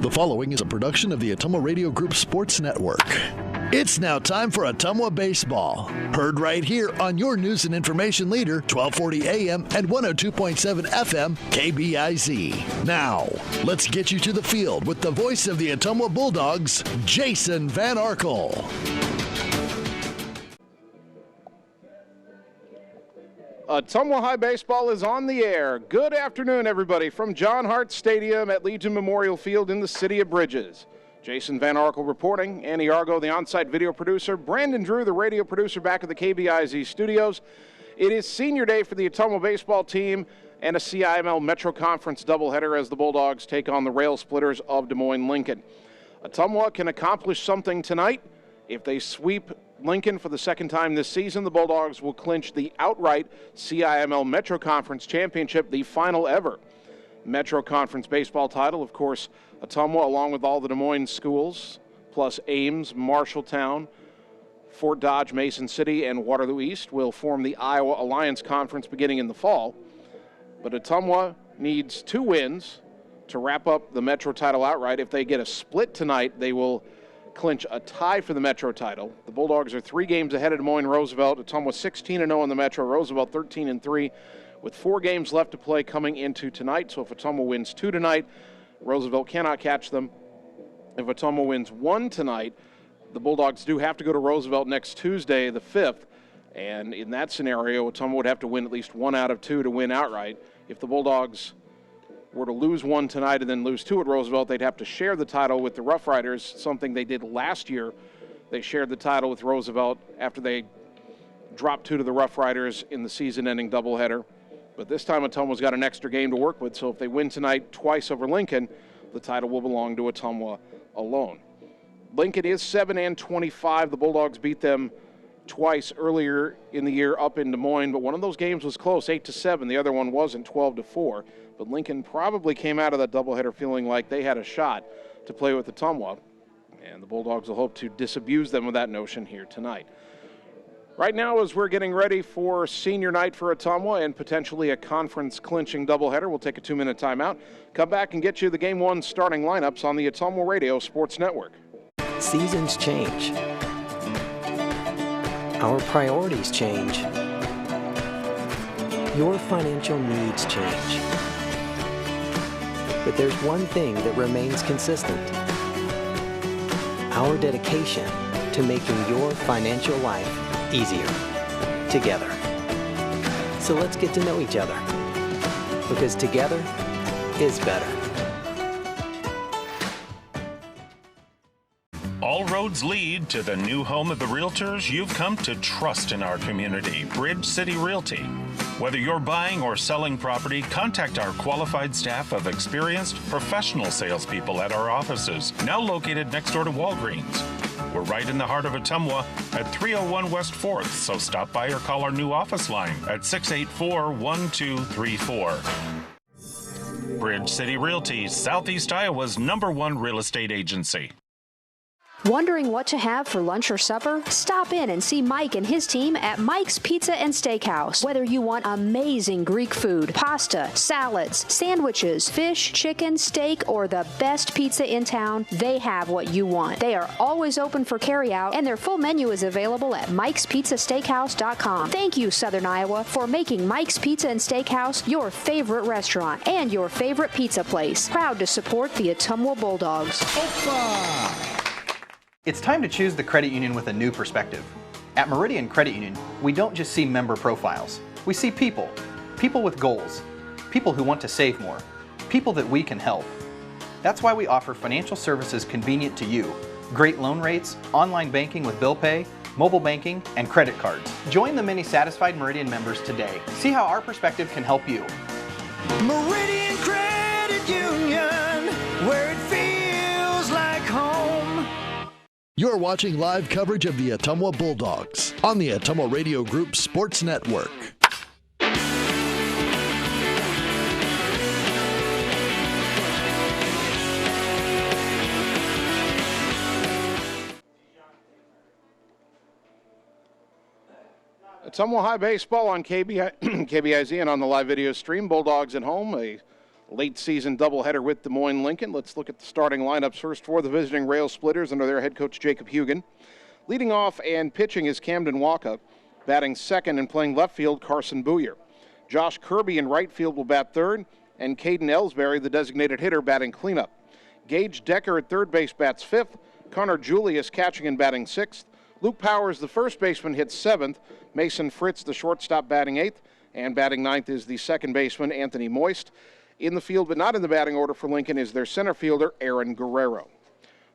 The following is a production of the Ottumwa Radio Group Sports Network. It's now time for Ottumwa Baseball. Heard right here on your news and information leader, 1240 AM and 102.7 FM, KBIZ. Now, let's get you to the field with the voice of the Ottumwa Bulldogs, Jason Van Arkel. Ottumwa High Baseball is on the air. Good afternoon, everybody, from John Hart Stadium at Legion Memorial Field in the city of Bridges. Jason Van Arkel reporting. Annie Argo, the on-site video producer. Brandon Drew, the radio producer, back at the KBIZ studios. It is senior day for the Ottumwa baseball team and a CIML Metro Conference doubleheader as the Bulldogs take on the Railsplitters of Des Moines Lincoln. Ottumwa can accomplish something tonight. If they sweep Lincoln for the second time this season, the Bulldogs will clinch the outright CIML Metro Conference Championship, the final ever Metro Conference baseball title. Of course, Ottumwa, along with all the Des Moines schools, plus Ames, Marshalltown, Fort Dodge, Mason City, and Waterloo East, will form the Iowa Alliance Conference beginning in the fall. But Ottumwa needs 2 wins to wrap up the Metro title outright. If they get a split tonight, they will clinch a tie for the Metro title. The Bulldogs are 3 games ahead of Des Moines Roosevelt. Ottumwa 16-0 in the Metro, Roosevelt 13-3, with 4 games left to play coming into tonight. So if Ottumwa wins 2 tonight, Roosevelt cannot catch them. If Ottumwa wins 1 tonight, the Bulldogs do have to go to Roosevelt next Tuesday, the 5th. And in that scenario, Ottumwa would have to win at least 1 out of 2 to win outright. If the Bulldogs were to lose 1 tonight and then lose 2 at Roosevelt, they'd have to share the title with the Rough Riders, something they did last year. They shared the title with Roosevelt after they dropped 2 to the Rough Riders in the season-ending doubleheader. But this time, Ottumwa's got an extra game to work with, so if they win tonight twice over Lincoln, the title will belong to Ottumwa alone. Lincoln is 7-25. The Bulldogs beat them twice earlier in the year up in Des Moines, but one of those games was close, 8-7. The other one wasn't, 12-4. But Lincoln probably came out of that doubleheader feeling like they had a shot to play with Ottumwa, and the Bulldogs will hope to disabuse them of that notion here tonight. Right now, as we're getting ready for senior night for Ottumwa and potentially a conference-clinching doubleheader, we'll take a 2-minute timeout, come back and get you the Game 1 starting lineups on the Ottumwa Radio Sports Network. Seasons change. Our priorities change. Your financial needs change. But there's one thing that remains consistent: our dedication to making your financial life easier together. So let's get to know each other, because together is better. All roads lead to the new home of the realtors you've come to trust in our community, Bridge City Realty. Whether you're buying or selling property, contact our qualified staff of experienced professional salespeople at our offices, now located next door to Walgreens. We're right in the heart of Ottumwa at 301 West 4th, so stop by or call our new office line at 684-1234. Bridge City Realty, Southeast Iowa's #1 real estate agency. Wondering what to have for lunch or supper? Stop in and see Mike and his team at Mike's Pizza and Steakhouse. Whether you want amazing Greek food, pasta, salads, sandwiches, fish, chicken, steak, or the best pizza in town, they have what you want. They are always open for carryout, and their full menu is available at mikespizzasteakhouse.com. Thank you, Southern Iowa, for making Mike's Pizza and Steakhouse your favorite restaurant and your favorite pizza place. Proud to support the Ottumwa Bulldogs. Opa! It's time to choose the credit union with a new perspective. At Meridian Credit Union, we don't just see member profiles. We see people. People with goals. People who want to save more. People that we can help. That's why we offer financial services convenient to you. Great loan rates, online banking with bill pay, mobile banking, and credit cards. Join the many satisfied Meridian members today. See how our perspective can help you. Meridian Credit Union, where it feels like home. You're watching live coverage of the Ottumwa Bulldogs on the Ottumwa Radio Group Sports Network. Ottumwa High Baseball on KBIZ and on the live video stream. Bulldogs at home, a late season doubleheader with Des Moines Lincoln. Let's look at the starting lineups first for the visiting Railsplitters under their head coach Jacob Hugan. Leading off and pitching is Camden Waka. Batting second and playing left field, Carson Booyer. Josh Kirby in right field will bat third, and Caden Ellsbury, the designated hitter, batting cleanup. Gage Decker at third base bats fifth. Connor Julius catching and batting sixth. Luke Powers, the first baseman, hits seventh. Mason Fritz, the shortstop, batting eighth. And batting ninth is the second baseman, Anthony Moist. In the field, but not in the batting order for Lincoln, is their center fielder, Aaron Guerrero.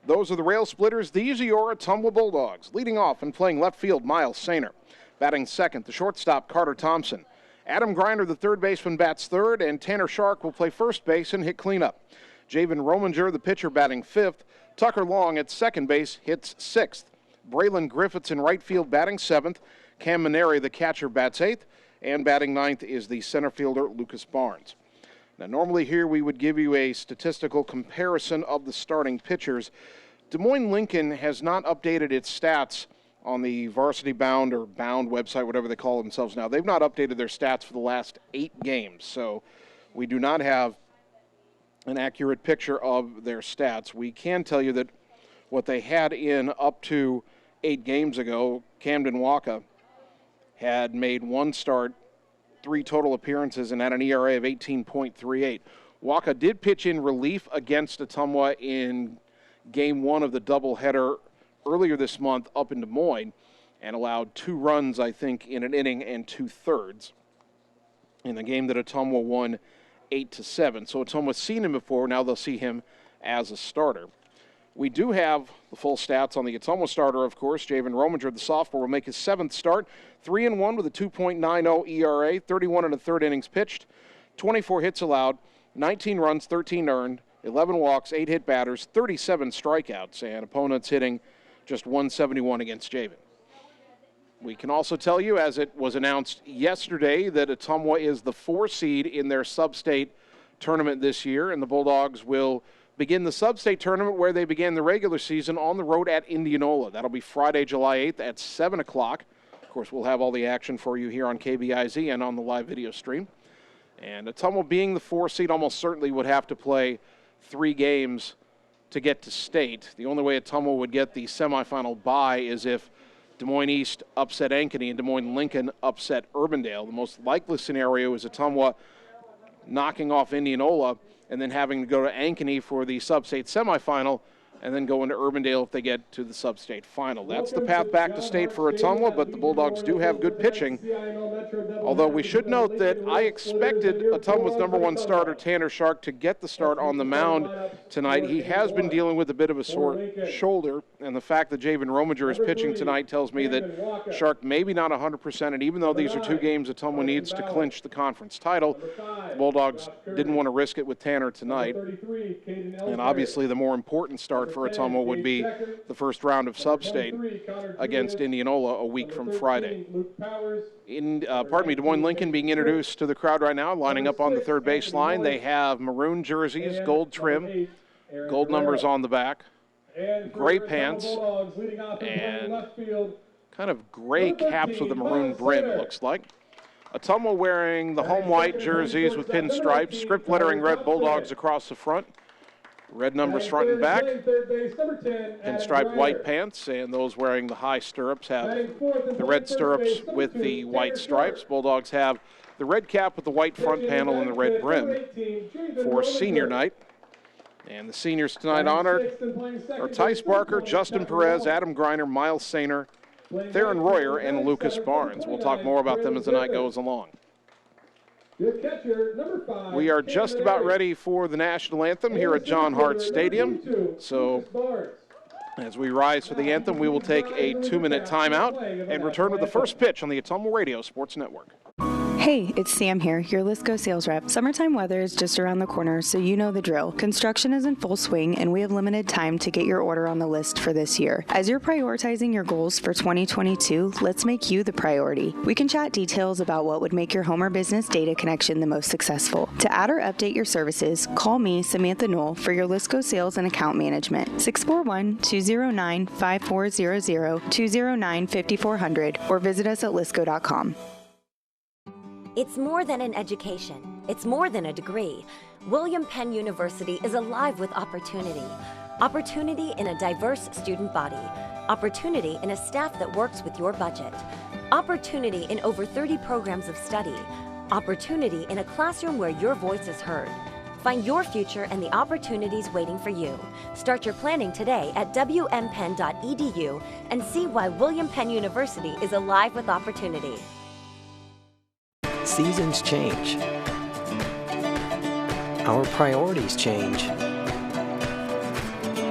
Those are the Railsplitters. These are your Ottumwa Bulldogs. Leading off and playing left field, Miles Sainer. Batting second, the shortstop, Carter Thompson. Adam Griner, the third baseman, bats third, and Tanner Shark will play first base and hit cleanup. Javen Rominger, the pitcher, batting fifth. Tucker Long at second base hits sixth. Braylon Griffiths in right field, batting seventh. Cam Maneri, the catcher, bats eighth. And batting ninth is the center fielder, Lucas Barnes. Now, normally here we would give you a statistical comparison of the starting pitchers. Des Moines Lincoln has not updated its stats on the Varsity Bound or Bound website, whatever they call themselves now. They've not updated their stats for the last 8 games, so we do not have an accurate picture of their stats. We can tell you that what they had in up to 8 games ago, Camden Waka had made 1 start, 3 total appearances, and had an ERA of 18.38. Waka did pitch in relief against Ottumwa in Game 1 of the doubleheader earlier this month up in Des Moines and allowed 2 runs, I think, in an inning and 2/3 in the game that Ottumwa won 8-7. So Ottumwa's seen him before. Now they'll see him as a starter. We do have the full stats on the Ottumwa starter, of course. Javen Rominger, the sophomore, will make his 7th start. 3-1 with a 2.90 ERA, 31 1/3 innings pitched, 24 hits allowed, 19 runs, 13 earned, 11 walks, 8 hit batters, 37 strikeouts, and opponents hitting just 171 against Javen. We can also tell you, as it was announced yesterday, that Ottumwa is the 4 seed in their sub-state tournament this year, and the Bulldogs will begin the sub-state tournament where they began the regular season on the road at Indianola. That'll be Friday, July 8th at 7 o'clock. Of course, we'll have all the action for you here on KBIZ and on the live video stream. And Ottumwa, being the 4 seed, almost certainly would have to play 3 games to get to state. The only way Ottumwa would get the semifinal bye is if Des Moines East upset Ankeny and Des Moines Lincoln upset Urbandale. The most likely scenario is Ottumwa knocking off Indianola and then having to go to Ankeny for the sub-state semifinal, and then go into Urbandale if they get to the sub-state final. That's the path back to state for Ottumwa, but the Bulldogs do have good pitching. Although we should note that I expected Ottumwa's #1 starter, Tanner Shark, to get the start on the mound tonight. He has been dealing with a bit of a sore shoulder, and the fact that Javen Rominger is pitching tonight tells me that Shark maybe not 100%, and even though these are 2 games Ottumwa needs to clinch the conference title, the Bulldogs didn't want to risk it with Tanner tonight. And obviously the more important start for Ottumwa would be the first round of sub-state against Indianola a week from Friday. Des Moines Lincoln being introduced to the crowd right now, lining up on the third base line. They have maroon jerseys, gold trim, gold numbers on the back, gray pants, and kind of gray caps with a maroon brim, it looks like. Ottumwa wearing the home white jerseys with pinstripes, script lettering red Bulldogs across the front. Red numbers front and back, pinstriped white pants, and those wearing the high stirrups have the red stirrups with the white stripes. Bulldogs have the red cap with the white front panel and the red brim for senior night. And the seniors tonight honored are Tice Barker, Justin Perez, Adam Griner, Miles Sainer, Theron Royer, and Lucas Barnes. We'll talk more about them as the night goes along. We are just about ready for the national anthem here at John Hart Stadium. So as we rise for the anthem, we will take a 2-minute timeout and return with the first pitch on the Ottumwa Radio Sports Network. Hey, it's Sam here, your Lisco sales rep. Summertime weather is just around the corner, so you know the drill. Construction is in full swing, and we have limited time to get your order on the list for this year. As you're prioritizing your goals for 2022, let's make you the priority. We can chat details about what would make your home or business data connection the most successful. To add or update your services, call me, Samantha Knoll, for your Lisco sales and account management. 641-209-5400, 209-5400, or visit us at lisco.com. It's more than an education. It's more than a degree. William Penn University is alive with opportunity. Opportunity in a diverse student body. Opportunity in a staff that works with your budget. Opportunity in over 30 programs of study. Opportunity in a classroom where your voice is heard. Find your future and the opportunities waiting for you. Start your planning today at wmpenn.edu and see why William Penn University is alive with opportunity. Seasons change. Our priorities change.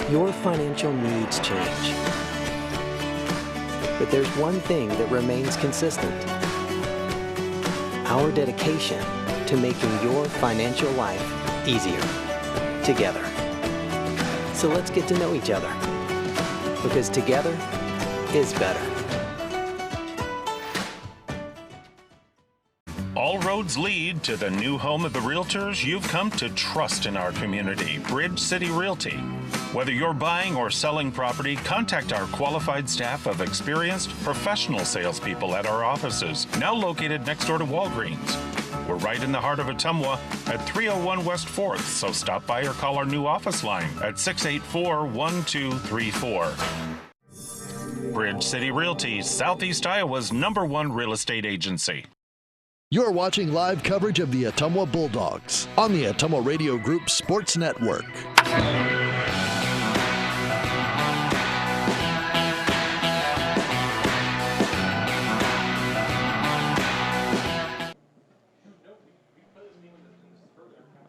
Your financial needs change. But there's one thing that remains consistent: our dedication to making your financial life easier together. So let's get to know each other, because together is better. All roads lead to the new home of the realtors you've come to trust in our community, Bridge City Realty. Whether you're buying or selling property, contact our qualified staff of experienced professional salespeople at our offices, now located next door to Walgreens. We're right in the heart of Ottumwa at 301 West 4th, so stop by or call our new office line at 684-1234. Bridge City Realty, Southeast Iowa's #1 real estate agency. You're watching live coverage of the Ottumwa Bulldogs on the Ottumwa Radio Group Sports Network.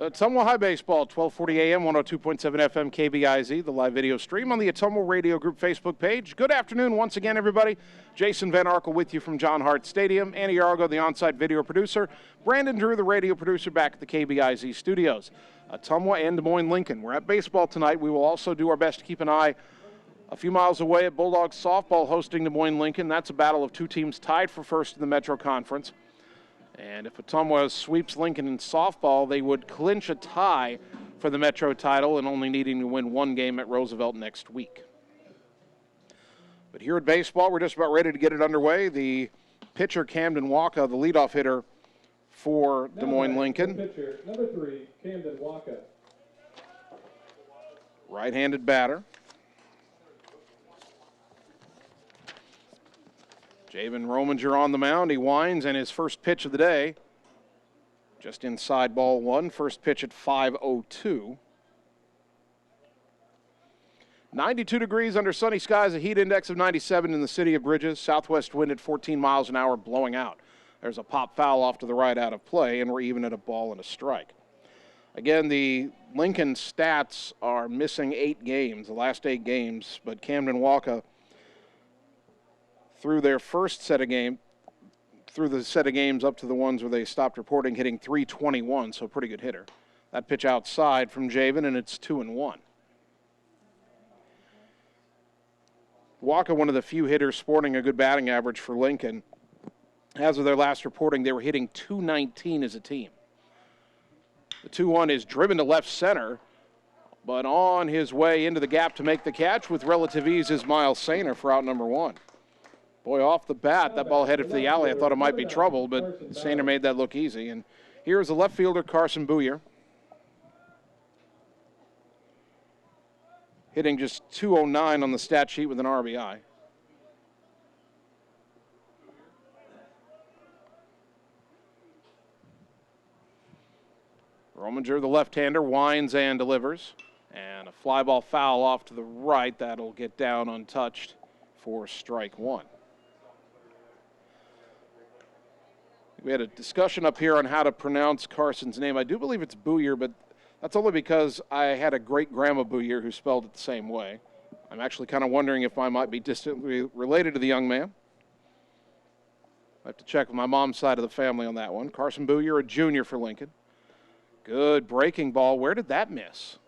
Ottumwa High Baseball, 1240 AM, 102.7 FM, KBIZ, the live video stream on the Ottumwa Radio Group Facebook page. Good afternoon once again, everybody. Jason Van Arkel with you from John Hart Stadium. Annie Argo, the on-site video producer. Brandon Drew, the radio producer, back at the KBIZ studios. Ottumwa and Des Moines Lincoln. We're at baseball tonight. We will also do our best to keep an eye a few miles away at Bulldogs softball hosting Des Moines Lincoln. That's a battle of two teams tied for first in the Metro Conference. And if Ottumwa sweeps Lincoln in softball, they would clinch a tie for the Metro title and only needing to win one game at Roosevelt next week. But here at baseball, we're just about ready to get it underway. The pitcher, Camden Waka, the leadoff hitter for Des Moines Lincoln. Pitcher, number 3, Camden Waka. Right-handed batter. Javen Rominger on the mound. He winds, and his first pitch of the day, just inside ball one. First pitch at 5:02. 92 degrees under sunny skies, a heat index of 97 in the city of Bridges. Southwest wind at 14 miles an hour blowing out. There's a pop foul off to the right out of play, and we're even at a ball and a strike. Again, the Lincoln stats are missing 8 games, the last 8 games, but Camden Waka, through their first set of games up to the ones where they stopped reporting, hitting .321, so pretty good hitter. That pitch outside from Javen, and it's 2-1. Waka, one of the few hitters sporting a good batting average for Lincoln. As of their last reporting, they were hitting .219 as a team. The 2-1 is driven to left center, but on his way into the gap to make the catch with relative ease is Miles Sainer for out number 1. Boy, off the bat, that ball headed for the alley. I thought it might be trouble, but Sainer made that look easy. And here's the left fielder, Carson Booyer, hitting just .209 on the stat sheet with an RBI. Rominger, the left-hander, winds and delivers. And a fly ball foul off to the right. That'll get down untouched for strike 1. We had a discussion up here on how to pronounce Carson's name. I do believe it's Booyer, but that's only because I had a great-grandma Booyer who spelled it the same way. I'm actually kind of wondering if I might be distantly related to the young man. I have to check with my mom's side of the family on that one. Carson Booyer, a junior for Lincoln. Good breaking ball. Where did that miss?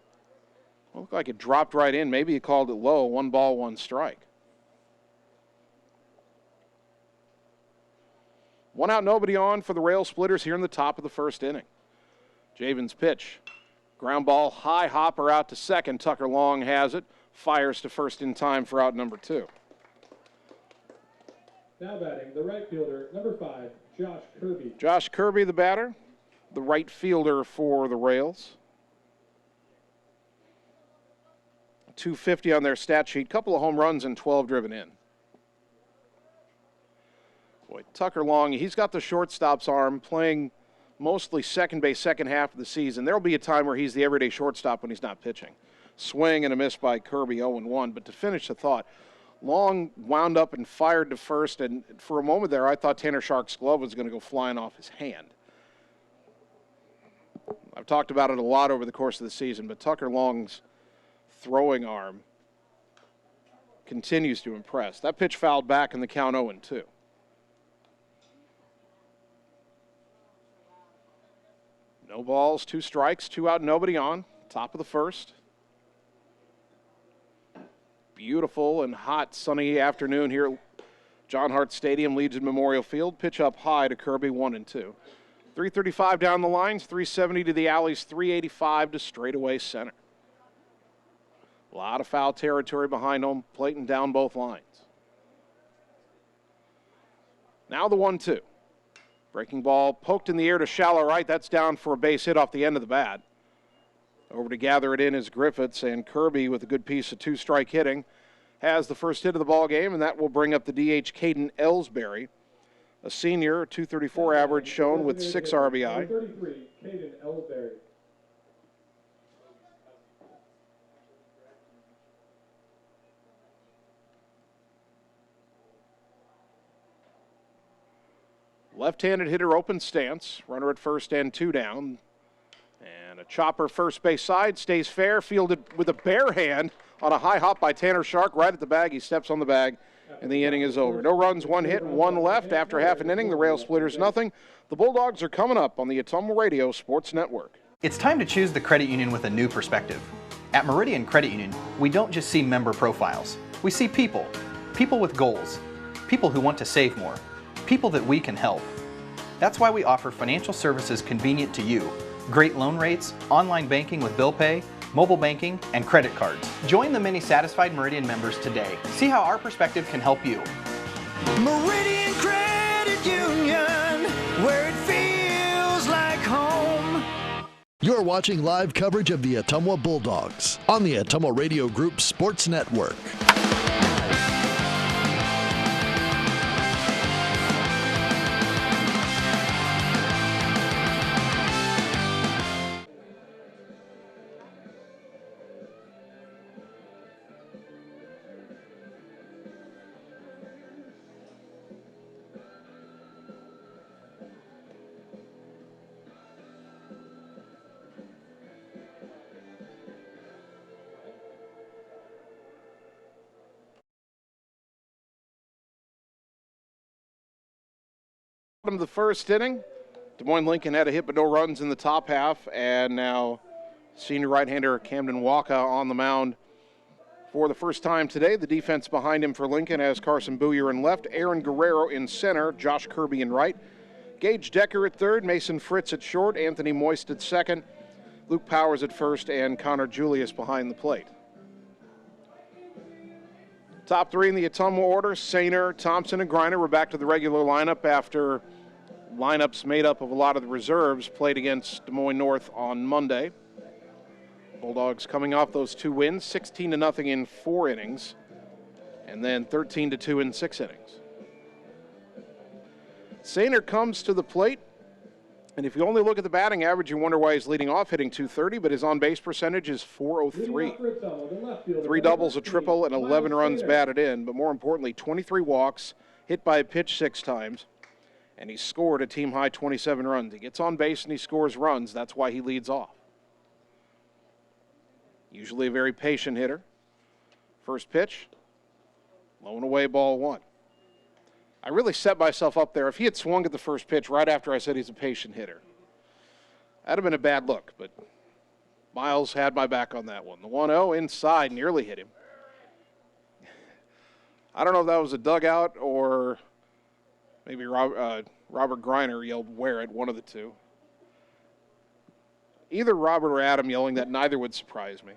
It looked like it dropped right in. Maybe he called it low. 1 ball, 1 strike. 1 out, nobody on for the Railsplitters here in the top of the first inning. Javen's pitch. Ground ball, high hopper out to second. Tucker Long has it. Fires to first in time for out number 2. Now batting, the right fielder, number 5, Josh Kirby. Josh Kirby, the batter. the right fielder for the Rails. 250 on their stat sheet, couple of home runs and 12 driven in. Boy, Tucker Long, he's got the shortstop's arm, playing mostly second base second half of the season. There'll be a time where he's the everyday shortstop when he's not pitching. Swing and a miss by Kirby, 0-1. But to finish the thought, Long wound up and fired to first, and for a moment there, I thought Tanner Shark's glove was going to go flying off his hand. I've talked about it a lot over the course of the season, but Tucker Long's throwing arm continues to impress. That pitch fouled back in the count 0-2. No balls, 2 strikes, 2 out, nobody on. Top of the first. Beautiful and hot sunny afternoon here at John Hart Stadium, Legion Memorial Field. Pitch up high to Kirby, 1-2. 335 down the lines, 370 to the alleys, 385 to straightaway center. A lot of foul territory behind home plate and down both lines. Now the 1-2. Breaking ball poked in the air to shallow right. That's down for a base hit off the end of the bat. Over to gather it in is Griffiths, and Kirby with a good piece of 2-strike hitting has the first hit of the ball game, and that will bring up the DH Caden Ellsbury, a senior, 234 average shown with 6 RBI. 33, Caden Ellsbury. Left-handed hitter, open stance. Runner at first and 2 down. And a chopper first base side. Stays fair. Fielded with a bare hand on a high hop by Tanner Shark. Right at the bag. He steps on the bag. And the inning is over. No runs, 1 hit, and 1 left. After half an inning, the Railsplitters nothing. The Bulldogs are coming up on the Ottumwa Radio Sports Network. It's time to choose the credit union with a new perspective. At Meridian Credit Union, we don't just see member profiles. We see people. People with goals. People who want to save more. People that we can help. That's why we offer financial services convenient to you. Great loan rates, online banking with bill pay, mobile banking, and credit cards. Join the many satisfied Meridian members today. See how our perspective can help you. Meridian Credit Union, where it feels like home. You're watching live coverage of the Ottumwa Bulldogs on the Ottumwa Radio Group Sports Network. Bottom of the first inning, Des Moines Lincoln had a hit but no runs in the top half, and now senior right-hander Camden Walker on the mound for the first time today. The defense behind him for Lincoln has Carson Booyer in left, Aaron Guerrero in center, Josh Kirby in right, Gage Decker at third, Mason Fritz at short, Anthony Moist at second, Luke Powers at first, and Connor Julius behind the plate. Top 3 in the Ottumwa order, Sainer, Thompson, and Griner were back to the regular lineup after lineups made up of a lot of the reserves played against Des Moines North on Monday. Bulldogs coming off those 2 wins, 16-0 in 4 innings, and then 13-2 in 6 innings. Sainer comes to the plate, and if you only look at the batting average, you wonder why he's leading off, hitting .230, but his on-base percentage is .403. 3 doubles, a triple, and 11 runs batted in, but more importantly, 23 walks, hit by a pitch 6 times, and he scored a team-high 27 runs. He gets on base and he scores runs. That's why he leads off. Usually a very patient hitter. First pitch, low and away, ball 1. I really set myself up there. If he had swung at the first pitch right after I said he's a patient hitter, that'd have been a bad look, but Miles had my back on that one. The 1-0 inside nearly hit him. I don't know if that was a dugout or maybe Robert Griner yelled "wear it," one of the two. Either Robert or Adam yelling that, neither would surprise me.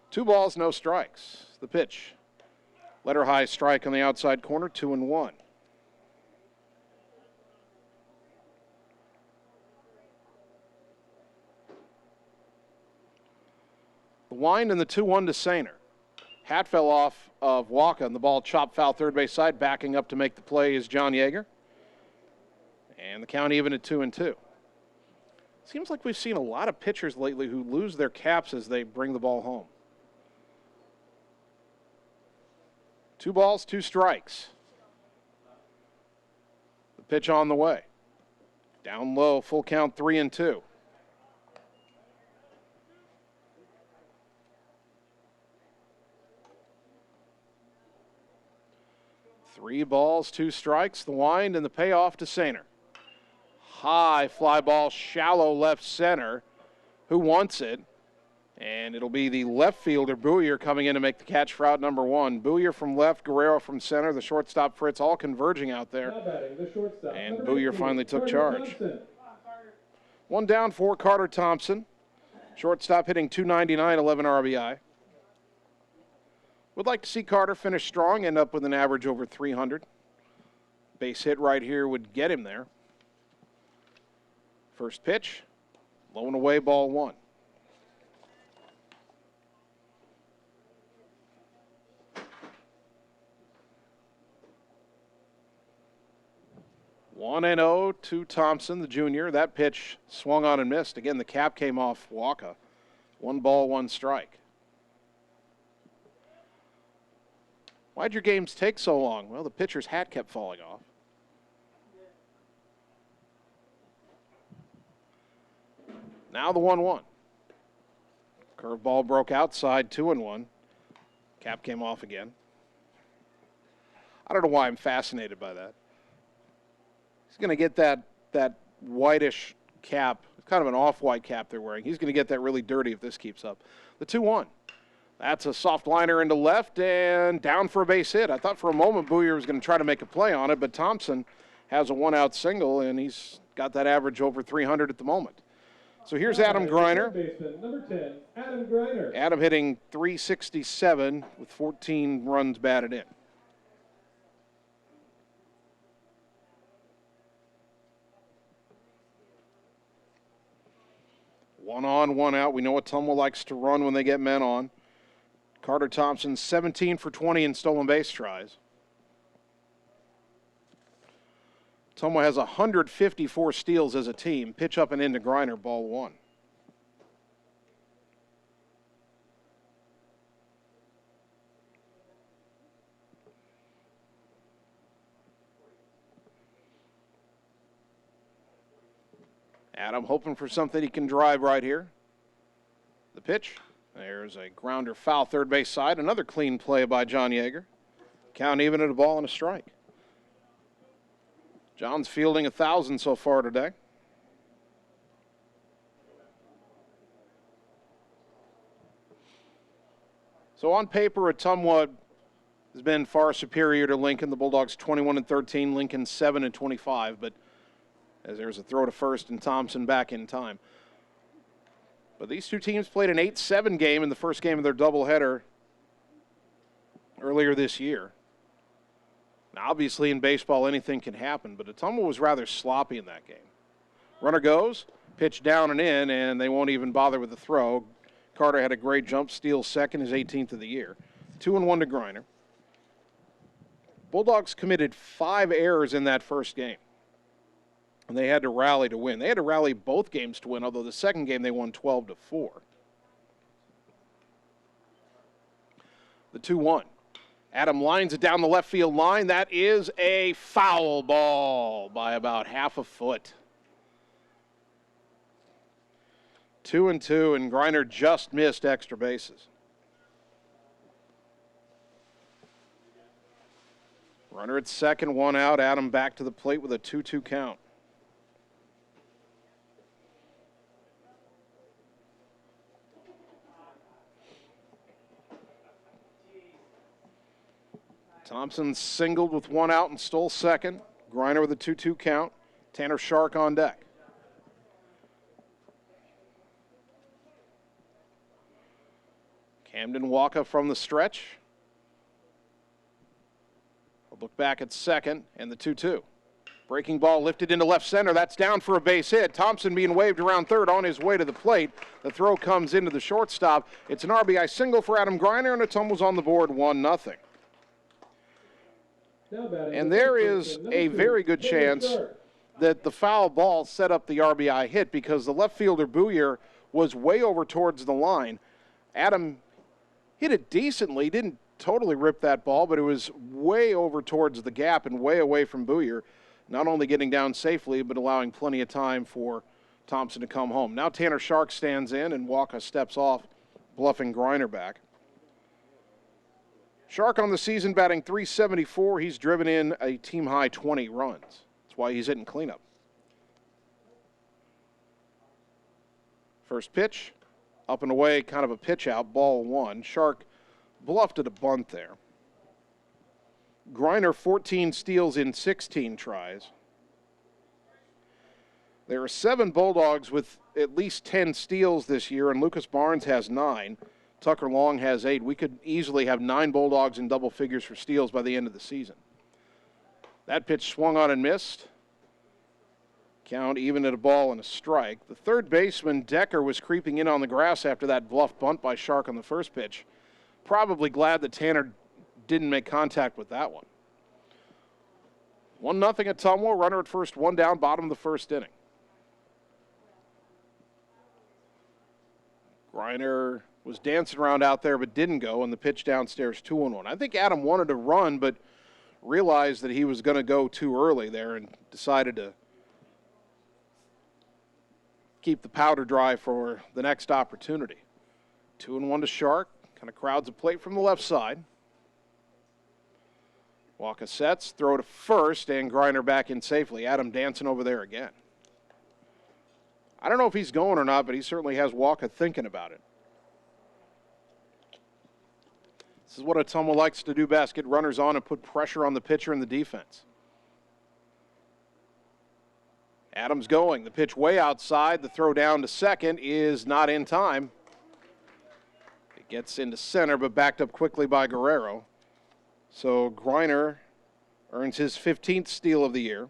2 balls, no strikes. The pitch. Letter high strike on the outside corner, 2-1. wind and the 2-1 to Sainer. Hat fell off of Waka, and the ball chopped foul third base side. Backing up to make the play is John Yeager. And the count even at 2-2. Seems like we've seen a lot of pitchers lately who lose their caps as they bring the ball home. 2 balls, 2 strikes. The pitch on the way. Down low, full count 3-2. Three balls, 2 strikes, the wind and the payoff to Sainer. High fly ball, shallow left center. Who wants it? And it'll be the left fielder, Booyer, coming in to make the catch for out number 1. Booyer from left, Guerrero from center, the shortstop Fritz all converging out there. And Booyer finally took charge. 1 down for Carter Thompson. Shortstop hitting .299, 11 RBI. Would like to see Carter finish strong, end up with an average over 300. Base hit right here would get him there. First pitch, low and away, ball 1. One and 0 to Thompson, the junior. That pitch swung on and missed. Again, the cap came off Waka. 1 ball, 1 strike. Why'd your games take so long? Well, the pitcher's hat kept falling off. Now the 1-1. Curveball broke outside, 2-1. Cap came off again. I don't know why I'm fascinated by that. He's going to get that whitish cap, kind of an off-white cap they're wearing. He's going to get that really dirty if this keeps up. The 2-1. That's a soft liner into left and down for a base hit. I thought for a moment Booyer was going to try to make a play on it, but Thompson has a 1-out single, and he's got that average over 300 at the moment. So here's Adam Greiner. Number 10, Adam Greiner. Adam hitting .367 with 14 runs batted in. One on, 1 out. We know Ottumwa likes to run when they get men on. Carter Thompson, 17 for 20 in stolen base tries. Ottumwa has 154 steals as a team. Pitch up and into Greiner, ball 1. Adam hoping for something he can drive right here. The pitch. There's a grounder foul third base side. Another clean play by John Yeager. Count even at a ball and a strike. John's fielding 1,000 so far today. So on paper, Ottumwa has been far superior to Lincoln. The Bulldogs 21-13, Lincoln 7-25, but as there's a throw to first and Thompson back in time. But these two teams played an 8-7 game in the first game of their doubleheader earlier this year. Now, obviously, in baseball, anything can happen, but Ottumwa was rather sloppy in that game. Runner goes, pitch down and in, and they won't even bother with the throw. Carter had a great jump, steals second, his 18th of the year. 2-1 to Greiner. Bulldogs committed 5 errors in that first game. And they had to rally to win. They had to rally both games to win, although the second game they won 12-4. The 2-1. Adam lines it down the left field line. That is a foul ball by about half a foot. 2-2, and Greiner just missed extra bases. Runner at second, 1 out. Adam back to the plate with a 2-2 count. Thompson singled with 1 out and stole second. Greiner with a 2-2 count. Tanner Shark on deck. Camden Waka from the stretch. A look back at second and the 2-2. Breaking ball lifted into left center. That's down for a base hit. Thompson being waved around third on his way to the plate. The throw comes into the shortstop. It's an RBI single for Adam Greiner, and Ottumwa's on the board 1-0. And there is a very good chance that the foul ball set up the RBI hit because the left fielder, Booyer, was way over towards the line. Adam hit it decently, didn't totally rip that ball, but it was way over towards the gap and way away from Booyer, not only getting down safely, but allowing plenty of time for Thompson to come home. Now Tanner Shark stands in and Walker steps off, bluffing Greiner back. Shark on the season batting .374. He's driven in a team-high 20 runs. That's why he's hitting cleanup. First pitch, up and away, kind of a pitch out, ball 1. Shark bluffed at a bunt there. Greiner 14 steals in 16 tries. There are 7 Bulldogs with at least 10 steals this year, and Lucas Barnes has 9. Tucker Long has 8. We could easily have 9 Bulldogs in double figures for steals by the end of the season. That pitch swung on and missed. Count even at a ball and a strike. The third baseman, Decker, was creeping in on the grass after that bluff bunt by Shark on the first pitch. Probably glad that Tanner didn't make contact with that one. 1-0 Ottumwa. Runner at first, 1 down, bottom of the first inning. Greiner was dancing around out there but didn't go, and the pitch downstairs 2-1. I think Adam wanted to run but realized that he was going to go too early there and decided to keep the powder dry for the next opportunity. 2-1 to Shark. Kind of crowds a plate from the left side. Walker sets, throw to first, and Greiner back in safely. Adam dancing over there again. I don't know if he's going or not, but he certainly has Walker thinking about it. This is what Ottumwa likes to do best, get runners on and put pressure on the pitcher and the defense. Adams going. The pitch way outside. The throw down to second is not in time. It gets into center, but backed up quickly by Guerrero. So Greiner earns his 15th steal of the year.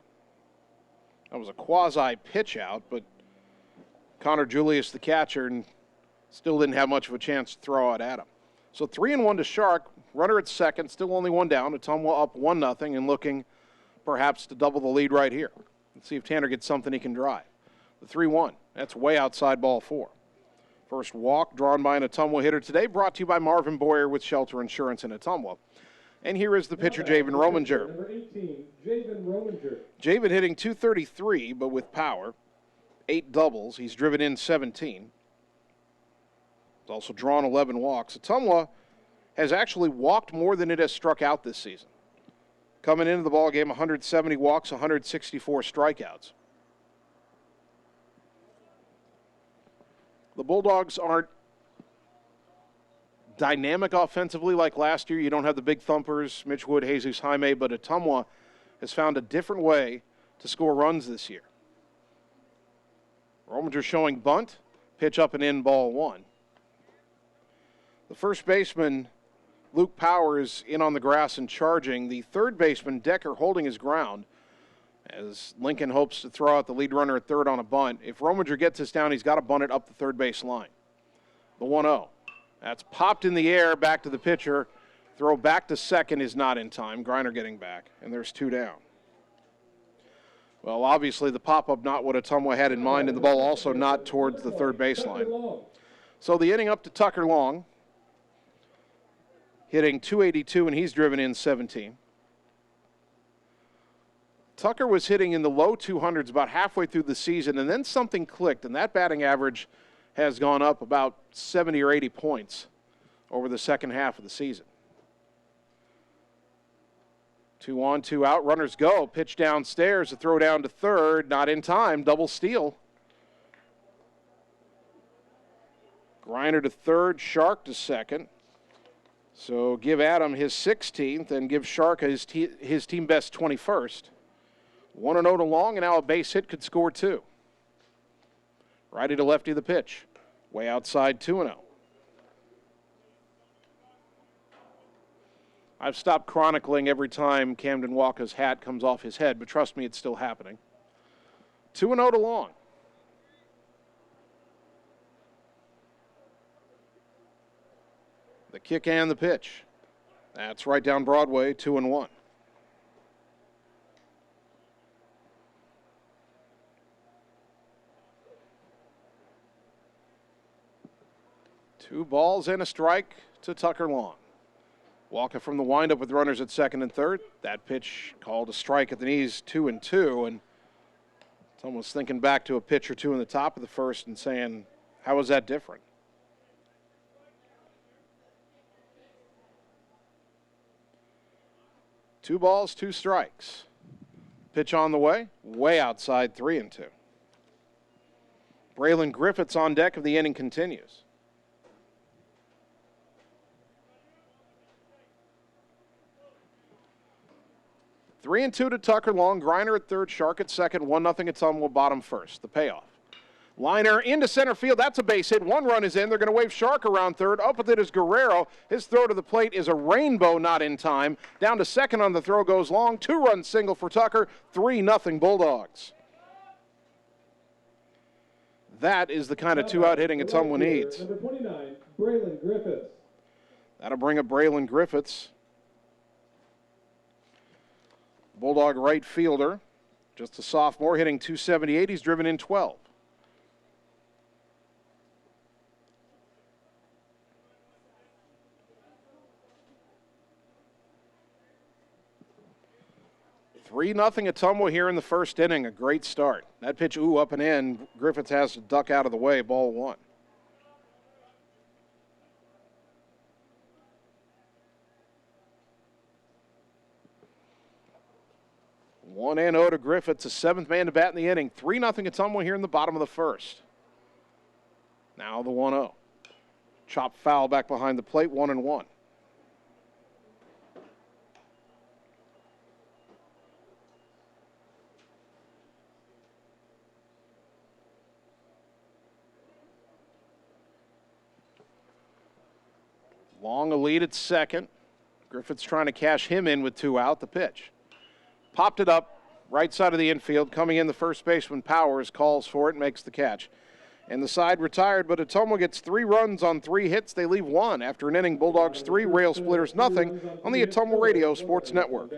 That was a quasi pitch out, but Connor Julius, the catcher, still didn't have much of a chance to throw at Adam. So 3-1 to Shark. Runner at second, still only 1 down. Ottumwa up 1-0 and looking perhaps to double the lead right here. Let's see if Tanner gets something he can drive. The 3-1. That's way outside ball 4. First walk drawn by an Ottumwa hitter today, brought to you by Marvin Boyer with Shelter Insurance in Ottumwa. And here is the pitcher, Javen Rominger. Number 18, Javen Rominger. Javen hitting .233, but with power. 8 doubles. He's driven in 17. He's also drawn 11 walks. Ottumwa has actually walked more than it has struck out this season. Coming into the ballgame, 170 walks, 164 strikeouts. The Bulldogs aren't dynamic offensively like last year. You don't have the big thumpers, Mitch Wood, Jesus Jaime, but Ottumwa has found a different way to score runs this year. Rominger showing bunt, pitch up and in, ball 1. The first baseman, Luke Powers, in on the grass and charging. The third baseman, Decker, holding his ground as Lincoln hopes to throw out the lead runner at third on a bunt. If Rominger gets this down, he's got to bunt it up the third base line. The 1-0. That's popped in the air, back to the pitcher. Throw back to second is not in time. Greiner getting back, and there's 2 down. Well, obviously the pop-up not what Ottumwa had in mind, and the ball also not towards the third baseline. So the inning up to Tucker Long, hitting .282, and he's driven in 17. Tucker was hitting in the low 200s about halfway through the season, and then something clicked, and that batting average has gone up about 70 or 80 points over the second half of the season. 2 on, 2 out, runners go. Pitch downstairs, a throw down to third, not in time, double steal. Greiner to third, Shark to second. So give Adam his 16th and give Shark his team best 21st. 1-0 to Long, and now a base hit could score 2. Righty to lefty the pitch. Way outside, 2-0. I've stopped chronicling every time Camden Walker's hat comes off his head, but trust me, it's still happening. 2-0 to Long. The kick and the pitch. That's right down Broadway, 2-1. Two balls and a strike to Tucker Long. Walker from the windup with runners at second and third. That pitch called a strike at the knees, 2-2, and someone's thinking back to a pitch or two in the top of the first and saying, how is that different? Two balls, two strikes. Pitch on the way outside, 3-2. Braylon Griffiths on deck of the inning continues. 3-2 to Tucker Long. Griner at third, Shark at second, 1-0 Ottumwa, bottom first. The payoff. Liner into center field. That's a base hit. One run is in. They're going to wave Shark around third. Up with it is Guerrero. His throw to the plate is a rainbow, not in time. Down to second on the throw goes Long. 2-run single for Tucker. 3-0 Bulldogs. That is the kind of two-out hitting Ottumwa needs. Number 29, Braylon Griffiths. That'll bring up Braylon Griffiths. Bulldog right fielder, just a sophomore, hitting .278. He's driven in 12. Three nothing Ottumwa here in the first inning. A great start. That pitch, up and in. Griffiths has to duck out of the way. Ball one. One and 0 to Griffiths, a seventh man to bat in the inning. 3-0 Ottumwa here in the bottom of the first. Now the 1-0. Chop foul back behind the plate, 1-1. Long a lead at second. Griffiths trying to cash him in with 2 out. The pitch. Popped it up, right side of the infield. Coming in, the first baseman Powers calls for it, makes the catch. And the side retired, but Ottumwa gets 3 runs on 3 hits. They leave 1 after an inning. Bulldogs 3, Railsplitters nothing on the Ottumwa Radio Sports Network.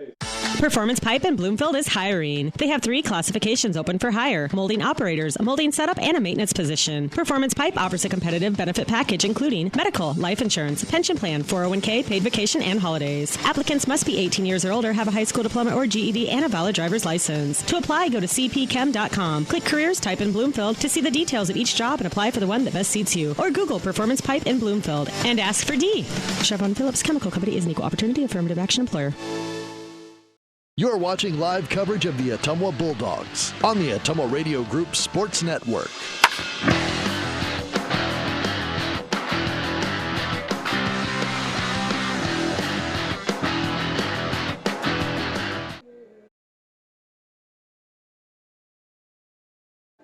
Performance Pipe in Bloomfield is hiring. They have 3 classifications open for hire: molding operators, a molding setup, and a maintenance position. Performance Pipe offers a competitive benefit package including medical, life insurance, pension plan, 401k, paid vacation, and holidays. Applicants must be 18 years or older, have a high school diploma or GED, and a valid driver's license. To apply, go to cpchem.com. Click Careers, type in Bloomfield to see the details of each job and apply for the one that best suits you. Or Google Performance Pipe in Bloomfield and ask for D. Chevron Phillips Chemical Company is an equal opportunity affirmative action employer. You're watching live coverage of the Ottumwa Bulldogs on the Ottumwa Radio Group Sports Network.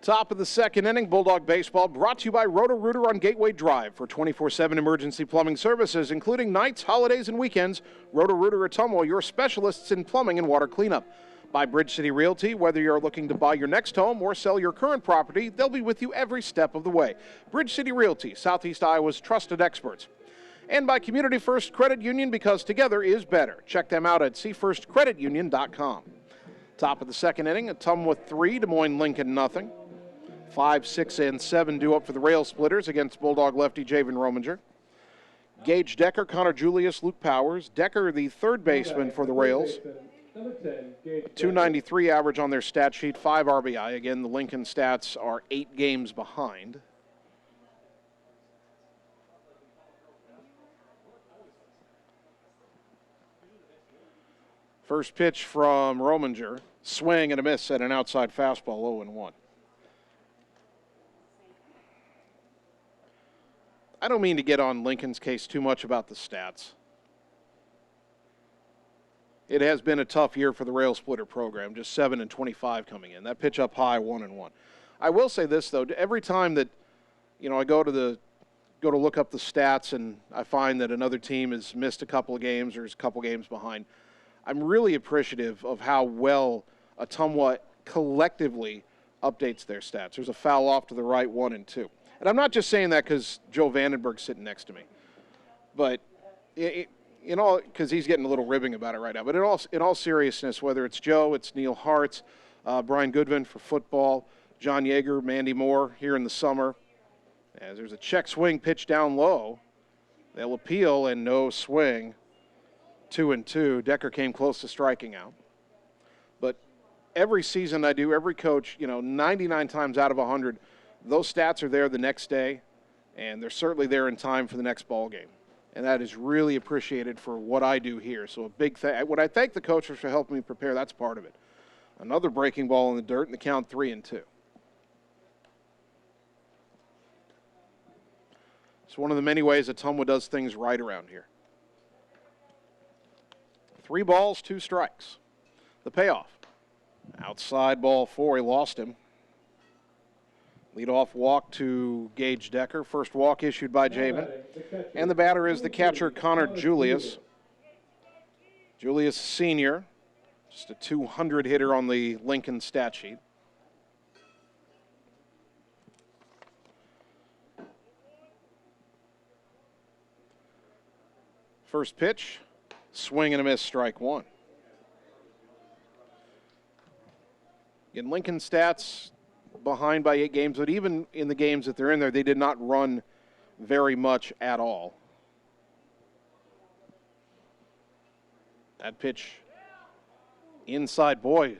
Top of the second inning, Bulldog Baseball brought to you by Roto-Rooter on Gateway Drive for 24/7 emergency plumbing services, including nights, holidays, and weekends. Roto-Rooter Ottumwa, your specialists in plumbing and water cleanup. By Bridge City Realty, whether you're looking to buy your next home or sell your current property, they'll be with you every step of the way. Bridge City Realty, Southeast Iowa's trusted experts. And by Community First Credit Union, because together is better. Check them out at cfirstcreditunion.com. Top of the second inning, Ottumwa 3, Des Moines Lincoln nothing. 5, 6, and 7 due up for the Railsplitters against Bulldog lefty Javen Rominger. Gage Decker, Connor Julius, Luke Powers. Decker, the third baseman for the Rails. 293 average on their stat sheet, 5 RBI. Again, the Lincoln stats are 8 games behind. First pitch from Rominger. Swing and a miss at an outside fastball, 0-1. I don't mean to get on Lincoln's case too much about the stats. It has been a tough year for the Railsplitter program, just 7-25 coming in. That pitch up high, 1-1. I will say this, though. Every time that, I go go to look up the stats and I find that another team has missed a couple of games or is a couple games behind, I'm really appreciative of how well Ottumwa collectively updates their stats. There's a foul off to the right, 1 and 2. And I'm not just saying that because Joe Vandenberg's sitting next to me, but because he's getting a little ribbing about it right now. But in all seriousness, whether it's Joe, it's Neil Hartz, Brian Goodwin for football, John Yeager, Mandy Moore here in the summer. As there's a check swing pitch down low, they'll appeal and no swing. 2 and 2. Decker came close to striking out. But every season I do, every coach, 99 times out of 100, those stats are there the next day, and they're certainly there in time for the next ball game. And that is really appreciated for what I do here. So a big thank. When I thank the coaches for helping me prepare, that's part of it. Another breaking ball in the dirt, and the count 3 and 2. It's one of the many ways Ottumwa does things right around here. 3 balls, 2 strikes. The payoff. Outside ball 4, he lost him. Leadoff walk to Gage Decker. First walk issued by Jamin. And the batter is the catcher, Connor Julius. Julius Sr., just a 200 hitter on the Lincoln stat sheet. First pitch, swing and a miss, strike 1. In Lincoln stats, behind by 8 games, but even in the games that they're in there, they did not run very much at all. That pitch inside, boy.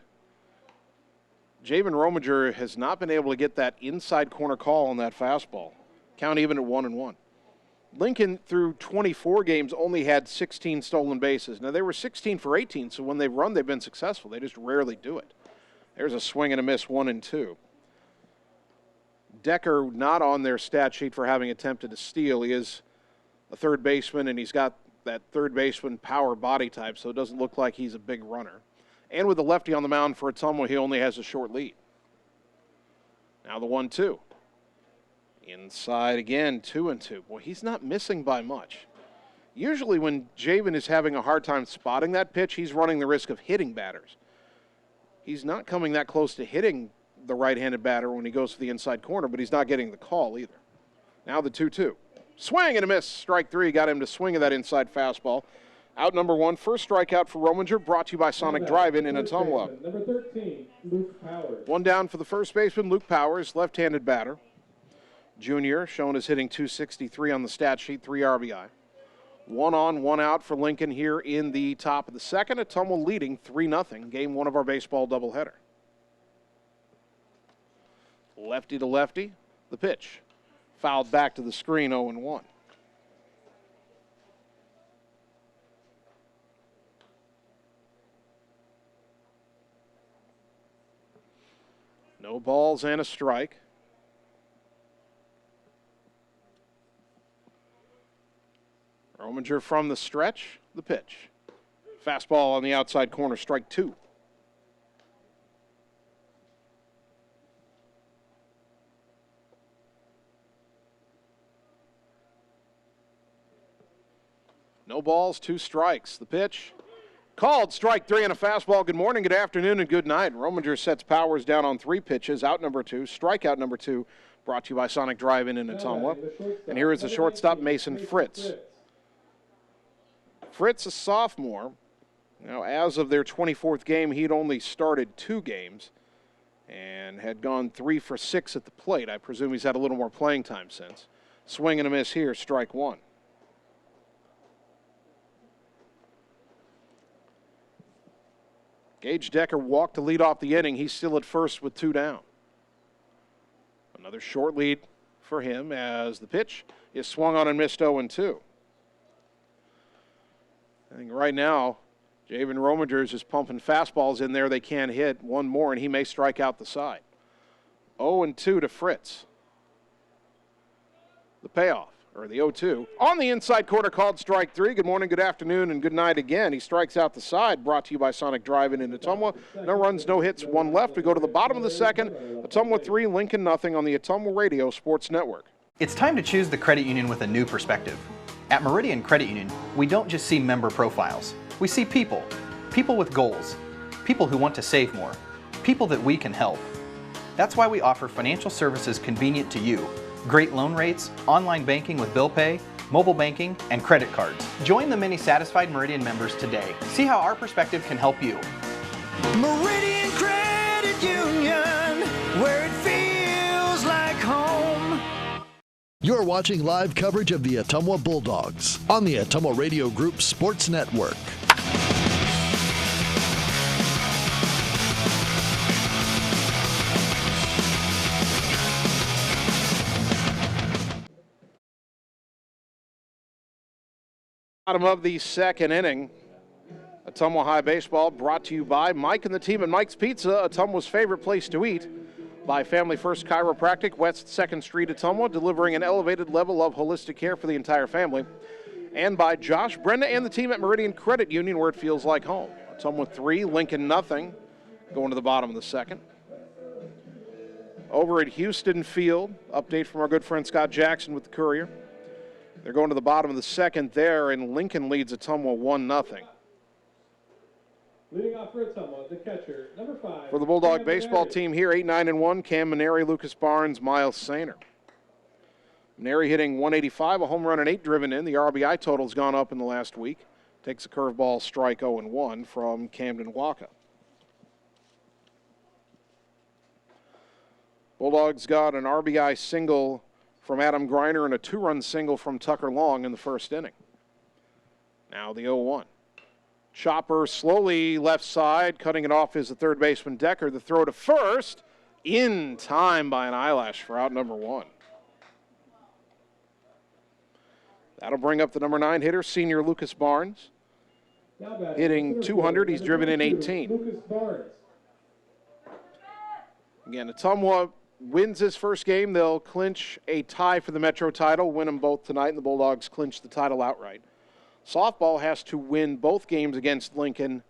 Javen Rominger has not been able to get that inside corner call on that fastball. Count even at 1-1. Lincoln, through 24 games, only had 16 stolen bases. Now, they were 16 for 18, so when they've run, they've been successful. They just rarely do it. There's a swing and a miss, 1 and 2. Decker not on their stat sheet for having attempted to steal. He is a third baseman, and he's got that third baseman power body type, so it doesn't look like he's a big runner. And with the lefty on the mound for Ottumwa, he only has a short lead. Now the 1-2. Inside again, 2 and 2. Boy, he's not missing by much. Usually when Javen is having a hard time spotting that pitch, he's running the risk of hitting batters. He's not coming that close to hitting the right-handed batter when he goes to the inside corner, but he's not getting the call either. Now the 2-2. Swing and a miss. Strike 3 got him to swing at that inside fastball. Out number 1, first strikeout for Rominger, brought to you by Sonic Drive-In in Ottumwa. Number 13, Luke Powers. 1 down for the first baseman, Luke Powers, left-handed batter. Junior, shown as hitting .263 on the stat sheet, 3 RBI. 1 on, 1 out for Lincoln here in the top of the second. Ottumwa leading 3-0, game 1 of our baseball doubleheader. Lefty to lefty, the pitch. Fouled back to the screen, 0-1. No balls and a strike. Rominger from the stretch, the pitch. Fastball on the outside corner, strike 2. No balls, 2 strikes. The pitch. Called, strike 3 and a fastball. Good morning, good afternoon, and good night. Rominger sets Powers down on 3 pitches. Out number 2, strikeout number 2, brought to you by Sonic Drive-In Ottumwa. And here is the shortstop, Mason Fritz. Fritz, a sophomore. Now, as of their 24th game, he'd only started 2 games and had gone 3 for 6 at the plate. I presume he's had a little more playing time since. Swing and a miss here, strike 1. Gage Decker walked to lead off the inning. He's still at first with 2 down. Another short lead for him as the pitch is swung on and missed 0-2. I think right now, Javen Rominger is just pumping fastballs in there they can't hit. 1 more, and he may strike out the side. 0-2 to Fritz. The payoff, or the 0-2. On the inside corner, called strike 3. Good morning, good afternoon, and good night again. He strikes out the side, brought to you by Sonic Drive-In Ottumwa. No runs, no hits, 1 left. We go to the bottom of the second. Ottumwa 3, Lincoln 0 on the Ottumwa Radio Sports Network. It's time to choose the credit union with a new perspective. At Meridian Credit Union, we don't just see member profiles. We see people. People with goals. People who want to save more. People that we can help. That's why we offer financial services convenient to you. Great loan rates, online banking with bill pay, mobile banking, and credit cards. Join the many satisfied Meridian members today. See how our perspective can help you. Meridian Credit Union, where it feels like home. You're watching live coverage of the Ottumwa Bulldogs on the Ottumwa Radio Group Sports Network. Bottom of the second inning. Ottumwa High Baseball brought to you by Mike and the team at Mike's Pizza, Ottumwa's favorite place to eat. By Family First Chiropractic, West 2nd Street, Ottumwa, delivering an elevated level of holistic care for the entire family. And by Josh, Brenda, and the team at Meridian Credit Union, where it feels like home. Ottumwa 3, Lincoln nothing, going to the bottom of the second. Over at Houston Field, update from our good friend Scott Jackson with the Courier. They're going to the bottom of the second there, and Lincoln leads Ottumwa 1-0. Leading off for Ottumwa, the catcher, number 5. For the Bulldog baseball team here, 8-9-1, Cam Maneri, Lucas Barnes, Miles Sainer. Maneri hitting 185, a home run and 8 driven in. The RBI total's gone up in the last week. Takes a curveball strike 0-1 from Camden Waka. Bulldogs got an RBI single from Adam Griner and a 2-run single from Tucker Long in the first inning. Now the 0-1. Chopper slowly left side, cutting it off is the third baseman Decker. The throw to first, in time by an eyelash for out number 1. That'll bring up the number 9 hitter, senior Lucas Barnes. Hitting 200, he's driven in 18. Lucas Barnes. Again, Ottumwa wins his first game. They'll clinch a tie for the Metro title, win them both tonight, and the Bulldogs clinch the title outright. Softball has to win both games against Lincoln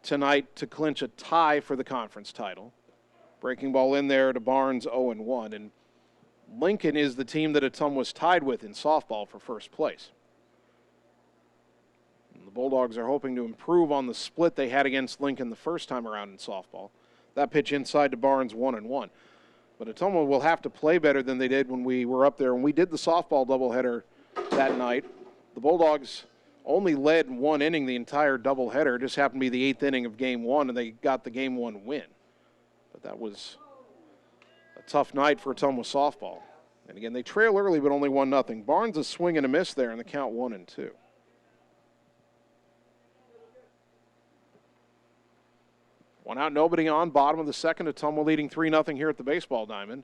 tonight to clinch a tie for the conference title. Breaking ball in there to Barnes, 0-1. And Lincoln is the team that Ottumwa was tied with in softball for first place. And the Bulldogs are hoping to improve on the split they had against Lincoln the first time around in softball. That pitch inside to Barnes, 1-1. But Ottumwa will have to play better than they did when we were up there. When we did the softball doubleheader that night, the Bulldogs only led 1 inning the entire doubleheader. It just happened to be the 8th inning of Game 1, and they got the Game 1 win. But that was a tough night for Ottumwa softball. And again, they trail early, but only 1-0. Barnes a swing and a miss there, and the count 1-2. One out, nobody on, bottom of the second. Ottumwa leading 3-0 here at the baseball diamond.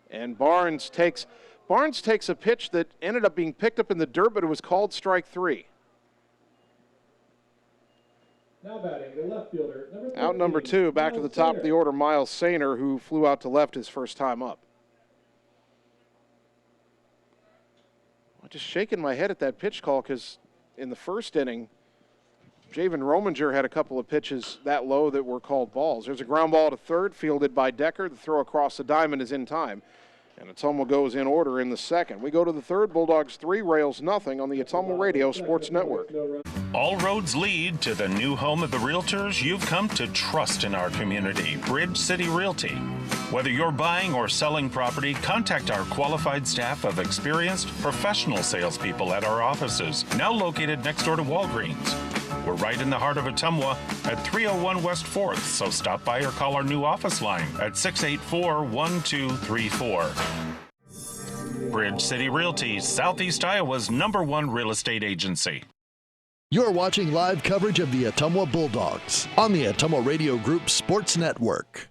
And Barnes takes a pitch that ended up being picked up in the dirt, but it was called strike 3. Now batting, the left fielder, number 13, out number 2, back to the top of the order, Miles Sainer, who flew out to left his first time up. I'm just shaking my head at that pitch call because in the first inning, Javen Rominger had a couple of pitches that low that were called balls. There's a ground ball to third, fielded by Decker. The throw across the diamond is in time. And Ottumwa goes in order in the second. We go to the third, Bulldogs 3, Rails nothing on the Ottumwa Radio Sports Network. All roads lead to the new home of the Realtors you've come to trust in our community, Bridge City Realty. Whether you're buying or selling property, contact our qualified staff of experienced professional salespeople at our offices, now located next door to Walgreens. We're right in the heart of Ottumwa at 301 West 4th, so stop by or call our new office line at 684-1234. Bridge City Realty, Southeast Iowa's #1 real estate agency. You're watching live coverage of the Ottumwa Bulldogs on the Ottumwa Radio Group Sports Network.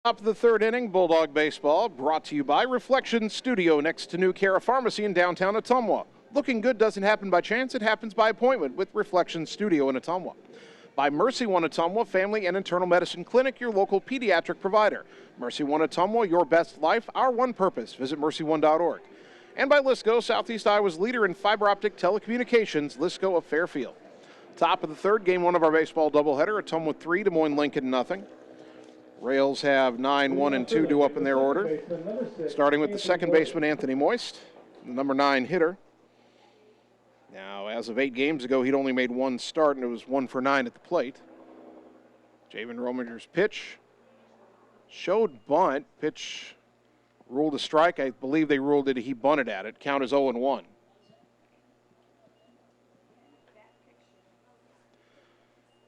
Up to the third inning, Bulldog Baseball, brought to you by Reflection Studio next to New Cara Pharmacy in downtown Ottumwa. Looking good doesn't happen by chance, it happens by appointment with Reflection Studio in Ottumwa. By Mercy One Ottumwa Family and Internal Medicine Clinic, your local pediatric provider. Mercy One Ottumwa, your best life, our one purpose. Visit mercyone.org. And by Lisco, Southeast Iowa's leader in fiber optic telecommunications, Lisco of Fairfield. Top of the third, game one of our baseball doubleheader. Ottumwa 3, Des Moines Lincoln nothing. Rails have 9, 1, and 2 due up in their order. Starting with the second baseman, Anthony Moist, the number 9 hitter. Now, as of 8 games ago, he'd only made one start, and it was 1 for 9 at the plate. Javen Rominger's pitch showed bunt. Pitch ruled a strike. I believe they ruled it. He bunted at it. Count is 0-1.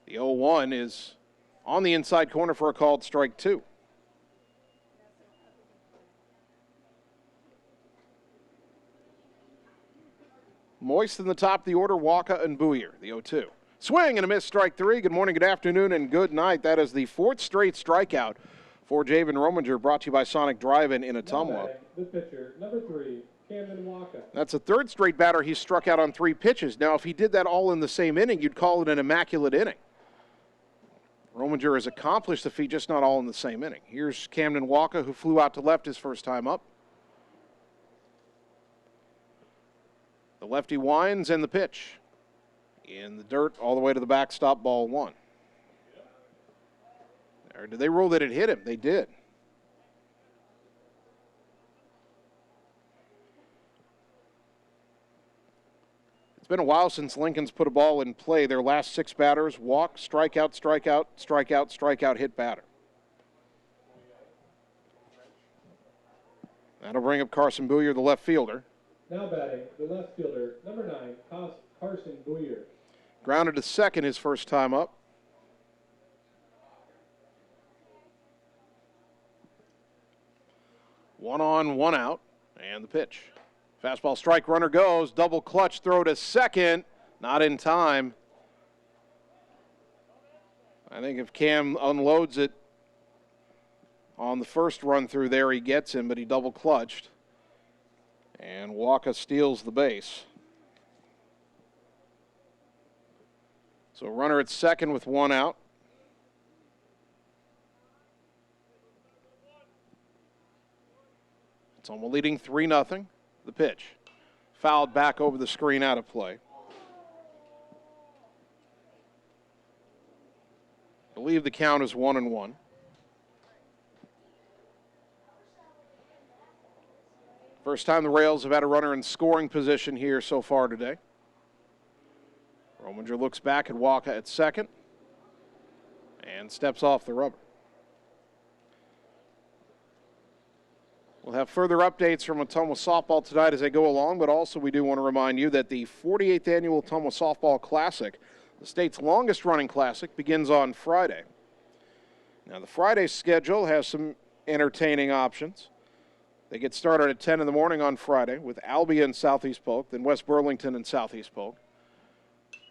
The 0-1 is on the inside corner for a called strike 2. Moist in the top of the order, Waka and Booyer, the 0-2. Swing and a miss, strike 3. Good morning, good afternoon, and good night. That is the 4th straight strikeout for Javen Rominger, brought to you by Sonic Drive-In in Ottumwa. The pitcher, number 3, Camden Waka. That's the 3rd straight batter he's struck out on 3 pitches. Now, if he did that all in the same inning, you'd call it an immaculate inning. Rominger has accomplished the feat, just not all in the same inning. Here's Camden Waka, who flew out to left his first time up. The lefty winds and the pitch. In the dirt all the way to the backstop, ball 1. Or did they rule that it hit him? They did. It's been a while since Lincoln's put a ball in play. Their last 6 batters, walk, strikeout, strikeout, strikeout, strikeout, hit batter. That'll bring up Carson Booyer, the left fielder. Now batting, the left fielder, number 9, Carson Booyer. Grounded to second his first time up. One on, one out, and the pitch. Fastball strike, runner goes, double clutch throw to second, not in time. I think if Cam unloads it on the first run through there, he gets him, but he double clutched. And Waka steals the base. So runner at second with 1 out. Ottumwa leading 3-0. The pitch. Fouled back over the screen, out of play. I believe the count is 1-1. First time the Rails have had a runner in scoring position here so far today. Rominger looks back at Waka at second and steps off the rubber. We'll have further updates from Ottumwa softball tonight as they go along, but also we do want to remind you that the 48th annual Ottumwa Softball Classic, the state's longest running classic, begins on Friday. Now the Friday schedule has some entertaining options. They get started at 10 in the morning on Friday with Albia and Southeast Polk, then West Burlington and Southeast Polk.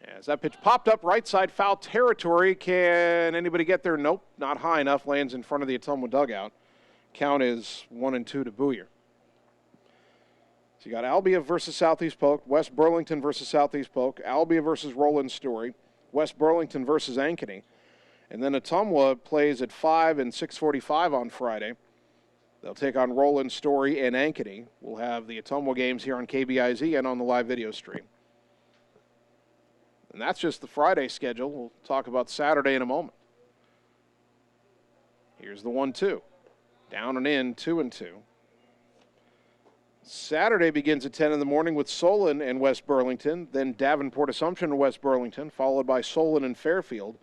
As that pitch popped up right side, foul territory. Can anybody get there? Nope, not high enough. Lands in front of the Ottumwa dugout. Count is 1-2 to Booyer. So you got Albia versus Southeast Polk, West Burlington versus Southeast Polk, Albia versus Roland Story, West Burlington versus Ankeny. And then Ottumwa plays at 5 and 6:45 on Friday. They'll take on Roland Story and Ankeny. We'll have the Ottumwa games here on KBIZ and on the live video stream. And that's just the Friday schedule. We'll talk about Saturday in a moment. Here's the 1-2. Down and in, 2-2. Saturday begins at 10 in the morning with Solon and West Burlington, then Davenport Assumption and West Burlington, followed by Solon and Fairfield.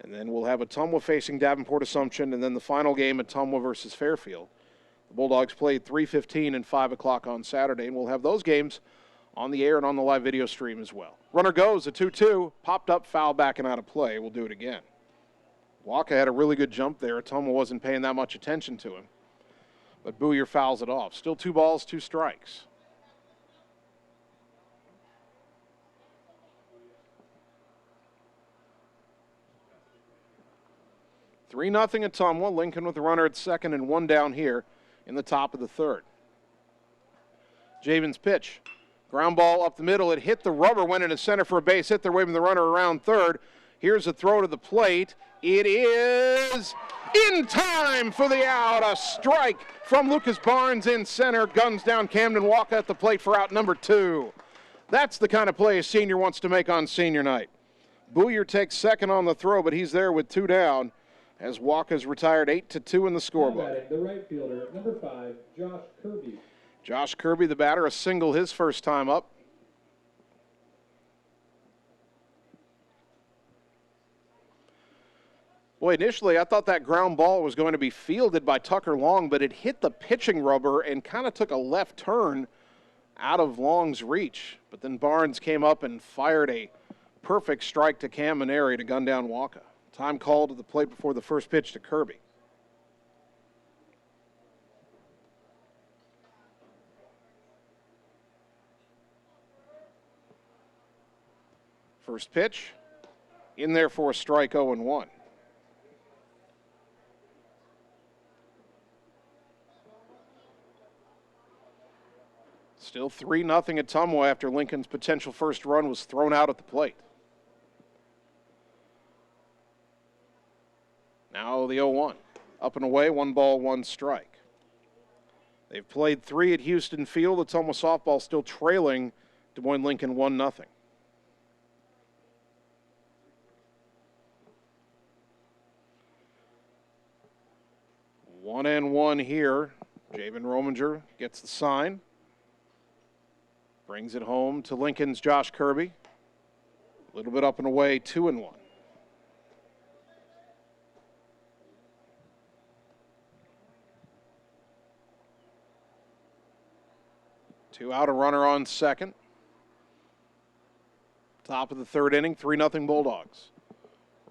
And then we'll have Ottumwa facing Davenport Assumption, and then the final game, Ottumwa versus Fairfield. The Bulldogs played 3:15 and 5 o'clock on Saturday, and we'll have those games on the air and on the live video stream as well. Runner goes, a 2-2, popped up, foul back and out of play. We'll do it again. Waka had a really good jump there. Ottumwa wasn't paying that much attention to him. But Booyer fouls it off. Still 2 balls, 2 strikes. Three 0 Ottumwa. Lincoln with the runner at second and 1 down here in the top of the third. Javen's pitch. Ground ball up the middle. It hit the rubber, went into center for a base hit. They're waving the runner around third. Here's a throw to the plate. It is In time for the out. A strike from Lucas Barnes in center. Guns down Camden Walker at the plate for out number 2. That's the kind of play a senior wants to make on senior night. Booyer takes second on the throw, but he's there with 2 down as Walker's retired 8-2 in the scorebook. The right fielder, number 5, Josh Kirby. Josh Kirby, the batter, a single his first time up. Boy, initially I thought that ground ball was going to be fielded by Tucker Long, but it hit the pitching rubber and kind of took a left turn out of Long's reach. But then Barnes came up and fired a perfect strike to Cam Maneri to gun down Walker. Time called at the plate before the first pitch to Kirby. First pitch, in there for a strike, 0-1. Still 3-0 at Ottumwa after Lincoln's potential first run was thrown out at the plate. Now the 0-1. Up and away, 1 ball, 1 strike. They've played 3 at Houston Field. Ottumwa softball still trailing Des Moines Lincoln 1-0. 1-1 here. Javen Rominger gets the sign. Brings it home to Lincoln's Josh Kirby. A little bit up and away, 2-1. Two out, a runner on second. Top of the third inning, 3-0 Bulldogs.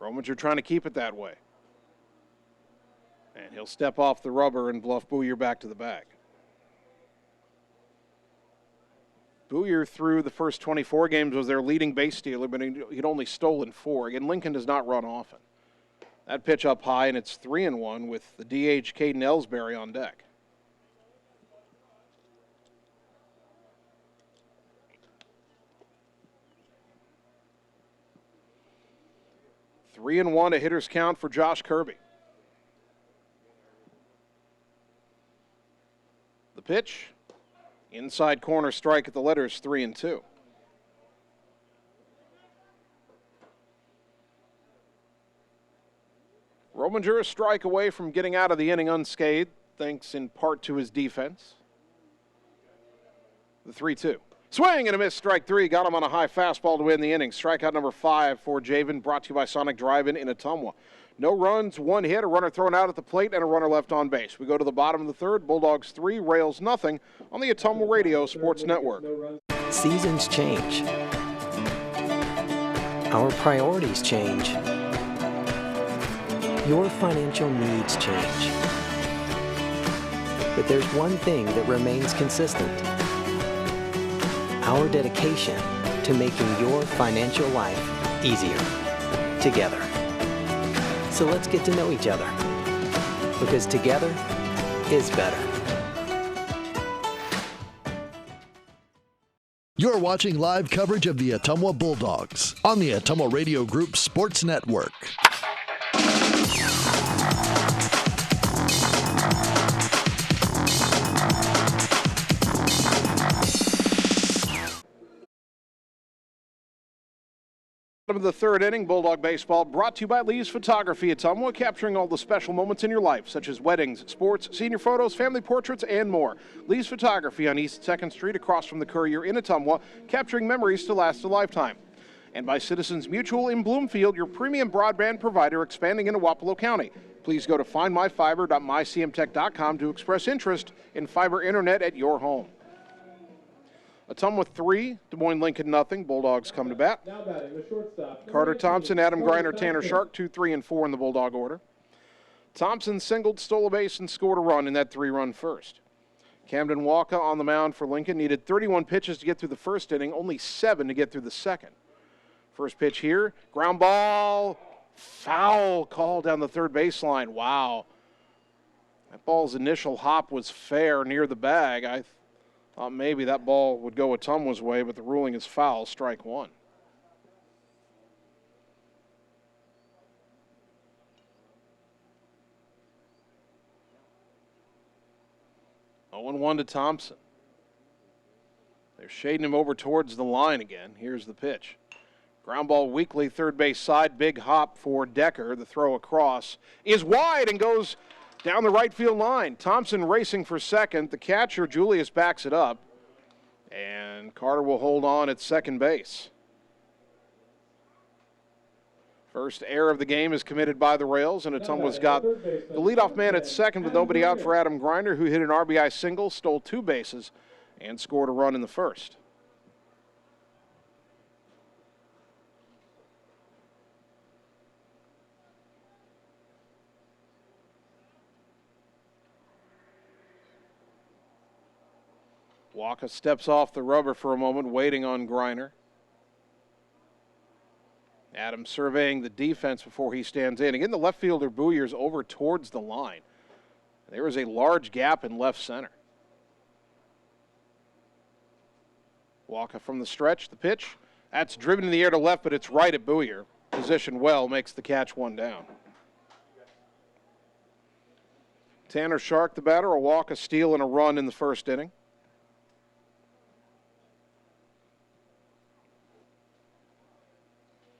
Rominger trying to keep it that way. And he'll step off the rubber and bluff Booyer back to the bag. Booyer, through the first 24 games, was their leading base stealer, but he'd only stolen 4. Again, Lincoln does not run often. That pitch up high, and it's 3-1 with the DH Caden Ellsbury on deck. Three and 1, a hitter's count for Josh Kirby. The pitch. Inside corner strike at the letters, 3-2. Rominger a strike away from getting out of the inning unscathed, thanks in part to his defense. The 3-2. Swing and a miss, strike 3. Got him on a high fastball to win the inning. Strikeout number 5 for Javen, brought to you by Sonic Drive-In in Ottumwa. No runs, 1 hit, a runner thrown out at the plate, and a runner left on base. We go to the bottom of the third. Bulldogs 3, Rails nothing on the Ottumwa Radio Sports Network. Seasons change. Our priorities change. Your financial needs change. But there's one thing that remains consistent. Our dedication to making your financial life easier together. So let's get to know each other, because together is better. You're watching live coverage of the Ottumwa Bulldogs on the Ottumwa Radio Group Sports Network. Of the third inning, Bulldog Baseball brought to you by Lee's Photography Ottumwa, capturing all the special moments in your life, such as weddings, sports, senior photos, family portraits, and more. Lee's Photography on East 2nd Street, across from the Courier in Ottumwa, capturing memories to last a lifetime. And by Citizens Mutual in Bloomfield, your premium broadband provider expanding into Wapello County. Please go to findmyfiber.mycmtech.com to express interest in fiber internet at your home. Ottumwa 3, Des Moines Lincoln nothing. Bulldogs come to bat. Now batting the shortstop. Carter Thompson, Adam Griner, Tanner Shark, 2, 3, and 4 in the Bulldog order. Thompson singled, stole a base, and scored a run in that 3-run first. Camden Walker on the mound for Lincoln needed 31 pitches to get through the first inning, only 7 to get through the second. First pitch here, ground ball, foul call down the third baseline. Wow. That ball's initial hop was fair near the bag. I thought maybe that ball would go Ottumwa's way, but the ruling is foul, strike 1. 0-1 to Thompson. They're shading him over towards the line again. Here's the pitch. Ground ball weakly, third base side. Big hop for Decker. The throw across is wide and goes down the right field line. Thompson racing for second. The catcher, Julius, backs it up. And Carter will hold on at second base. First error of the game is committed by the Rails, and Ottumwa's got the leadoff man at second with nobody out for Adam Grinder, who hit an RBI single, stole 2 bases, and scored a run in the first. Walker steps off the rubber for a moment, waiting on Griner. Adams surveying the defense before he stands in. Again, the left fielder Bouyer's over towards the line. There is a large gap in left center. Walker from the stretch, the pitch. That's driven in the air to left, but it's right at Bouyer. Positioned well, makes the catch, 1 down. Tanner Shark, the batter, a walk, a steal, and a run in the first inning.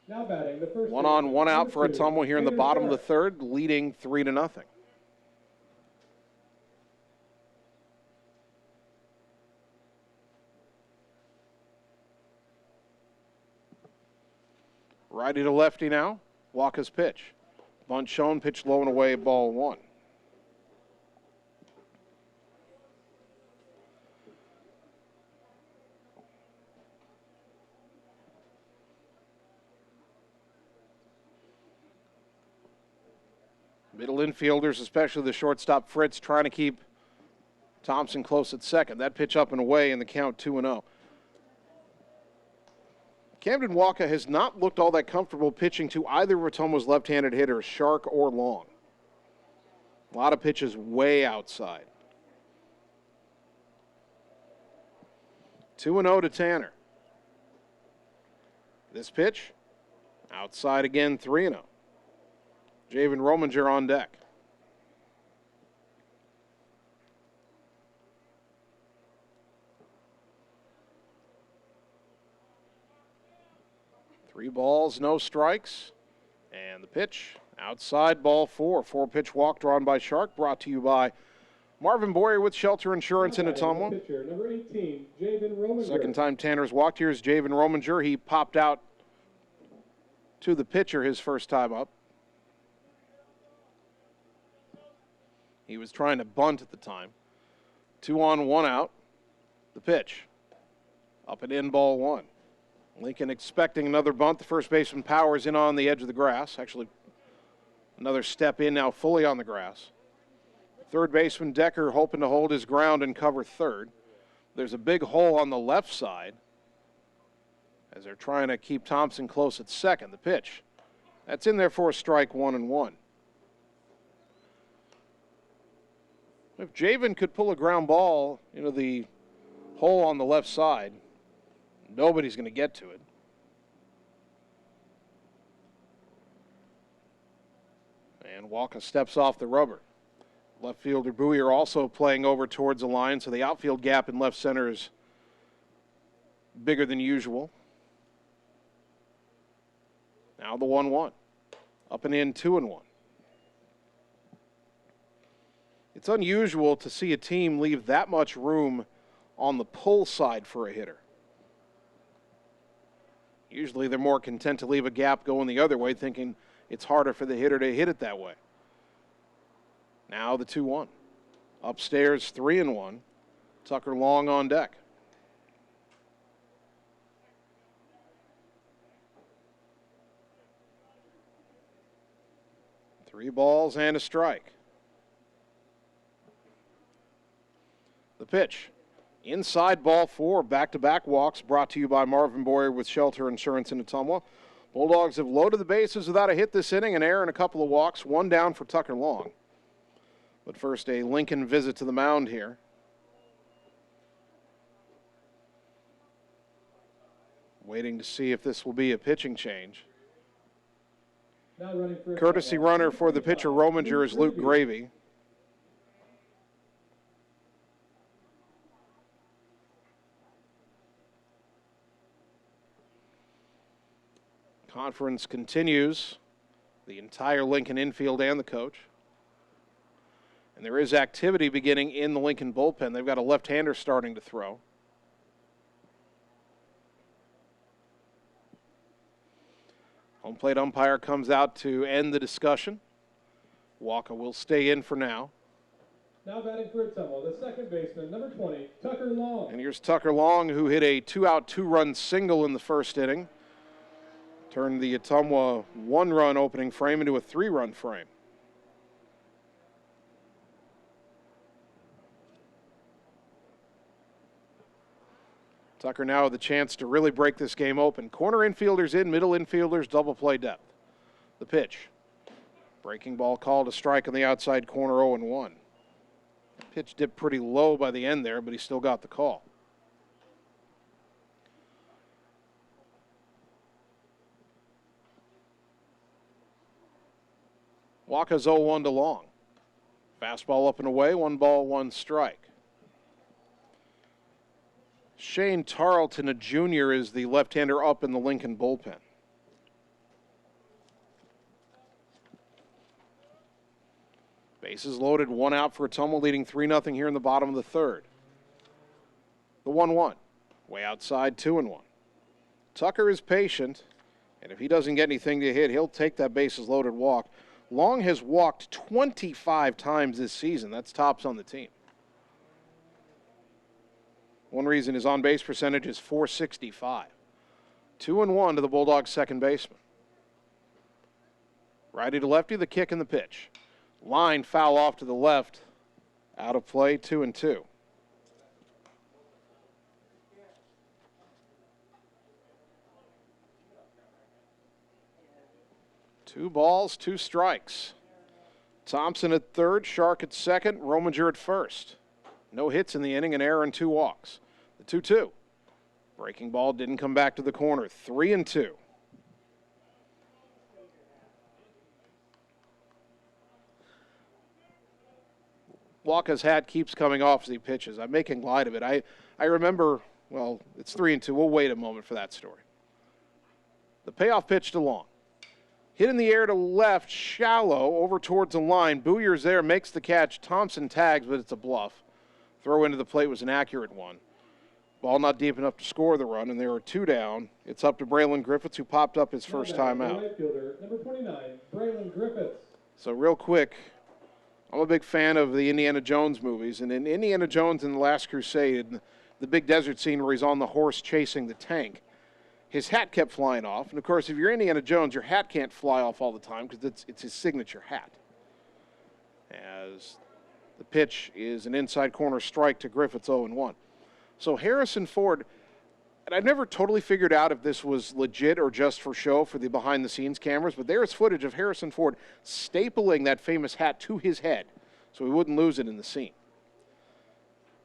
Now batting the first 1 on, 1 out for Ottumwa here in the bottom of the third, leading 3-0. Righty to lefty now. Walker's pitch. Bunt shown, pitch low and away, ball 1. Middle infielders, especially the shortstop Fritz, trying to keep Thompson close at second. That pitch up and away in the count, 2-0. Camden Walker has not looked all that comfortable pitching to either of Ottumwa's left-handed hitters, Shark or Long. A lot of pitches way outside. 2-0 to Tanner. This pitch, outside again, 3-0. Javen Rominger on deck. Three balls, no strikes. And the pitch, outside, ball 4. 4-pitch walk drawn by Shark, brought to you by Marvin Boyer with Shelter Insurance in Ottumwa. Pitcher, number 18, Javen Rominger. Second time Tanner's walked. Here's Javen Rominger. He popped out to the pitcher his first time up. He was trying to bunt at the time. 2 on, 1 out. The pitch. Up and in, ball 1. Lincoln expecting another bunt. The first baseman Powers in on the edge of the grass. Actually, another step in now, fully on the grass. Third baseman Decker hoping to hold his ground and cover third. There's a big hole on the left side as they're trying to keep Thompson close at second. The pitch. That's in there for a strike, 1-1. If Javen could pull a ground ball into the hole on the left side, nobody's going to get to it. And Walker steps off the rubber. Left fielder Bouyer also playing over towards the line, so the outfield gap in left center is bigger than usual. Now the 1-1. Up and in, 2-1. It's unusual to see a team leave that much room on the pull side for a hitter. Usually they're more content to leave a gap going the other way, thinking it's harder for the hitter to hit it that way. Now the 2-1. Upstairs, 3-1. Tucker Long on deck. Three balls and a strike. The pitch. Inside, ball 4. Back-to-back walks brought to you by Marvin Boyer with Shelter Insurance in Ottumwa. Bulldogs have loaded the bases without a hit this inning, an error and a couple of walks. 1 down for Tucker Long. But first, a Lincoln visit to the mound here. Waiting to see if this will be a pitching change. Courtesy runner for the pitcher Rominger is Luke Gravy. Conference continues, the entire Lincoln infield and the coach. And there is activity beginning in the Lincoln bullpen. They've got a left-hander starting to throw. Home plate umpire comes out to end the discussion. Walker will stay in for now. Now batting for Ottumwa, the second baseman, number 20, Tucker Long. And here's Tucker Long, who hit a 2-out, 2-run single in the first inning. Turned the Ottumwa 1-run opening frame into a 3-run frame. Tucker now with the chance to really break this game open. Corner infielders in, middle infielders, double play depth. The pitch. Breaking ball called a strike on the outside corner, 0-1. Pitch dipped pretty low by the end there, but he still got the call. Waka's 0-1 to Long. Fastball up and away, 1 ball, 1 strike. Shane Tarleton, a junior, is the left-hander up in the Lincoln bullpen. Bases loaded, 1 out for Ottumwa, leading 3-0 here in the bottom of the third. The 1-1, way outside, 2-1. Tucker is patient, and if he doesn't get anything to hit, he'll take that bases loaded walk. Long has walked 25 times this season. That's tops on the team. One reason his on-base percentage is .465. 2-1 to the Bulldogs' second baseman. Righty to lefty, the kick and the pitch. Line foul off to the left. Out of play, 2-2. Two balls, 2 strikes. Thompson at third, Shark at second, Rominger at first. No hits in the inning, an error and 2 walks. The 2-2. Breaking ball didn't come back to the corner. 3-2. Waka's hat keeps coming off as he pitches. I'm making light of it. I remember, well, it's 3-2. We'll wait a moment for that story. The payoff pitch to Long. Hit in the air to left, shallow, over towards the line. Bowyer's there, makes the catch. Thompson tags, but it's a bluff. Throw into the plate was an accurate one. Ball not deep enough to score the run, and there are 2 down. It's up to Braylon Griffiths, who popped up his first time out. Right fielder, number 29, Braylon Griffiths. So real quick, I'm a big fan of the Indiana Jones movies, and in Indiana Jones and the Last Crusade, the big desert scene where he's on the horse chasing the tank, his hat kept flying off. And of course, if you're Indiana Jones, your hat can't fly off all the time because it's his signature hat. As the pitch is an inside corner strike to Griffiths, 0-1. So Harrison Ford, and I've never totally figured out if this was legit or just for show for the behind-the-scenes cameras, but there's footage of Harrison Ford stapling that famous hat to his head so he wouldn't lose it in the scene.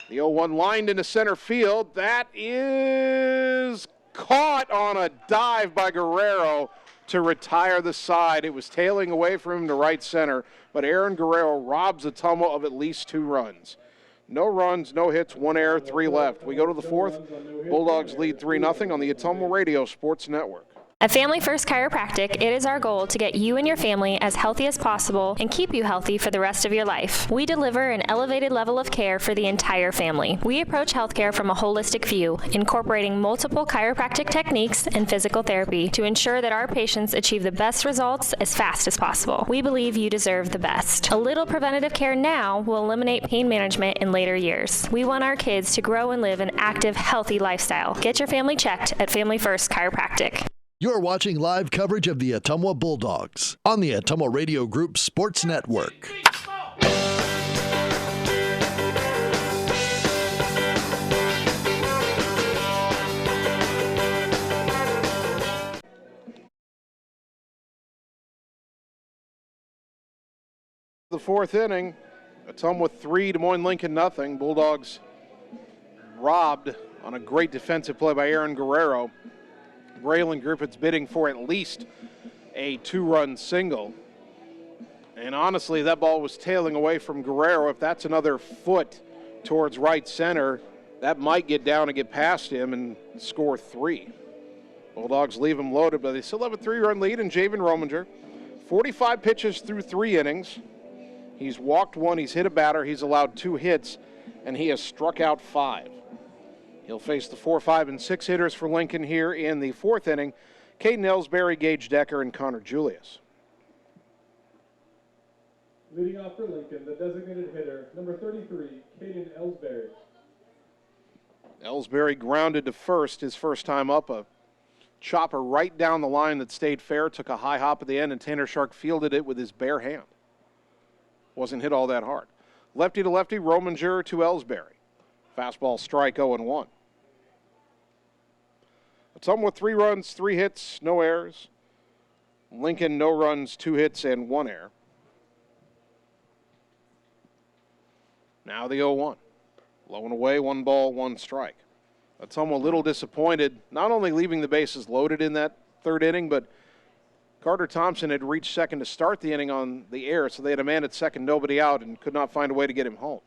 The 0-1 lined into center field. That is caught on a dive by Guerrero to retire the side. It was tailing away from him to right center, but Aaron Guerrero robs Ottumwa of at least 2 runs. No runs, no hits, 1 error, 3 left. We go to the fourth. Bulldogs lead 3-0 on the Ottumwa Radio Sports Network. At Family First Chiropractic, it is our goal to get you and your family as healthy as possible and keep you healthy for the rest of your life. We deliver an elevated level of care for the entire family. We approach healthcare from a holistic view, incorporating multiple chiropractic techniques and physical therapy to ensure that our patients achieve the best results as fast as possible. We believe you deserve the best. A little preventative care now will eliminate pain management in later years. We want our kids to grow and live an active, healthy lifestyle. Get your family checked at Family First Chiropractic. You're watching live coverage of the Ottumwa Bulldogs on the Ottumwa Radio Group Sports Network. The fourth inning, Ottumwa 3, Des Moines Lincoln 0. Bulldogs robbed on a great defensive play by Aaron Guerrero. Braylon Griffiths bidding for at least a 2-run single. And honestly, that ball was tailing away from Guerrero. If that's another foot towards right center, that might get down and get past him and score 3. Bulldogs leave him loaded, but they still have a 3-run lead in Javen Rominger. 45 pitches through 3 innings. He's walked 1, he's hit a batter, he's allowed 2 hits, and he has struck out 5. He'll face the 4, 5, and 6 hitters for Lincoln here in the 4th inning. Caden Ellsbury, Gage Decker, and Connor Julius. Leading off for Lincoln, the designated hitter, number 33, Caden Ellsbury. Ellsbury grounded to first his first time up. A chopper right down the line that stayed fair, took a high hop at the end, and Tanner Shark fielded it with his bare hand. Wasn't hit all that hard. Lefty to lefty, Rominger to Ellsbury. Fastball strike 0-1. Ottumwa 3 runs, 3 hits, no errors. Lincoln no runs, 2 hits, and 1 error. Now the 0-1. Low and away, 1 ball, 1 strike. Ottumwa a little disappointed, not only leaving the bases loaded in that 3rd inning, but Carter Thompson had reached second to start the inning on the air, so they had a man at second, nobody out, and could not find a way to get him home.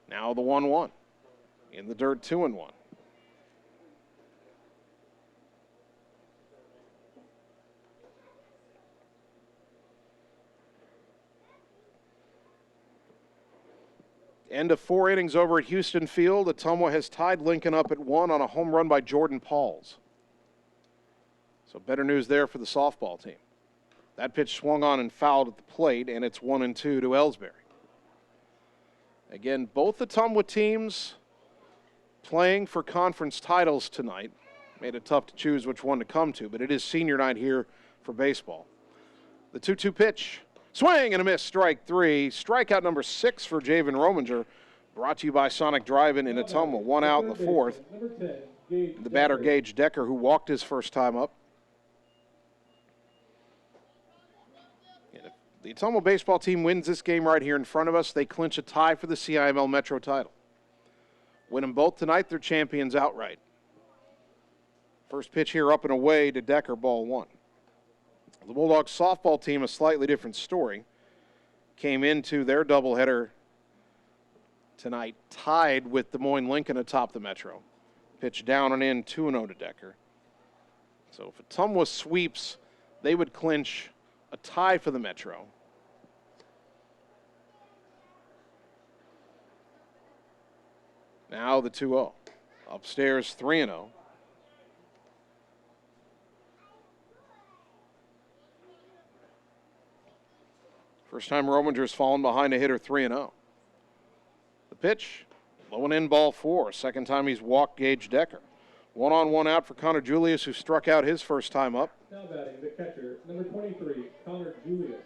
Now the 1-1. In the dirt, 2-1. End of 4 innings over at Houston Field. Ottumwa has tied Lincoln up at 1 on a home run by Jordan Pauls. So better news there for the softball team. That pitch swung on and fouled at the plate, and it's 1-2 to Ellsbury. Again, both Ottumwa teams playing for conference titles tonight. Made it tough to choose which one to come to, but it is senior night here for baseball. The 2-2 pitch. Swing and a miss, strike 3. Strikeout number 6 for Javen Rominger. Brought to you by Sonic Drive-In in Ottumwa. 1 out in the 4th. The batter, Gage Decker, who walked his first time up. And if the Ottumwa baseball team wins this game right here in front of us, they clinch a tie for the CIML Metro title. Win them both tonight, they're champions outright. First pitch here up and away to Decker, ball 1. The Bulldogs softball team, a slightly different story, came into their doubleheader tonight tied with Des Moines Lincoln atop the Metro. Pitch down and in, 2-0 to Decker. So if Ottumwa sweeps, they would clinch a tie for the Metro. Now the 2-0. Upstairs, 3-0. First time Rominger's fallen behind a hitter 3-0. The pitch, low and in, ball 4. Second time he's walked Gage Decker. 1-on-1 out for Connor Julius, who struck out his first time up. Now batting the catcher, number 23, Connor Julius.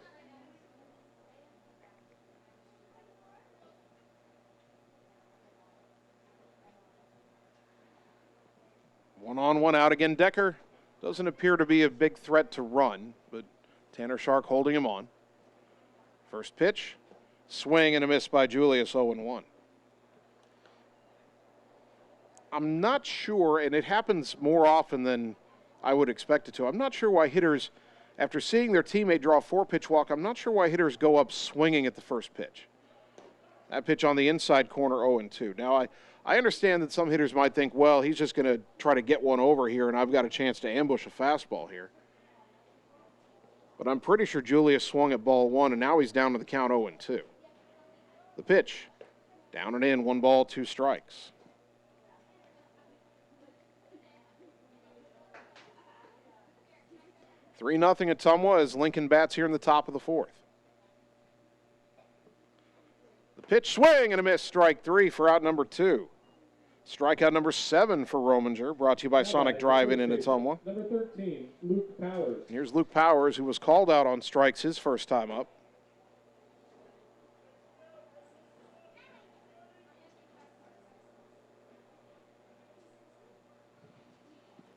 One out again. Decker doesn't appear to be a big threat to run, but Tanner Shark holding him on. First pitch, swing and a miss by Julius, 0-1. I'm not sure, and it happens more often than I would expect it to. I'm not sure why hitters, after seeing their teammate draw a 4-pitch walk, I'm not sure why hitters go up swinging at the first pitch. That pitch on the inside corner, 0-2. Now, I understand that some hitters might think, well, he's just going to try to get one over here, and I've got a chance to ambush a fastball here. But I'm pretty sure Julius swung at ball 1, and now he's down to the count 0-2. The pitch, down and in, 1 ball, 2 strikes. Three 0 Ottumwa as Lincoln bats here in the top of the 4th. The pitch, swing and a miss, strike 3 for out number 2. Strikeout number 7 for Rominger, brought to you by Sonic Drive-In in Ottumwa. Number 13, Luke Powers. And here's Luke Powers, who was called out on strikes his first time up.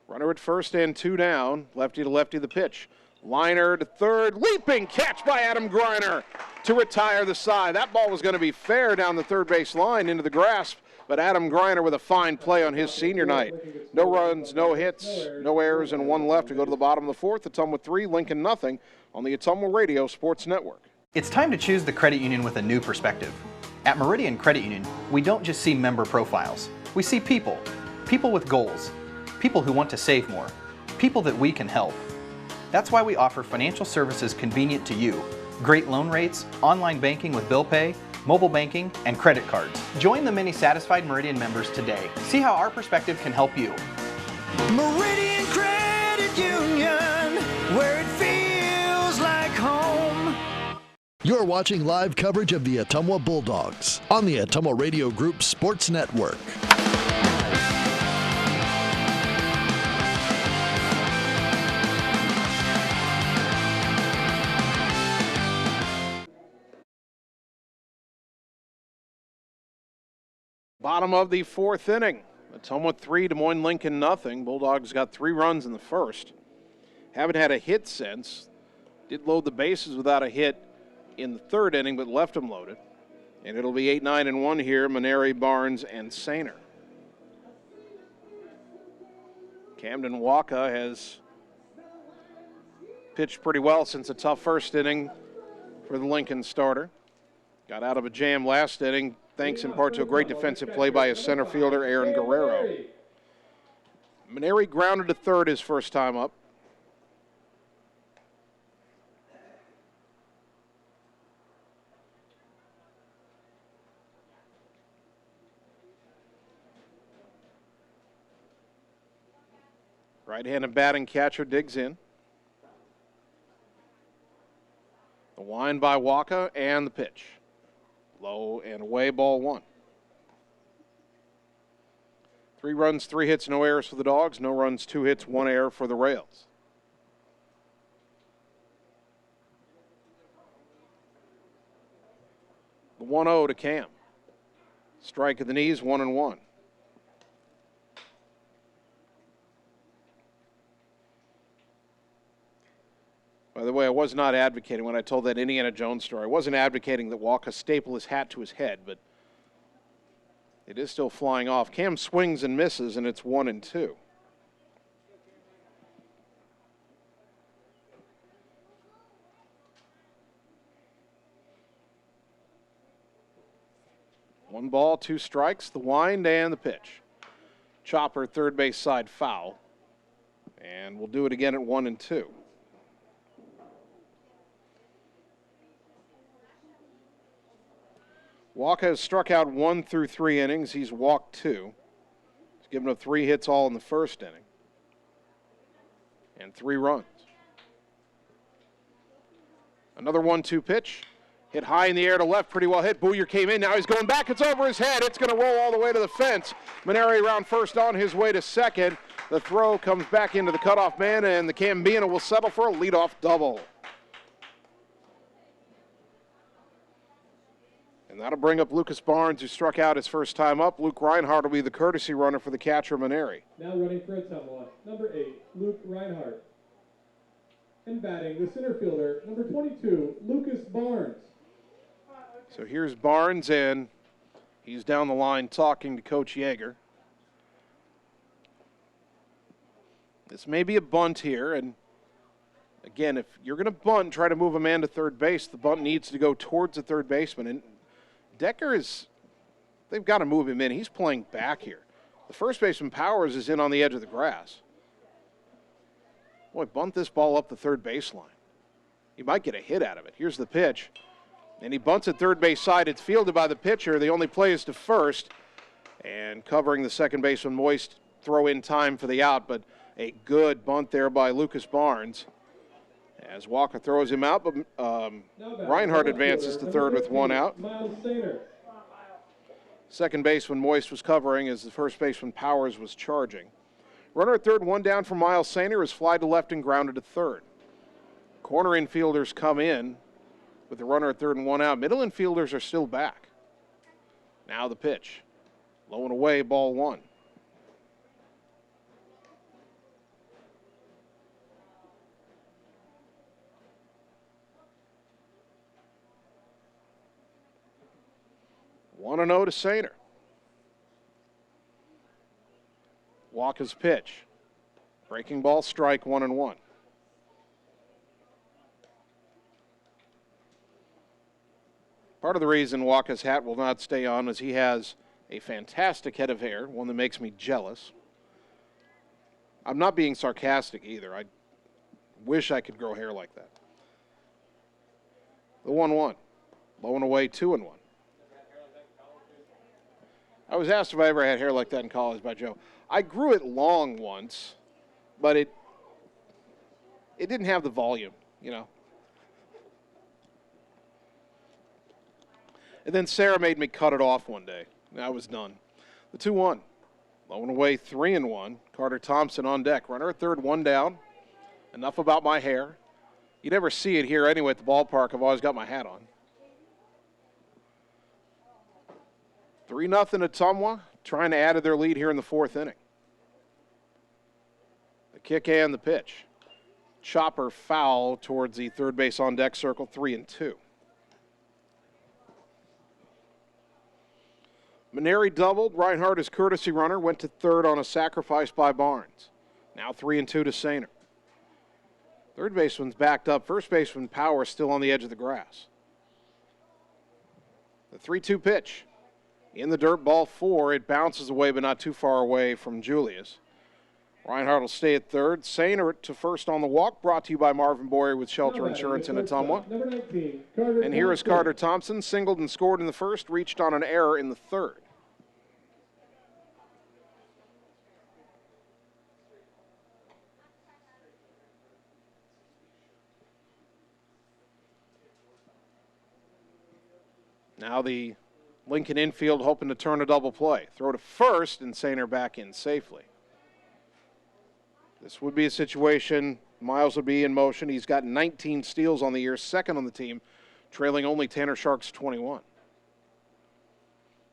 Runner at first and 2 down. Lefty to lefty the pitch. Liner to third. Leaping catch by Adam Greiner to retire the side. That ball was going to be fair down the third base line into the grasp, but Adam Greiner with a fine play on his senior night. No runs, no hits, no errors, and 1 left to go to the bottom of the 4th. Ottumwa 3, Lincoln nothing on the Ottumwa Radio Sports Network. It's time to choose the credit union with a new perspective. At Meridian Credit Union, we don't just see member profiles. We see people with goals, people who want to save more, people that we can help. That's why we offer financial services convenient to you. Great loan rates, online banking with bill pay, mobile banking, and credit cards. Join the many satisfied Meridian members today. See how our perspective can help you. Meridian Credit Union, where it feels like home. You're watching live coverage of the Ottumwa Bulldogs on the Ottumwa Radio Group Sports Network. Bottom of the fourth inning. Ottumwa 3, Des Moines Lincoln nothing. Bulldogs got 3 runs in the first. Haven't had a hit since. Did load the bases without a hit in the third inning, but left them loaded. And it'll be 8-9-1 here, Maneri, Barnes, and Sainer. Camden Waka has pitched pretty well since a tough first inning for the Lincoln starter. Got out of a jam last inning, thanks in part to a great defensive play by his center fielder, Aaron Guerrero. Maneri grounded to third his first time up. Right-handed batting catcher digs in. The wind by Waka and the pitch. Low and away, ball 1. 3 runs, 3 hits, no errors for the Dogs. No runs, 2 hits, 1 error for the Rails. The 1-0 to Cam. Strike at the knees, 1-1. By the way, I was not advocating when I told that Indiana Jones story. I wasn't advocating that Waka staple his hat to his head, but it is still flying off. Cam swings and misses, and it's 1-2. One ball, 2 strikes, the wind and the pitch. Chopper, third base side foul. And we'll do it again at 1-2. Waka has struck out 1 through 3 innings. He's walked 2. He's given up 3 hits all in the first inning. And 3 runs. Another 1-2 pitch. Hit high in the air to left, pretty well hit. Booyer came in, now he's going back, it's over his head. It's going to roll all the way to the fence. Maneri around first on his way to second. The throw comes back into the cutoff man, and the Cambina will settle for a leadoff double. And that'll bring up Lucas Barnes, who struck out his first time up. Luke Reinhardt will be the courtesy runner for the catcher, Maneri. Now running for Ottumwa, number 8, Luke Reinhardt. And batting, the center fielder, number 22, Lucas Barnes. So here's Barnes, and he's down the line talking to Coach Yeager. This may be a bunt here, and again, if you're going to bunt and try to move a man to third base, the bunt needs to go towards the third baseman. And Decker they've got to move him in. He's playing back here. The first baseman, Powers, is in on the edge of the grass. Boy, bunt this ball up the third baseline. He might get a hit out of it. Here's the pitch. And he bunts at third base side. It's fielded by the pitcher. The only play is to first. And covering the second baseman, Moines, throw in time for the out, but a good bunt there by Lucas Barnes. As Walker throws him out, but Reinhardt advances to third with 1 out. Second baseman Moist was covering as the first baseman Powers was charging. Runner at third, 1 down for Miles Sainer, is fly to left and grounded to third. Corner infielders come in with the runner at third and 1 out. Middle infielders are still back. Now the pitch. Low and away, ball 1. One and 0 to Sainer. Waka's pitch. Breaking ball, strike, 1-1. Part of the reason Waka's hat will not stay on is he has a fantastic head of hair, one that makes me jealous. I'm not being sarcastic either. I wish I could grow hair like that. The 1-1. Low and away, 2-1. I was asked if I ever had hair like that in college by Joe. I grew it long once, but it didn't have the volume, you know. And then Sarah made me cut it off one day, and I was done. The 2-1. Low and away, 3-1. Carter Thompson on deck. Runner at third, one down. Enough about my hair. You never see it here anyway at the ballpark. I've always got my hat on. 3-0 Ottumwa, trying to add to their lead here in the fourth inning. The kick and the pitch. Chopper foul towards the third base on deck circle, 3-2. Maneri doubled. Reinhardt, his courtesy runner, went to third on a sacrifice by Barnes. Now 3-2 to Sainer. Third baseman's backed up. First baseman Power still on the edge of the grass. The 3-2 pitch. In the dirt, ball 4. It bounces away, but not too far away from Julius. Reinhardt will stay at third. Sainer to first on the walk, brought to you by Marvin Boyer with Shelter Insurance in Ottumwa. And here is Carter Thompson, singled and scored in the first, reached on an error in the third. Now the Lincoln infield hoping to turn a double play. Throw to first and Sainer back in safely. This would be a situation Miles would be in motion. He's got 19 steals on the year, second on the team, trailing only Tanner Shark's 21.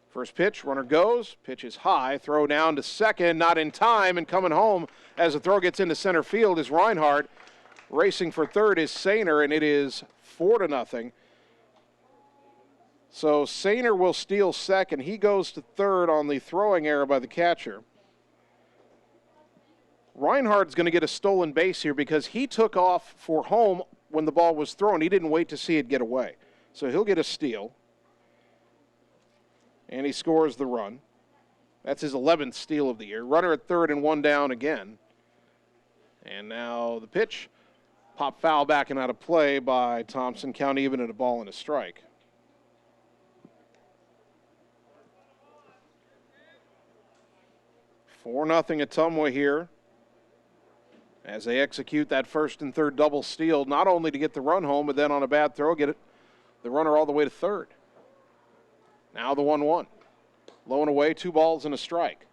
First pitch, runner goes, pitch is high, throw down to second, not in time, and coming home as the throw gets into center field is Reinhardt. Racing for third is Sainer, and it is 4-0. So Sainer will steal second. He goes to third on the throwing error by the catcher. Reinhardt's going to get a stolen base here because he took off for home when the ball was thrown. He didn't wait to see it get away. So he'll get a steal. And he scores the run. That's his 11th steal of the year. Runner at third and one down again. And now the pitch. Pop foul back and out of play by Thompson. Count even at a ball and a strike. 4-0 Ottumwa here as they execute that first and third double steal, not only to get the run home, but then on a bad throw, get the runner all the way to third. Now the 1-1. Low and away, 2 balls and a strike.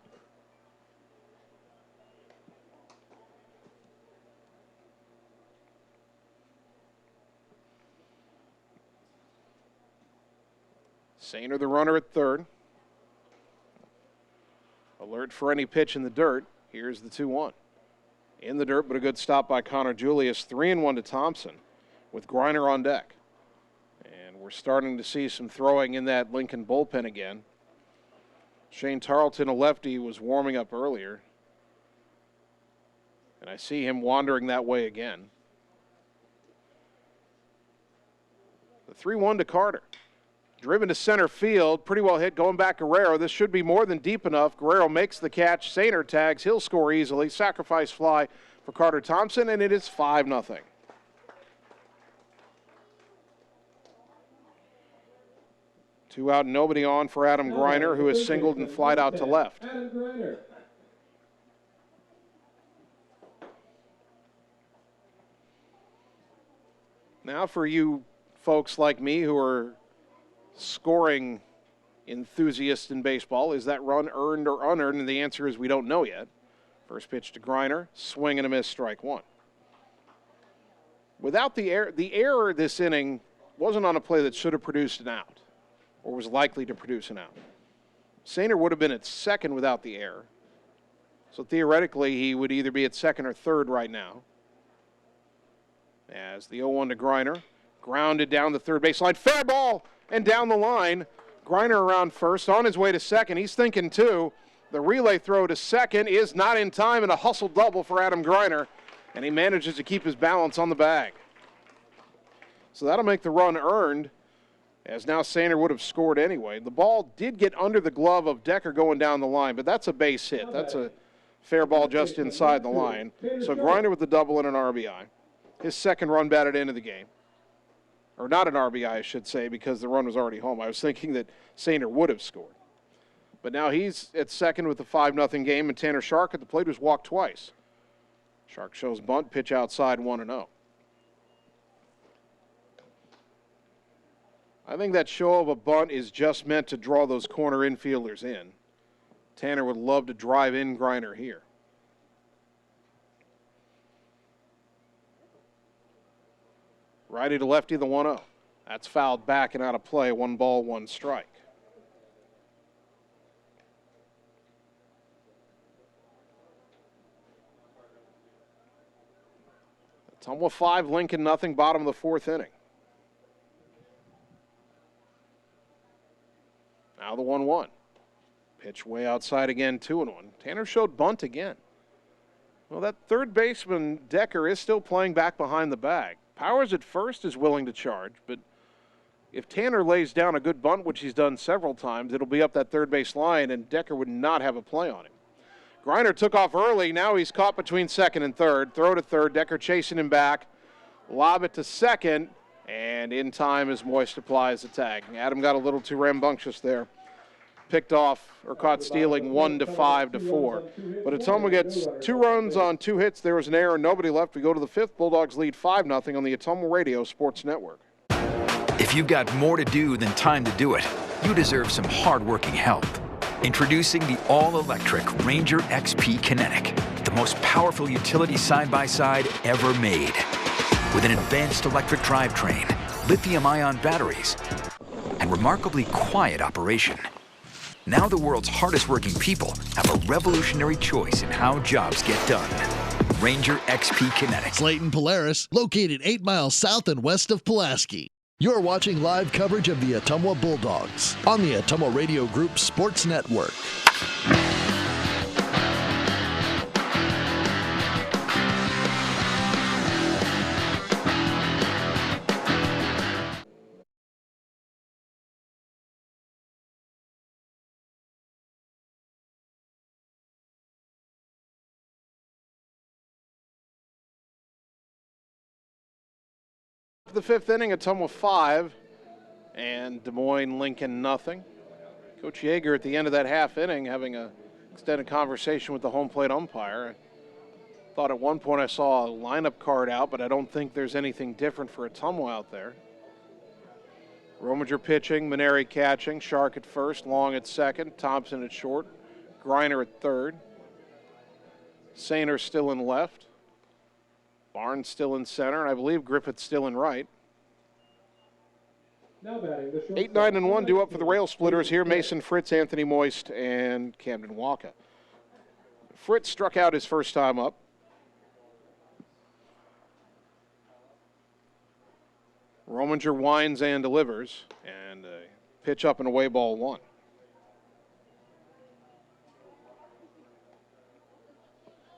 Sainer, the runner at third. Alert for any pitch in the dirt. Here's the 2-1. In the dirt, but a good stop by Connor Julius. 3-1 to Thompson with Griner on deck. And we're starting to see some throwing in that Lincoln bullpen again. Shane Tarleton, a lefty, was warming up earlier. And I see him wandering that way again. The 3-1 to Carter. Driven to center field, pretty well hit, going back Guerrero. This should be more than deep enough. Guerrero makes the catch. Sainer tags. He'll score easily. Sacrifice fly for Carter Thompson, and it is 5-0. Two out, nobody on for Adam Griner, who is singled and flied out to left. Adam Griner. Now for you folks like me who are scoring enthusiasts in baseball, is that run earned or unearned? And the answer is we don't know yet. First pitch to Griner, swing and a miss, strike one. Without the error this inning wasn't on a play that should have produced an out or was likely to produce an out. Sainer would have been at second without the error. So theoretically, he would either be at second or third right now. As the 0-1 to Griner, grounded down the third baseline, fair ball, and down the line. Griner around first, on his way to second. He's thinking two. The relay throw to second is not in time, and a hustle double for Adam Griner, and he manages to keep his balance on the bag. So that'll make the run earned, as now Sainer would have scored anyway. The ball did get under the glove of Decker going down the line, but that's a base hit. That's a Fair ball just inside the line. So Griner with the double and an RBI. His second run batted into the game. Or not an RBI, I should say, because the run was already home. I was thinking that Sainer would have scored. But now he's at second with the 5-0 game, and Tanner Shark at the plate was walked twice. Shark shows bunt, pitch outside, 1-0. I think that show of a bunt is just meant to draw those corner infielders in. Tanner would love to drive in Griner here. Righty to lefty, the 1-0. That's fouled back and out of play. 1 ball, 1 strike. Ottumwa 5, Lincoln nothing, bottom of the 4th inning. Now the 1-1. Pitch way outside again, 2-1. Tanner showed bunt again. Well, that third baseman, Decker, is still playing back behind the bag. Powers at first is willing to charge, but if Tanner lays down a good bunt, which he's done several times, it'll be up that third base line, and Decker would not have a play on him. Griner took off early. Now he's caught between second and third. Throw to third. Decker chasing him back. Lob it to second, and in time as Moist applies the tag. Adam got a little too rambunctious there. Picked off or caught stealing 1 to 5 to 4. But Ottumwa gets 2 runs on 2 hits. There was an error, nobody left. We go to the 5th. Bulldogs lead 5-0 on the Ottumwa Radio Sports Network. If you've got more to do than time to do it, you deserve some hard-working help. Introducing the all-electric Ranger XP Kinetic, the most powerful utility side-by-side ever made. With an advanced electric drivetrain, lithium-ion batteries, and remarkably quiet operation. Now the world's hardest working people have a revolutionary choice in how jobs get done. Ranger XP Kinetic. Slayton Polaris, located 8 miles south and west of Pulaski. You're watching live coverage of the Ottumwa Bulldogs on the Ottumwa Radio Group Sports Network. The 5th inning, Ottumwa 5 and Des Moines Lincoln nothing. Coach Yeager at the end of that half inning having an extended conversation with the home plate umpire. I thought at one point I saw a lineup card out, but I don't think there's anything different for Ottumwa out there. Rominger pitching, Maneri catching, Shark at first, Long at second, Thompson at short, Griner at third. Sainer still in left. Barnes still in center, and I believe Griffith's still in right. 8, 9, and 1 due up for the Railsplitters here. Mason Fritz, Anthony Moist, and Camden Walker. Fritz struck out his first time up. Rominger winds and delivers, and a pitch up and away, ball 1.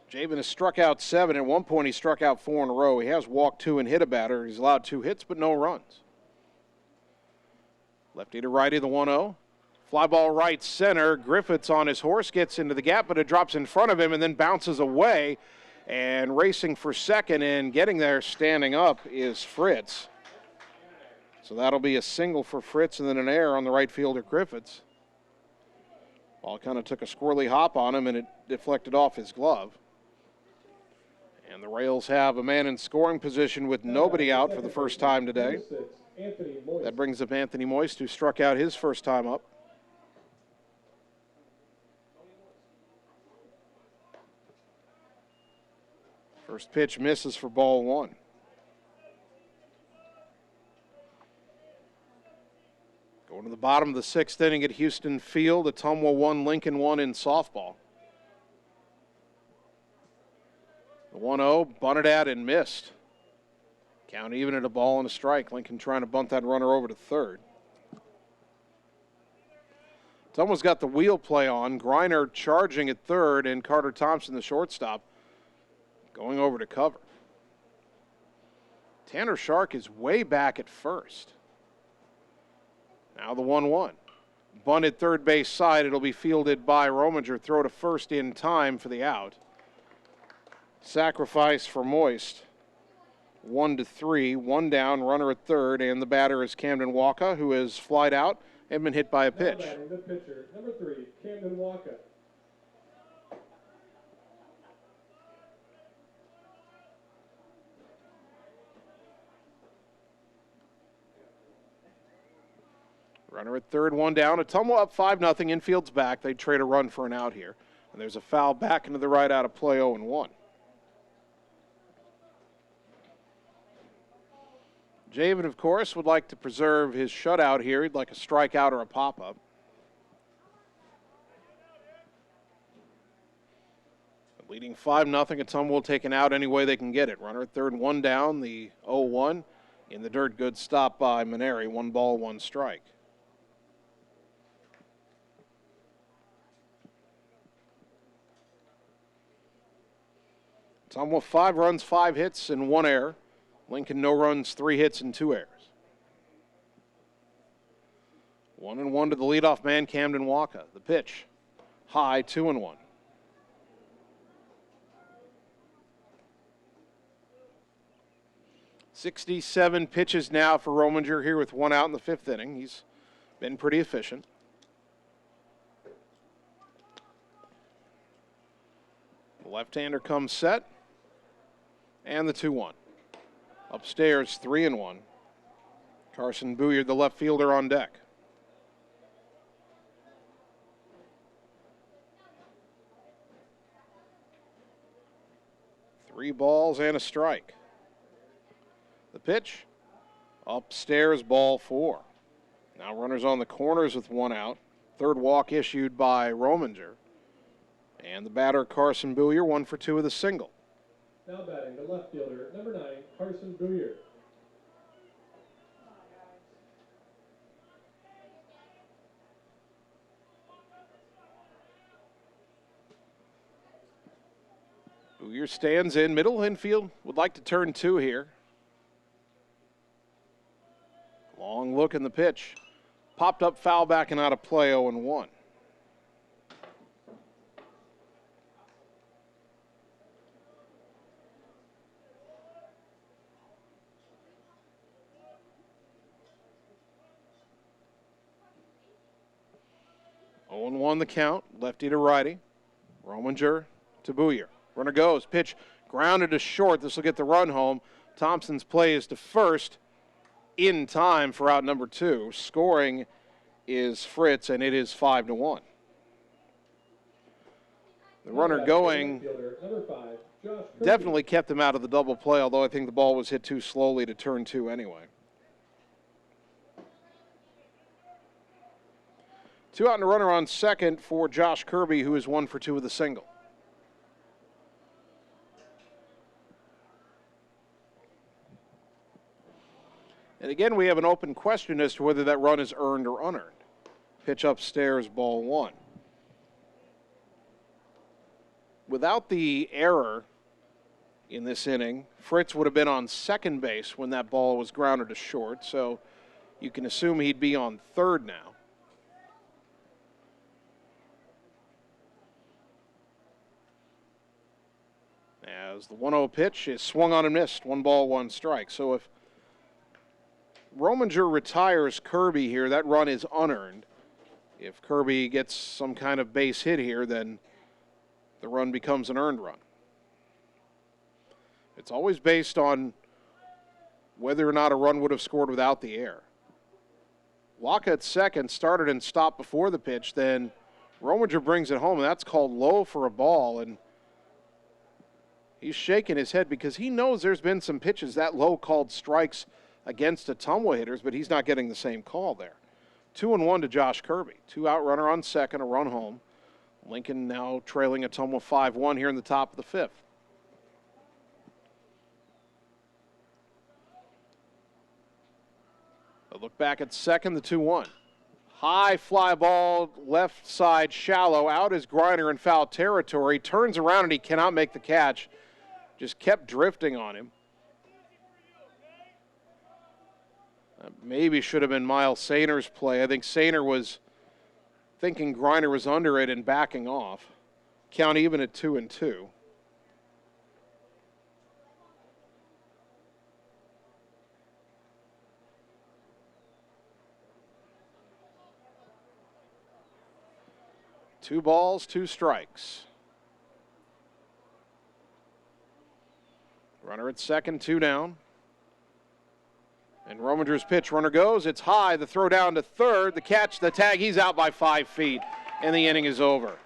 Jabin has struck out 7. At one point, he struck out 4 in a row. He has walked 2 and hit a batter. He's allowed 2 hits, but no runs. Lefty to righty, the 1-0. Fly ball right center. Griffiths on his horse, gets into the gap, but it drops in front of him and then bounces away. And racing for second and getting there standing up is Fritz. So that'll be a single for Fritz and then an error on the right fielder, Griffiths. Ball kind of took a squirrely hop on him and it deflected off his glove. And the Rails have a man in scoring position with nobody out for the first time today. That brings up Anthony Moist, who struck out his first time up. First pitch misses for ball 1. Going to the bottom of the 6th inning at Houston Field, Ottumwa 1, Lincoln 1 in softball. The 1-0, bunted at and missed. Count even at a ball and a strike. Lincoln trying to bunt that runner over to third. Ottumwa's got the wheel play on. Griner charging at third and Carter Thompson, the shortstop, going over to cover. Tanner Shark is way back at first. Now the 1-1. Bunted third base side. It'll be fielded by Rominger. Throw to first in time for the out. Sacrifice for Moist. 1-3, one down, runner at third, and the batter is Camden Walker, who has flied out and been hit by a pitch. Now batting the pitcher, number 3, Camden Walker. Runner at third, one down. Ottumwa up 5-0. Infield's back. They trade a run for an out here. And there's a foul back into the right out of play, 0-1. Javen, of course, would like to preserve his shutout here. He'd like a strikeout or a pop-up. Leading 5-0. Ottumwa will take an out any way they can get it. Runner at third, one down. The 0-1 in the dirt. Good stop by Maneri. 1 ball, 1 strike. Ottumwa 5 runs, 5 hits, and 1 error. Lincoln no runs, 3 hits, and 2 errors. 1-1 to the leadoff man, Camden Walker. The pitch, high, 2-1. "67 pitches now for Rominger here with 1 out in the 5th inning. He's been pretty efficient. The left-hander comes set. And the 2-1. Upstairs, 3-1. Carson Booyard, the left fielder, on deck. Three balls and a strike. The pitch, upstairs, ball 4. Now runners on the corners with 1 out. Third walk issued by Rominger. And the batter, Carson Booyard, 1 for 2 with a single. Now batting the left fielder, number 9, Carson Booyard. Booyard stands in middle infield. Would like to turn 2 here. Long look in the pitch. Popped up foul back and out of play, 0-1. On the count, lefty to righty. Rominger to Booyard. Runner goes, pitch grounded to short. This will get the run home. Thompson's play is to first in time for out number 2. Scoring is Fritz, and it is 5-1. The runner going definitely kept him out of the double play, although I think the ball was hit too slowly to turn 2 anyway. 2 out and a runner on second for Josh Kirby, who is 1 for 2 with a single. And again, we have an open question as to whether that run is earned or unearned. Pitch upstairs, ball 1. Without the error in this inning, Fritz would have been on second base when that ball was grounded to short, so you can assume he'd be on third now. As the 1-0 pitch is swung on and missed. 1 ball, 1 strike. So if Rominger retires Kirby here, that run is unearned. If Kirby gets some kind of base hit here, then the run becomes an earned run. It's always based on whether or not a run would have scored without the error. Waka at second started and stopped before the pitch. Then Rominger brings it home, and that's called low for a ball. And he's shaking his head because he knows there's been some pitches that low called strikes against Ottumwa hitters, but he's not getting the same call there. 2-1 to Josh Kirby. 2 out runner on second, a run home. Lincoln now trailing Ottumwa 5-1 here in the top of the 5th. A look back at second, the 2-1. High fly ball, left side shallow. Out is Griner in foul territory. Turns around and he cannot make the catch. Just kept drifting on him. Maybe should have been Miles Sayner's play. I think Sayner was thinking Griner was under it and backing off. Count even at 2-2. Two balls, two strikes. Runner at second, two down. And Rominger's pitch, runner goes, it's high, the throw down to third, the catch, the tag, he's out by 5 feet, and the inning is over.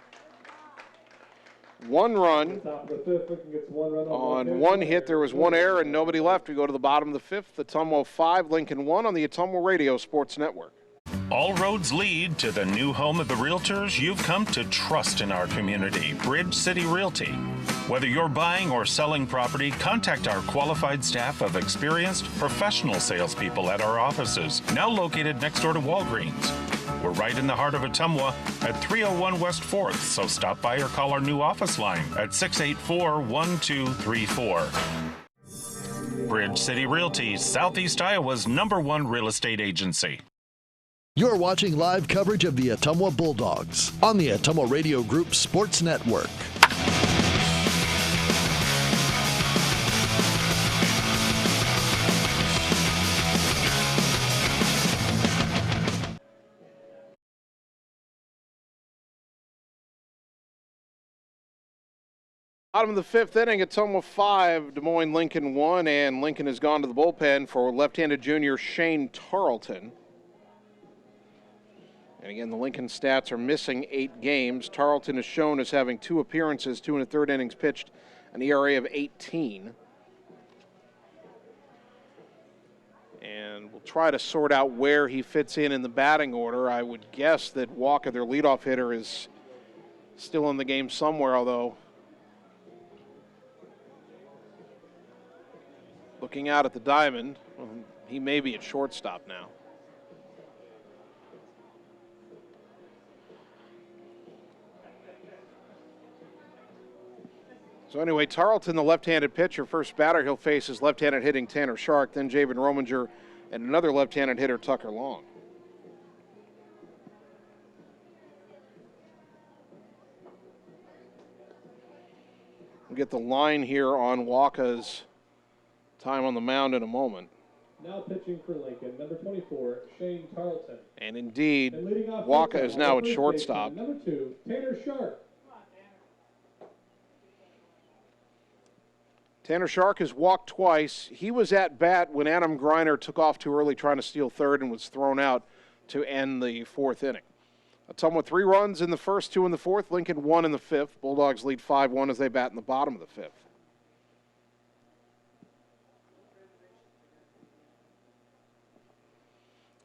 One run. On one hit, there was one error and nobody left. We go to the bottom of the fifth. Ottumwa 5, Lincoln 1 on the Ottumwa Radio Sports Network. All roads lead to the new home of the realtors you've come to trust in our community, Bridge City Realty. Whether you're buying or selling property, contact our qualified staff of experienced professional salespeople at our offices, now located next door to Walgreens. We're right in the heart of Ottumwa at 301 West 4th, so stop by or call our new office line at 684-1234. Bridge City Realty, Southeast Iowa's #1 real estate agency. You're watching live coverage of the Ottumwa Bulldogs on the Ottumwa Radio Group Sports Network. Bottom of the fifth inning, Ottumwa 5, Des Moines Lincoln 1, and Lincoln has gone to the bullpen for left-handed junior Shane Tarleton. And again, the Lincoln stats are missing 8 games. Tarleton is shown as having 2 appearances, 2 1/3 innings pitched, an ERA of 18. And we'll try to sort out where he fits in the batting order. I would guess that Walker, their leadoff hitter, is still in the game somewhere, although looking out at the diamond, well, he may be at shortstop now. So anyway, Tarleton, the left-handed pitcher, first batter he'll face is left-handed hitting Tanner Shark, then Javen Rominger, and another left-handed hitter, Tucker Long. We'll get the line here on Waka's time on the mound in a moment. Now pitching for Lincoln, number 24, Shane Tarleton. And indeed, Waka is now at shortstop. Number 2, Tanner Shark. Tanner Shark has walked twice. He was at bat when Adam Griner took off too early trying to steal third and was thrown out to end the 4th inning. Ottumwa 3 runs in the first, 2 in the 4th. Lincoln 1 in the 5th. Bulldogs lead 5-1 as they bat in the bottom of the 5th.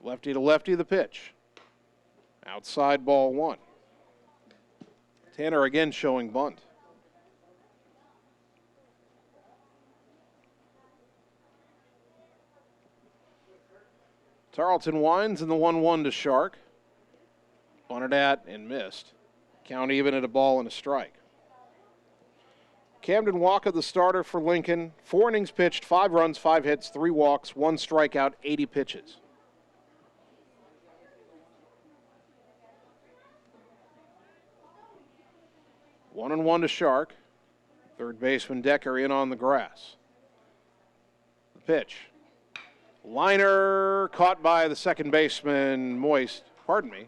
Lefty to lefty, the pitch. Outside, ball 1. Tanner again showing bunt. Tarleton winds in the 1-1 to Shark. Bunted at and missed. Count even at a ball and a strike. Camden Waka, the starter for Lincoln. 4 innings pitched, 5 runs, 5 hits, 3 walks, 1 strikeout, 80 pitches. One and 1 to Shark. Third baseman Decker in on the grass. The pitch. Liner caught by the second baseman Moist. Pardon me.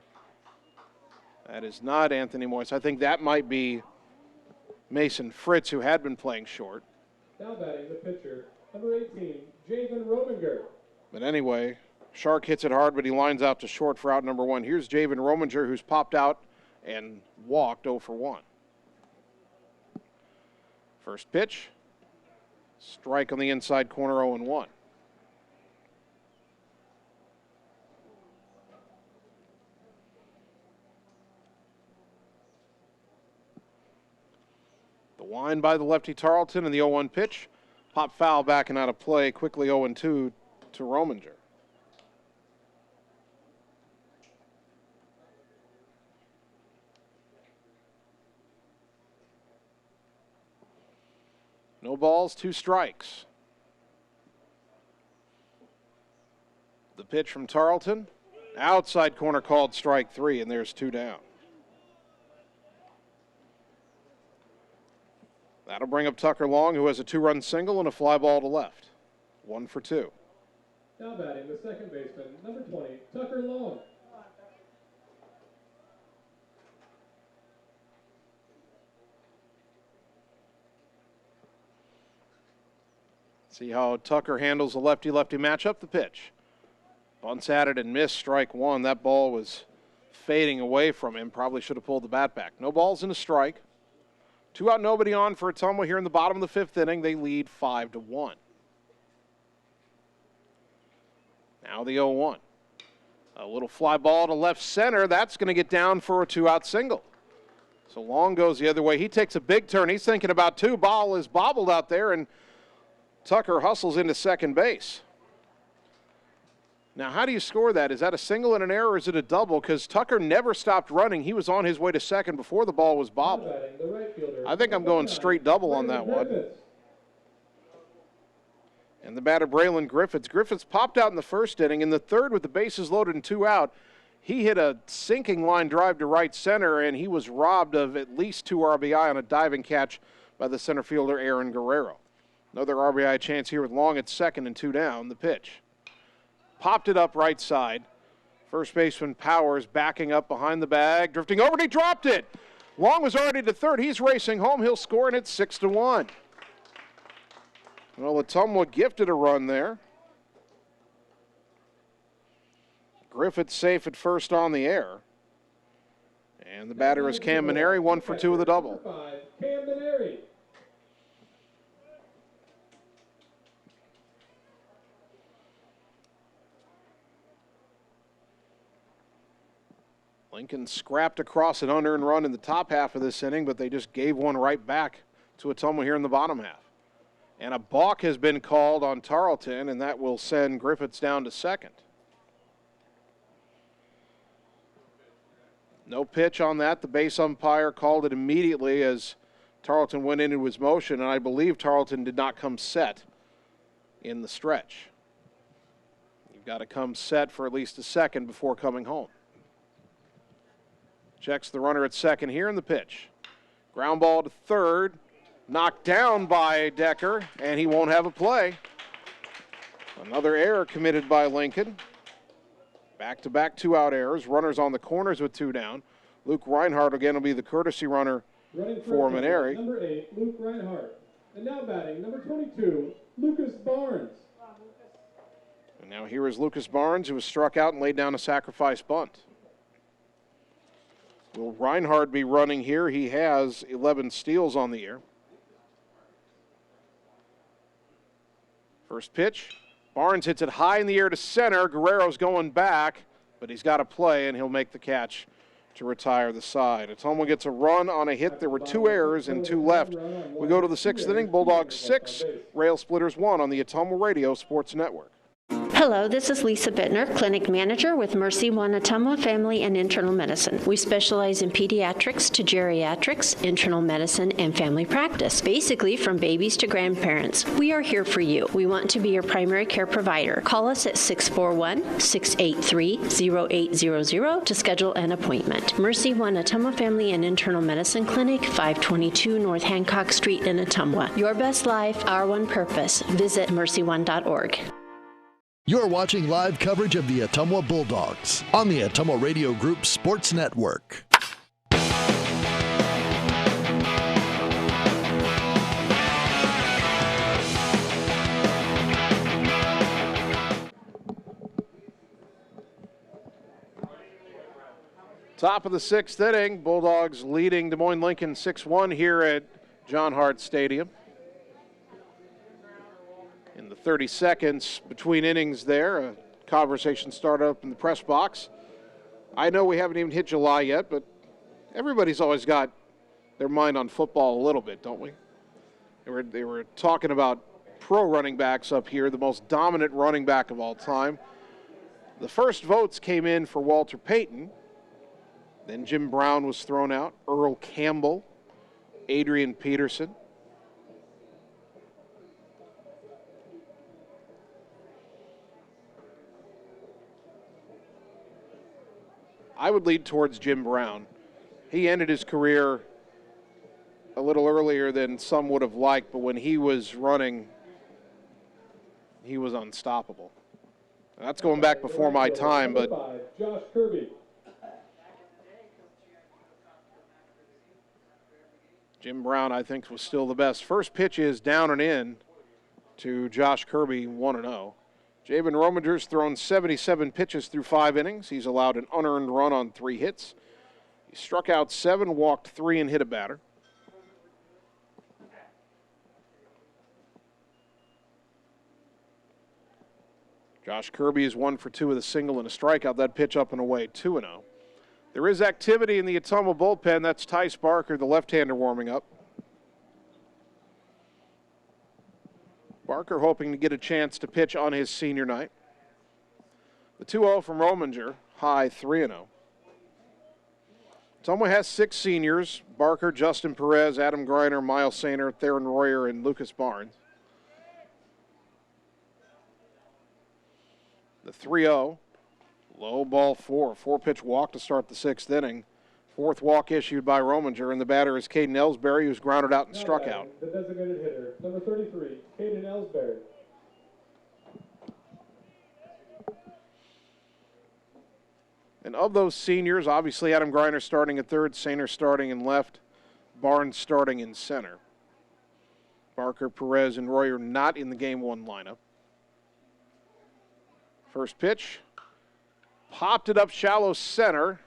That is not Anthony Moist. I think that might be Mason Fritz, who had been playing short. Now batting the pitcher, number 18, Javen Rominger. But anyway, Shark hits it hard, but he lines out to short for out number 1. Here's Javen Rominger, who's popped out and walked 0 for 1. First pitch, strike on the inside corner, 0-1. The wind by the lefty Tarleton and the 0-1 pitch. Pop foul back and out of play, quickly 0-2 to Rominger. No balls, 2 strikes. The pitch from Tarleton. Outside corner called strike 3, and there's 2 down. That'll bring up Tucker Long, who has a 2-run single and a fly ball to left. 1 for 2. Now batting the second baseman, number 20, Tucker Long. See how Tucker handles a lefty-lefty matchup. The pitch. Bunts at it and missed, strike 1. That ball was fading away from him. Probably should have pulled the bat back. No balls and a strike. 2 out, nobody on for Ottumwa here in the bottom of the 5th inning. They lead 5-1. Now the 0-1. A little fly ball to left center. That's going to get down for a 2-out single. So Long goes the other way. He takes a big turn. He's thinking about 2. Ball is bobbled out there, and Tucker hustles into second base. Now, how do you score that? Is that a single and an error, or is it a double? Because Tucker never stopped running. He was on his way to second before the ball was bobbled. I think I'm going straight double on that one. And the batter, Braylon Griffiths. Griffiths popped out in the 1st inning. In the 3rd, with the bases loaded and 2 out, he hit a sinking line drive to right center, and he was robbed of at least 2 RBI on a diving catch by the center fielder, Aaron Guerrero. Another RBI chance here with Long at second and 2 down. The pitch. Popped it up right side. First baseman Powers backing up behind the bag, drifting over, and he dropped it. Long was already to third. He's racing home. He'll score, and it's 6-1. Well, Ottumwa gifted a run there. Griffith safe at first on the air. And the batter is Cam Maneri, 1 for 2 with a double. Cam Maneri. Lincoln scrapped across an unearned run in the top half of this inning, but they just gave one right back to Ottumwa here in the bottom half. And a balk has been called on Tarleton, and that will send Griffiths down to second. No pitch on that. The base umpire called it immediately as Tarleton went into his motion, and I believe Tarleton did not come set in the stretch. You've got to come set for at least a second before coming home. Checks the runner at second here in the pitch. Ground ball to third. Knocked down by Decker, and he won't have a play. Another error committed by Lincoln. Back-to-back 2-out errors. Runners on the corners with 2 down. Luke Reinhardt again will be the courtesy runner for Maneri. Number 8, Luke Reinhardt. And now batting, number 22, Lucas Barnes. And now here is Lucas Barnes, who was struck out and laid down a sacrifice bunt. Will Reinhardt be running here? He has 11 steals on the year. First pitch. Barnes hits it high in the air to center. Guerrero's going back, but he's got a play, and he'll make the catch to retire the side. Ottumwa gets a run on a hit. There were 2 errors and 2 left. We go to the 6th inning. Bulldogs 6, Railsplitters 1 on the Ottumwa Radio Sports Network. Hello, this is Lisa Bittner, Clinic Manager with Mercy One Ottumwa Family and Internal Medicine. We specialize in pediatrics to geriatrics, internal medicine, and family practice, basically from babies to grandparents. We are here for you. We want to be your primary care provider. Call us at 641-683-0800 to schedule an appointment. Mercy One Ottumwa Family and Internal Medicine Clinic, 522 North Hancock Street in Ottumwa. Your best life, our one purpose. Visit mercyone.org. You're watching live coverage of the Ottumwa Bulldogs on the Ottumwa Radio Group Sports Network. Top of the 6th inning, Bulldogs leading Des Moines Lincoln 6-1 here at John Hart Stadium. In the 30 seconds between innings there, a conversation started up in the press box. I know we haven't even hit July yet, but everybody's always got their mind on football a little bit, don't we? They were talking about pro running backs up here, the most dominant running back of all time. The first votes came in for Walter Payton. Then Jim Brown was thrown out, Earl Campbell, Adrian Peterson. I would lead towards Jim Brown. He ended his career a little earlier than some would have liked, but when he was running, he was unstoppable. And that's going back before my time, but Josh Kirby. Jim Brown, I think, was still the best. First pitch is down and in to Josh Kirby, 1-0. Jabin Rominger's thrown 77 pitches through 5 innings. He's allowed an unearned run on 3 hits. He struck out 7, walked 3, and hit a batter. Josh Kirby is 1 for 2 with a single and a strikeout. That pitch up and away, 2-0. There is activity in the Ottumwa bullpen. That's Tice Barker, the left-hander, warming up. Barker hoping to get a chance to pitch on his senior night. The 2-0 from Rominger, high 3-0. Ottumwa has 6 seniors: Barker, Justin Perez, Adam Greiner, Miles Sainer, Theron Royer, and Lucas Barnes. The 3-0, low ball 4. 4-pitch walk to start the 6th inning. 4th walk issued by Rominger, and the batter is Caden Ellsbury, who's grounded out and struck out. The designated hitter, number 33, Caden Ellsbury. And of those seniors, obviously Adam Greiner starting at third, Sainer starting in left, Barnes starting in center. Barker, Perez, and Royer not in the Game 1 lineup. First pitch, popped it up shallow center.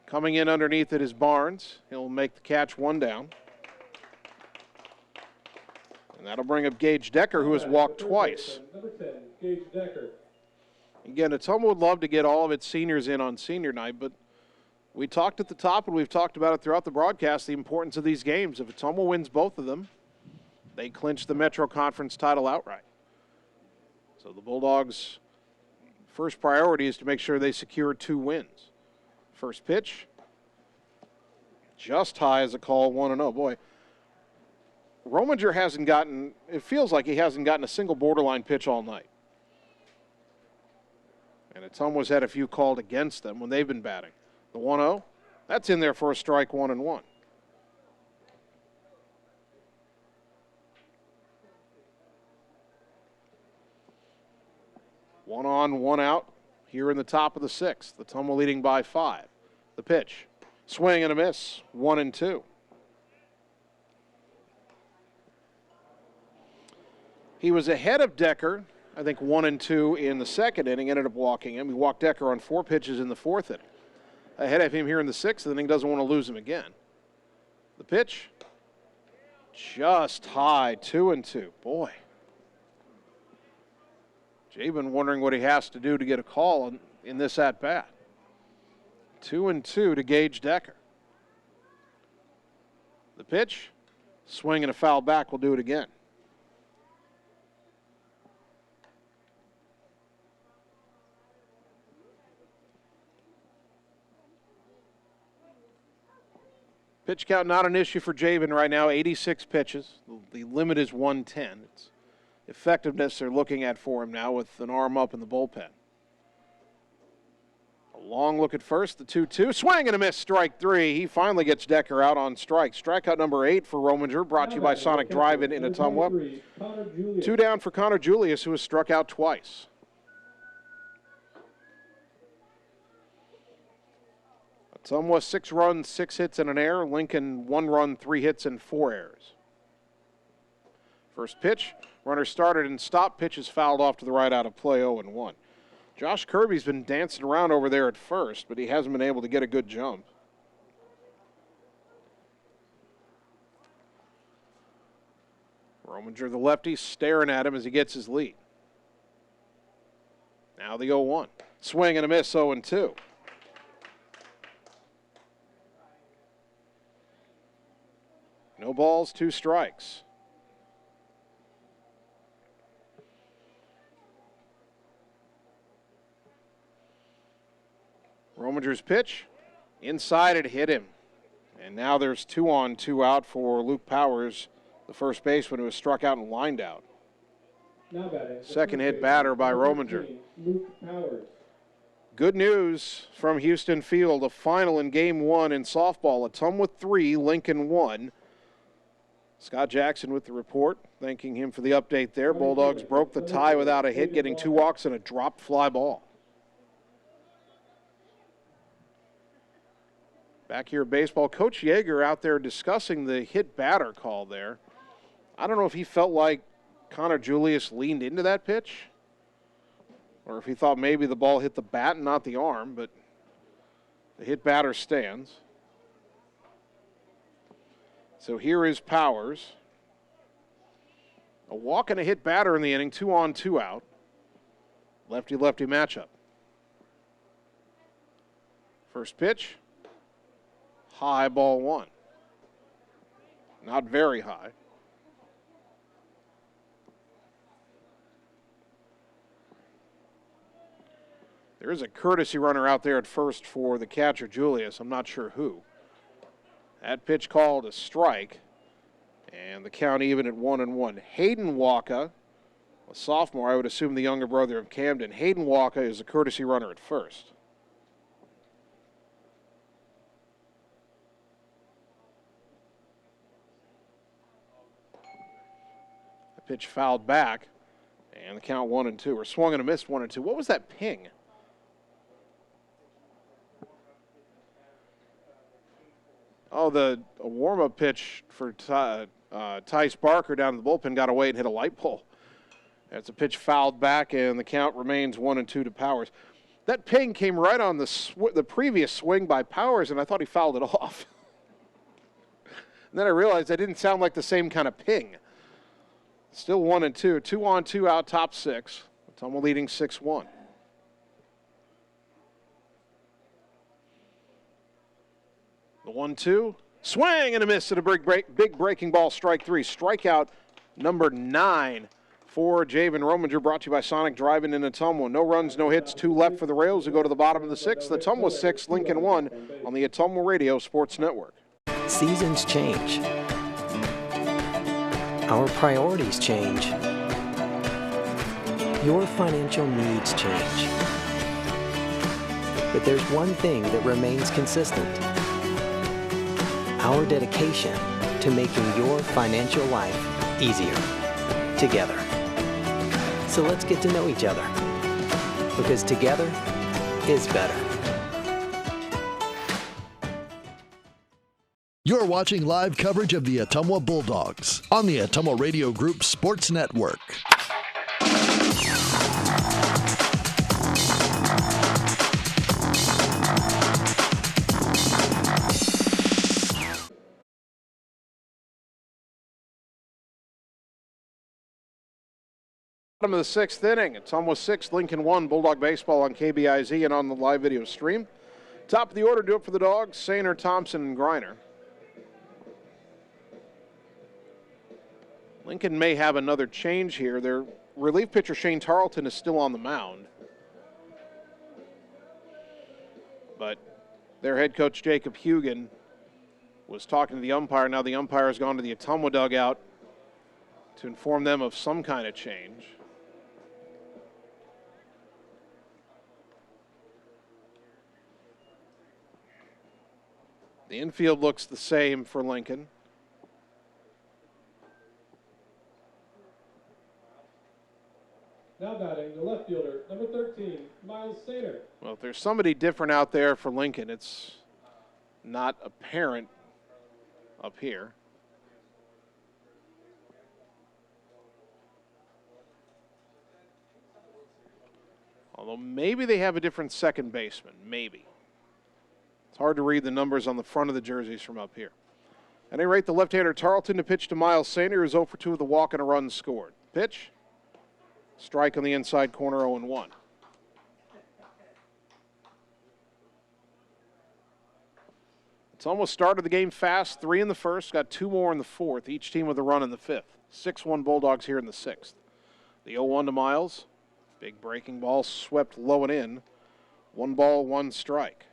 Coming in underneath it is Barnes. He'll make the catch, 1 down. And that'll bring up Gage Decker, who has walked twice. Number 10, Gage Decker. Again, Ottumwa would love to get all of its seniors in on senior night, but we talked at the top, and we've talked about it throughout the broadcast, the importance of these games. If Ottumwa wins both of them, they clinch the Metro Conference title outright. So the Bulldogs' first priority is to make sure they secure 2 wins. First pitch, just high as a call, 1-0. Boy, Rominger hasn't gotten, it feels like he hasn't gotten a single borderline pitch all night. And Ottumwa's had a few called against them when they've been batting. The 1-0, that's in there for a strike, 1-1. One on, 1 out here in the top of the 6th. Ottumwa leading by 5. The pitch, swing and a miss, 1-2. He was ahead of Decker, I think 1-2 in the 2nd inning, ended up walking him. He walked Decker on 4 pitches in the 4th inning. Ahead of him here in the 6th inning, doesn't want to lose him again. The pitch, just high, 2-2. Boy. Jabin wondering what he has to do to get a call in this at-bat. 2-2 to Gage Decker. The pitch, swing and a foul back, will do it again. Pitch count not an issue for Jabin right now, 86 pitches. The limit is 110. It's effectiveness they're looking at for him now with an arm up in the bullpen. A long look at first, the 2-2. Swing and a miss, strike 3. He finally gets Decker out on strike. Strikeout number 8 for Rominger, brought to you by Sonic Drive-In in Ottumwa. 2 down for Connor Julius, who has struck out twice. Ottumwa 6 runs, 6 hits, and an error. Lincoln 1 run, 3 hits, and 4 errors. First pitch, runner started and stopped. Pitch is fouled off to the right out of play, 0-1. Josh Kirby's been dancing around over there at first, but he hasn't been able to get a good jump. Rominger, the lefty, staring at him as he gets his lead. Now the 0-1. Swing and a miss, 0-2. No balls, 2 strikes. Rominger's pitch, inside it hit him. And now there's 2 on, 2 out for Luke Powers, the first baseman who was struck out and lined out. Second hit batter by Rominger. Luke Powers. Good news from Houston Field, a final in Game 1 in softball. Ottumwa 3, Lincoln 1. Scott Jackson with the report, thanking him for the update there. Bulldogs broke the tie without a hit, getting 2 walks and a dropped fly ball. Back here at baseball, Coach Yeager out there discussing the hit batter call there. I don't know if he felt like Connor Julius leaned into that pitch or if he thought maybe the ball hit the bat and not the arm, but the hit batter stands. So here is Powers. A walk and a hit batter in the inning, 2 on, 2 out. Lefty-lefty matchup. First pitch, high, ball 1. Not very high. There is a courtesy runner out there at first for the catcher, Julius. I'm not sure who. That pitch called a strike, and the count even at 1-1. Hayden Waka, a sophomore, I would assume the younger brother of Camden. Hayden Waka is a courtesy runner at first. The pitch fouled back, and the count 1-2, or swung and a missed 1-2. What was that ping? Oh, a warm-up pitch for Tice Barker down in the bullpen got away and hit a light pole. That's a pitch fouled back, and the count remains 1-2 to Powers. That ping came right on the previous swing by Powers, and I thought he fouled it off. And then I realized that didn't sound like the same kind of ping. Still 1-2. 2 on, 2 out, top 6. Ottumwa leading 6-1. The 1-2, swing and a miss at a big breaking ball, strike 3. Strikeout number 9 for Javen Rominger, brought to you by Sonic Drive-In Ottumwa. No runs, no hits, 2 left for the Rails who go to the bottom of the 6th. Ottumwa 6, Lincoln 1 on the Ottumwa Radio Sports Network. Seasons change. Our priorities change. Your financial needs change. But there's one thing that remains consistent. Our dedication to making your financial life easier together. So let's get to know each other, because together is better. You're watching live coverage of the Ottumwa Bulldogs on the Ottumwa Radio Group Sports Network. Bottom of the 6th inning. Ottumwa 6, Lincoln 1. Bulldog baseball on KBIZ and on the live video stream. Top of the order, do it for the Dogs. Sainer, Thompson, and Griner. Lincoln may have another change here. Their relief pitcher Shane Tarleton is still on the mound, but their head coach Jacob Hugan was talking to the umpire. Now the umpire has gone to the Ottumwa dugout to inform them of some kind of change. The infield looks the same for Lincoln. Now batting, the left fielder, number 13, Miles Sainer. Well, if there's somebody different out there for Lincoln, it's not apparent up here. Although maybe they have a different second baseman, maybe. It's hard to read the numbers on the front of the jerseys from up here. At any rate, the left-hander Tarleton to pitch to Miles Sainer, who's 0 for 2 with a walk and a run scored. Pitch. Strike on the inside corner, 0-1. It's almost started the game fast. 3 in the first, got 2 more in the 4th. Each team with a run in the 5th. 6-1 Bulldogs here in the 6th. The 0-1 to Miles. Big breaking ball swept low and in. 1 ball, 1 strike.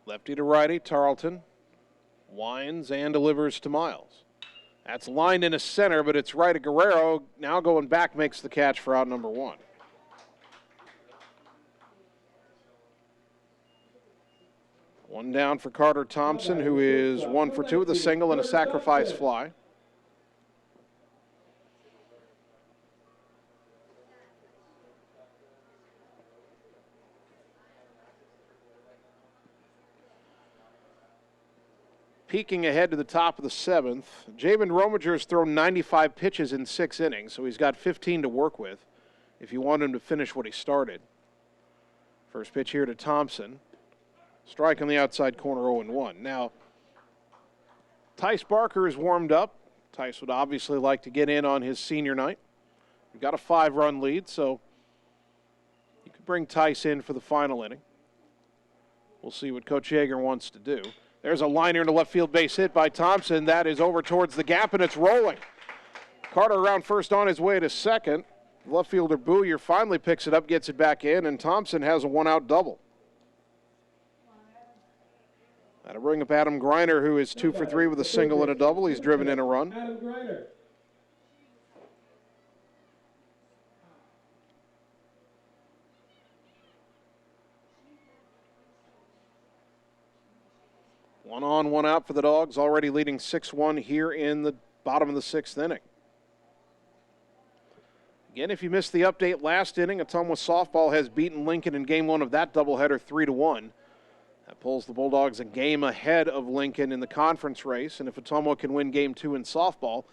Lefty to righty, Tarleton winds and delivers to Miles. That's lined into center, but it's right at Guerrero. Now going back makes the catch for out number 1. One down for Carter Thompson, who is 1 for 2 with a single and a sacrifice fly. Peeking ahead to the top of the 7th, Javen Rominger has thrown 95 pitches in 6 innings, so he's got 15 to work with if you want him to finish what he started. First pitch here to Thompson. Strike on the outside corner, 0-1. Now, Tice Barker is warmed up. Tice would obviously like to get in on his senior night. We've got a 5-run lead, so you could bring Tice in for the final inning. We'll see what Coach Yeager wants to do. There's a liner into left field base hit by Thompson. That is over towards the gap, and it's rolling. Carter around first on his way to second. Left fielder Booyer finally picks it up, gets it back in, and Thompson has a 1-out double. That'll bring up Adam Greiner, who is 2 for 3 with a single and a double. He's driven in a run. Adam Greiner. One on, one out for the Dogs, already leading 6-1 here in the bottom of the 6th inning. Again, if you missed the update last inning, Ottumwa softball has beaten Lincoln in Game 1 of that doubleheader 3-1. That pulls the Bulldogs a game ahead of Lincoln in the conference race, and if Ottumwa can win Game 2 in softball,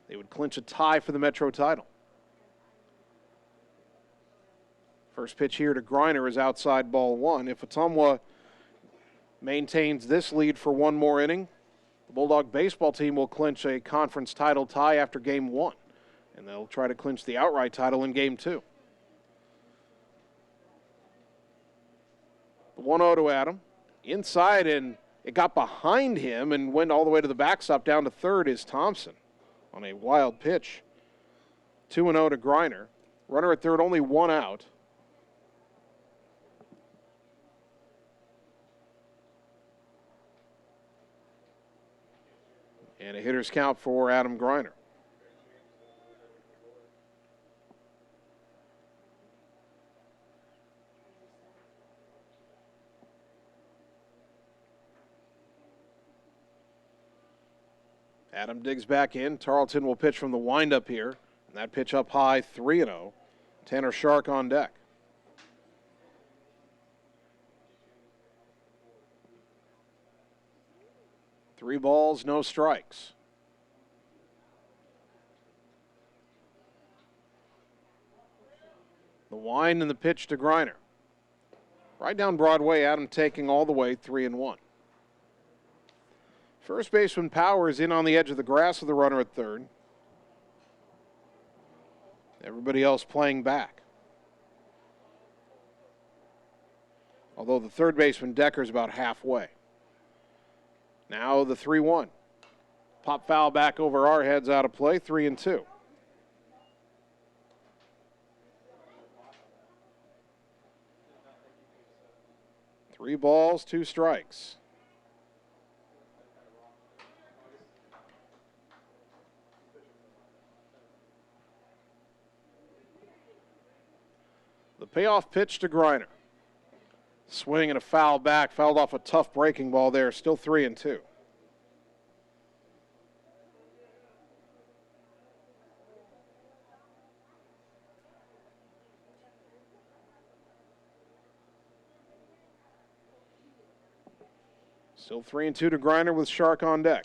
they would clinch a tie for the Metro title. First pitch here to Greiner is outside ball 1. If Ottumwa maintains this lead for one more inning, the Bulldog baseball team will clinch a conference title tie after Game 1, and they'll try to clinch the outright title in Game 2. The 1-0 to Adam. Inside, and it got behind him and went all the way to the backstop. Down to third is Thompson on a wild pitch. 2-0 to Greiner. Runner at third, only 1 out. And a hitter's count for Adam Greiner. Adam digs back in. Tarleton will pitch from the windup here. And that pitch up high, 3-0. Tanner Shark on deck. Three balls, no strikes. The wind and the pitch to Greiner. Right down Broadway, Adam taking all the way, 3-1. First baseman Powers in on the edge of the grass with the runner at third. Everybody else playing back. Although the third baseman Decker's about halfway. Now the 3-1. Pop foul back over our heads, out of play, 3-2. Three balls, 2 strikes. The payoff pitch to Greiner. Swing and a foul back, fouled off a tough breaking ball there, still 3-2. Still 3-2 to Greiner with Shark on deck.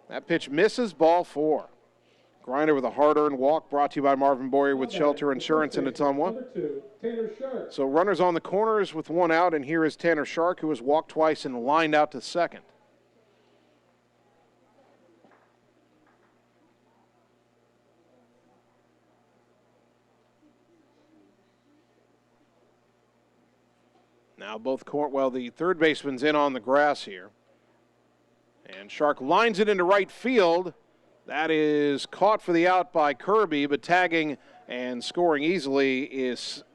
That pitch misses, ball 4. Greiner with a hard-earned walk, brought to you by Marvin Boyer with Shelter Insurance in Ottumwa. So runners on the corners with 1 out, and here is Tanner Shark, who has walked twice and lined out to second. Now the third baseman's in on the grass here. And Shark lines it into right field. That is caught for the out by Kirby, but tagging and scoring easily is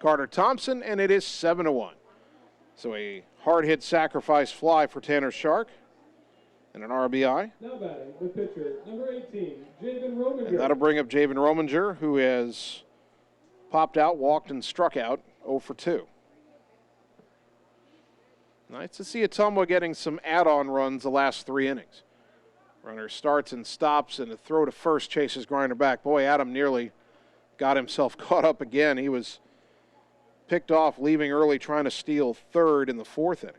Carter Thompson, and it is 7-1. So a hard-hit sacrifice fly for Tanner Shark and an RBI. Now batting the pitcher, number 18, Javen Rominger. And that'll bring up Javen Rominger, who has popped out, walked, and struck out 0 for 2. Nice to see Ottumwa getting some add-on runs the last 3 innings. Runner starts and stops, and a throw to first chases Griner back. Boy, Adam nearly got himself caught up again. He was picked off, leaving early, trying to steal third in the 4th inning.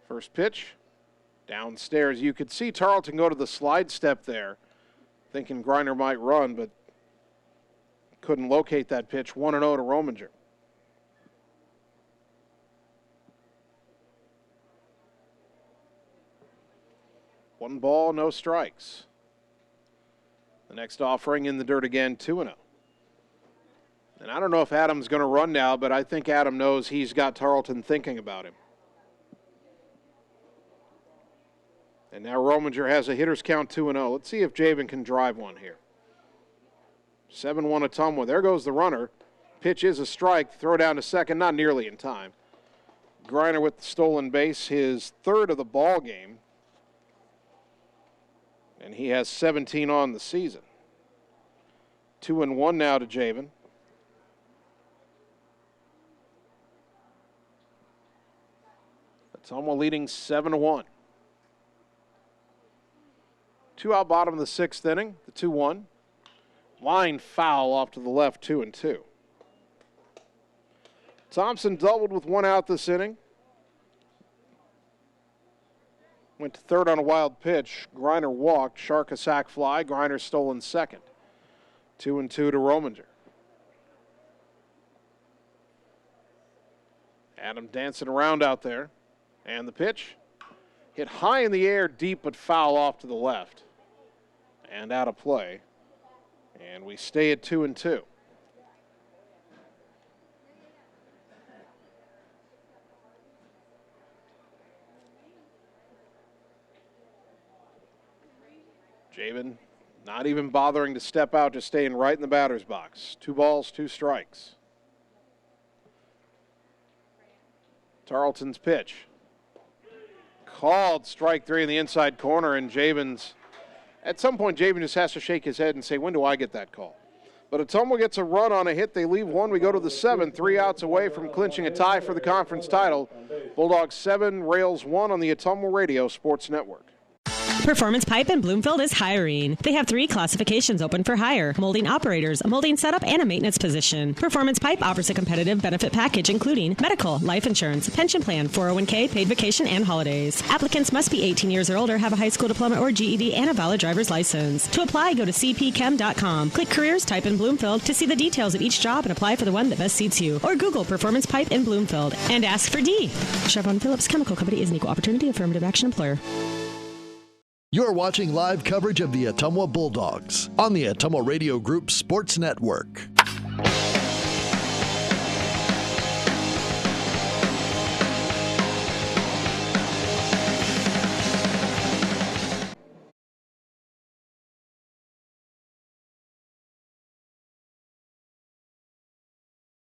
First pitch, downstairs. You could see Tarleton go to the slide step there, thinking Griner might run, but couldn't locate that pitch. 1-0 to Rominger. One ball, no strikes. The next offering in the dirt again, 2-0. And I don't know if Adam's going to run now, but I think Adam knows he's got Tarleton thinking about him. And now Rominger has a hitter's count 2-0. Let's see if Javen can drive one here. 7-1 Ottumwa. There goes the runner. Pitch is a strike. Throw down to second, not nearly in time. Griner with the stolen base, his 3rd of the ball game. And he has 17 on the season. 2-1 now to Javen. Ottumwa leading 7-1. 2 out bottom of the 6th inning, the 2-1. Line foul off to the left, 2-2. Thompson doubled with 1 out this inning. Went to third on a wild pitch. Griner walked. Shark a sac fly. Griner stolen second. 2-2 to Rominger. Adam dancing around out there. And the pitch hit high in the air, deep, but foul off to the left. And out of play. And we stay at 2-2. Javen not even bothering to step out, just staying right in the batter's box. 2 balls, 2 strikes. Tarleton's pitch. Called strike 3 in the inside corner, and at some point, Javen just has to shake his head and say, when do I get that call? But Ottumwa gets a run on a hit. They leave 1. We go to the 7th, 3 outs away from clinching a tie for the conference title. Bulldogs 7, Rails 1 on the Ottumwa Radio Sports Network. Performance Pipe in Bloomfield is hiring. They have 3 classifications open for hire: molding operators, a molding setup, and a maintenance position. Performance Pipe offers a competitive benefit package including medical, life insurance, pension plan, 401k, paid vacation, and holidays. Applicants must be 18 years or older, have a high school diploma or GED, and a valid driver's license. To apply, go to cpchem.com. Click Careers, type in Bloomfield to see the details of each job and apply for the one that best suits you. Or Google Performance Pipe in Bloomfield and ask for D. Chevron Phillips Chemical Company is an equal opportunity affirmative action employer. You're watching live coverage of the Ottumwa Bulldogs on the Ottumwa Radio Group Sports Network.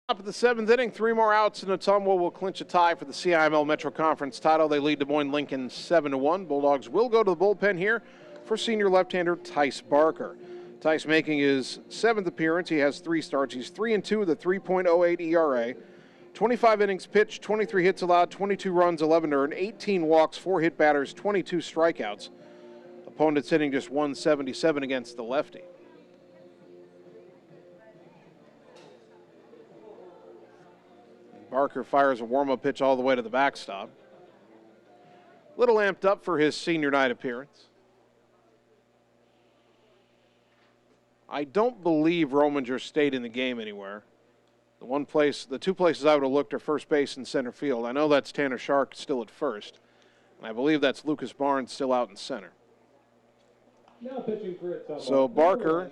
Top of the 7th inning, 3 more outs, and Ottumwa will clinch a tie for the CIML Metro Conference title. They lead Des Moines Lincoln 7-1. Bulldogs will go to the bullpen here for senior left-hander Tice Barker. Tice making his 7th appearance. He has 3 starts. He's 3-2 with a 3.08 ERA. 25 innings pitched, 23 hits allowed, 22 runs, 11 earned, 18 walks, 4 hit batters, 22 strikeouts. Opponents hitting just 177 against the lefty. Barker fires a warm-up pitch all the way to the backstop. Little amped up for his senior night appearance. I don't believe Rominger stayed in the game anywhere. The 2 places I would have looked are first base and center field. I know that's Tanner Shark still at first, and I believe that's Lucas Barnes still out in center. Now pitching for Ottumwa. So Barker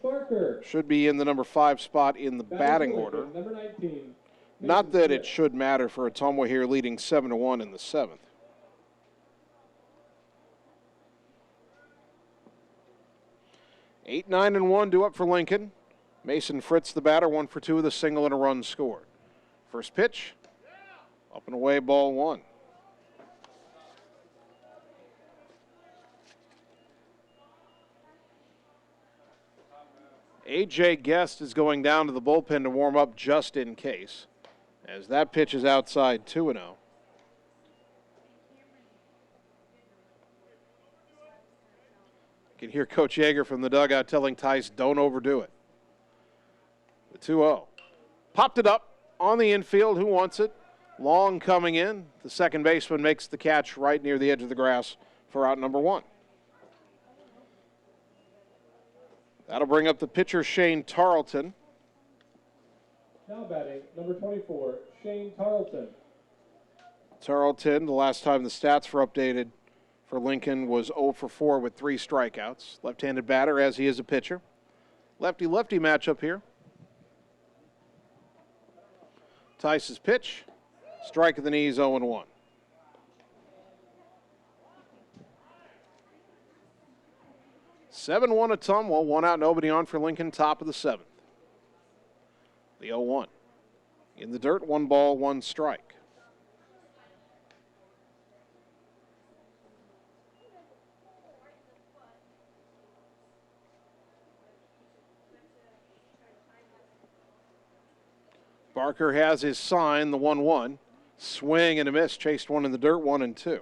Barker should be in the number 5 spot in the batting order. Number 19. Not that it should matter for Ottumwa here, leading 7-1 in the 7th. Eight, 9, and 1 due up for Lincoln. Mason Fritz, the batter, 1 for 2 with a single and a run scored. First pitch, up and away, ball 1. A.J. Guest is going down to the bullpen to warm up just in case, as that pitch is outside 2-0. You can hear Coach Yeager from the dugout telling Tice, don't overdo it. The 2-0. Popped it up on the infield. Who wants it? Long coming in. The second baseman makes the catch right near the edge of the grass for out number 1. That'll bring up the pitcher, Shane Tarleton. Now batting, number 24, Shane Tarleton. Tarleton, the last time the stats were updated for Lincoln, was 0 for 4 with 3 strikeouts. Left-handed batter, as he is a pitcher. Lefty-lefty matchup here. Tice's pitch, strike of the knees, 0-1. (7-1) Ottumwa, 1 out, nobody on for Lincoln, top of the 7th. The 0-1. In the dirt, 1 ball, 1 strike. Barker has his sign, the 1-1. Swing and a miss, chased one in the dirt, 1-2.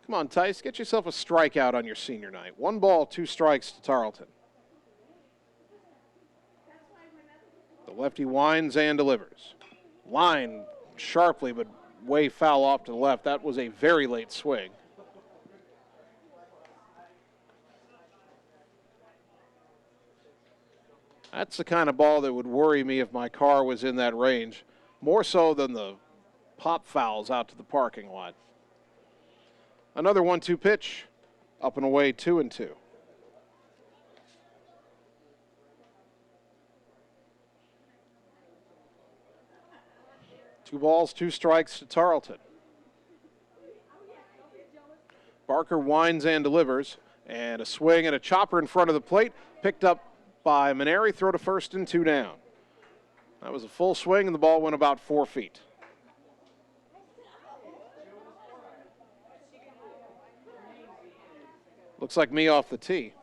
Come on, Tice, get yourself a strikeout on your senior night. 1 ball, 2 strikes to Tarleton. The lefty winds and delivers. Line sharply, but way foul off to the left. That was a very late swing. That's the kind of ball that would worry me if my car was in that range, more so than the pop fouls out to the parking lot. Another 1-2 pitch, up and away, 2-2. Two balls, 2 strikes to Tarleton. Barker winds and delivers, and a swing and a chopper in front of the plate, picked up by Maneri, throw to first and 2 down. That was a full swing, and the ball went about 4 feet. Looks like me off the tee.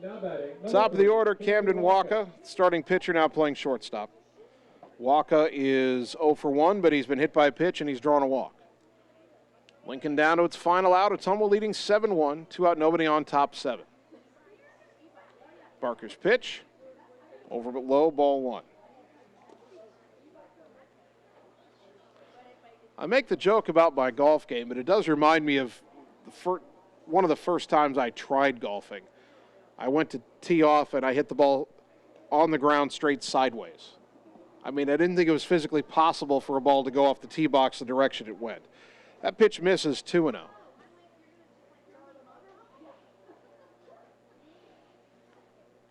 Now batting, Top of the order, Camden Waka, starting pitcher, now playing shortstop. Waka is 0 for 1, but he's been hit by a pitch and he's drawn a walk. Lincoln down to its final out. Ottumwa leading 7-1, 2 out, nobody on, top 7. Barker's pitch, over but low, ball 1. I make the joke about my golf game, but it does remind me of one of the first times I tried golfing. I went to tee off and I hit the ball on the ground straight sideways. I mean, I didn't think it was physically possible for a ball to go off the tee box the direction it went. That pitch misses, 2-0.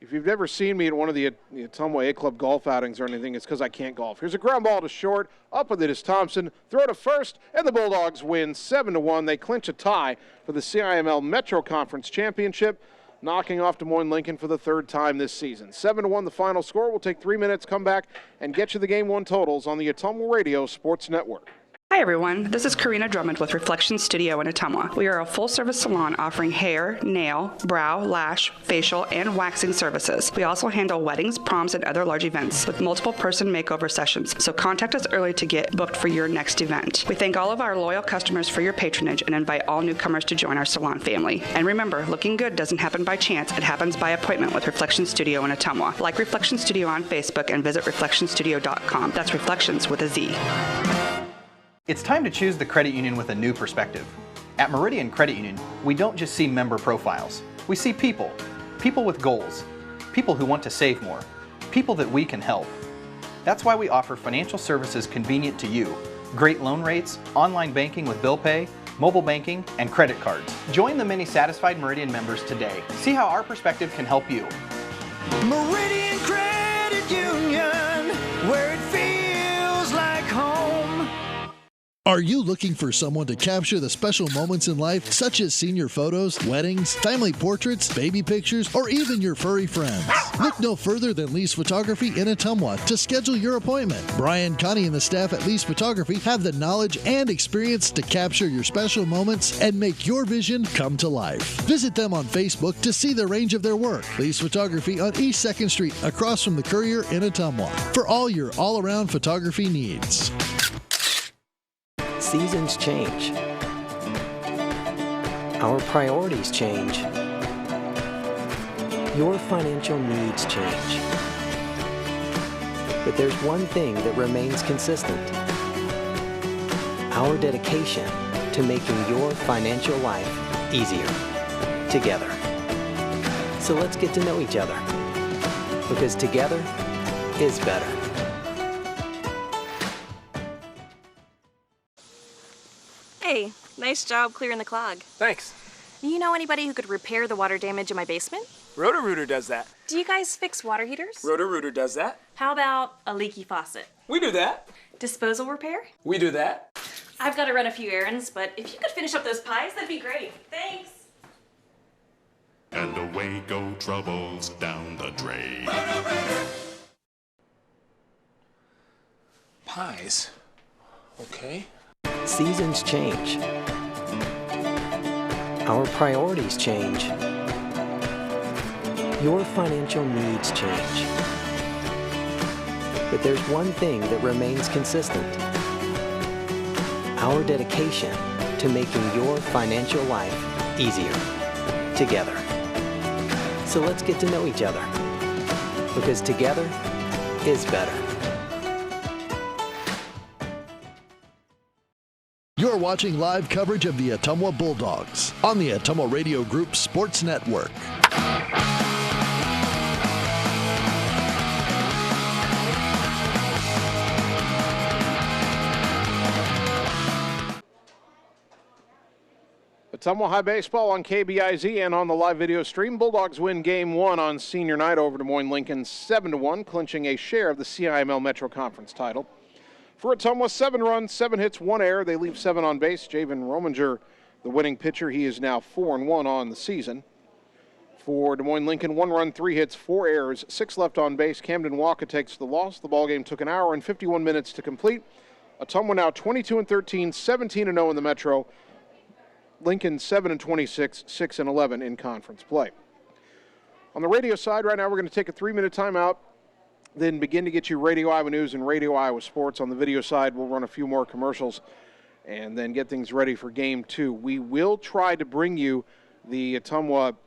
If you've never seen me at one of the Ottumwa A-Club golf outings or anything, it's because I can't golf. Here's a ground ball to short. Up with it is Thompson. Throw to first, and the Bulldogs win 7-1. They clinch a tie for the CIML Metro Conference Championship, knocking off Des Moines Lincoln for the 3rd time this season. 7-1 the final score. We'll take 3 minutes, come back, and get you the Game 1 totals on the Ottumwa Radio Sports Network. Hi everyone, this is Karina Drummond with Reflection Studio in Ottumwa. We are a full-service salon offering hair, nail, brow, lash, facial, and waxing services. We also handle weddings, proms, and other large events with multiple person makeover sessions, so contact us early to get booked for your next event. We thank all of our loyal customers for your patronage and invite all newcomers to join our salon family. And remember, looking good doesn't happen by chance, it happens by appointment with Reflection Studio in Ottumwa. Like Reflection Studio on Facebook and visit reflectionstudio.com. That's Reflections with a Z. It's time to choose the credit union with a new perspective. At Meridian Credit Union, we don't just see member profiles. We see people. People with goals. People who want to save more. People that we can help. That's why we offer financial services convenient to you. Great loan rates, online banking with bill pay, mobile banking, and credit cards. Join the many satisfied Meridian members today. See how our perspective can help you. Meridian Credit Union, where it feels like home. Are you looking for someone to capture the special moments in life, such as senior photos, weddings, family portraits, baby pictures, or even your furry friends? Look no further than Lee's Photography in Ottumwa to schedule your appointment. Brian, Connie, and the staff at Lee's Photography have the knowledge and experience to capture your special moments and make your vision come to life. Visit them on Facebook to see the range of their work. Lee's Photography on East 2nd Street, across from the Courier in Ottumwa, for all your all-around photography needs. Seasons change. Our priorities change. Your financial needs change. But there's one thing that remains consistent: our dedication to making your financial life easier together. So let's get to know each other, because together is better. Hey, nice job clearing the clog. Thanks. You know anybody who could repair the water damage in my basement? Roto-Rooter does that. Do you guys fix water heaters? Roto-Rooter does that. How about a leaky faucet? We do that. Disposal repair? We do that. I've got to run a few errands, but if you could finish up those pies, that'd be great. Thanks. And away go troubles down the drain. Pies. Okay. Seasons change. Our priorities change. Your financial needs change. But there's one thing that remains consistent: our dedication to making your financial life easier together. So let's get to know each other, because together is better. You're watching live coverage of the Ottumwa Bulldogs on the Ottumwa Radio Group Sports Network. Ottumwa High Baseball on KBIZ and on the live video stream. Bulldogs win Game 1 on senior night over Des Moines Lincoln 7-1, clinching a share of the CIML Metro Conference title. For Ottumwa, 7 runs, 7 hits, 1 error. They leave 7 on base. Javen Rominger, the winning pitcher, he is now 4-1 on the season. For Des Moines Lincoln, 1 run, 3 hits, 4 errors, 6 left on base. Camden Walker takes the loss. The ballgame took an hour and 51 minutes to complete. Ottumwa now 22-13, 17-0 in the Metro. Lincoln 7-26, 6-11 in conference play. On the radio side, right now we're going to take a 3-minute timeout, then begin to get you Radio Iowa News and Radio Iowa Sports. On the video side, we'll run a few more commercials and then get things ready for Game 2. We will try to bring you the Ottumwa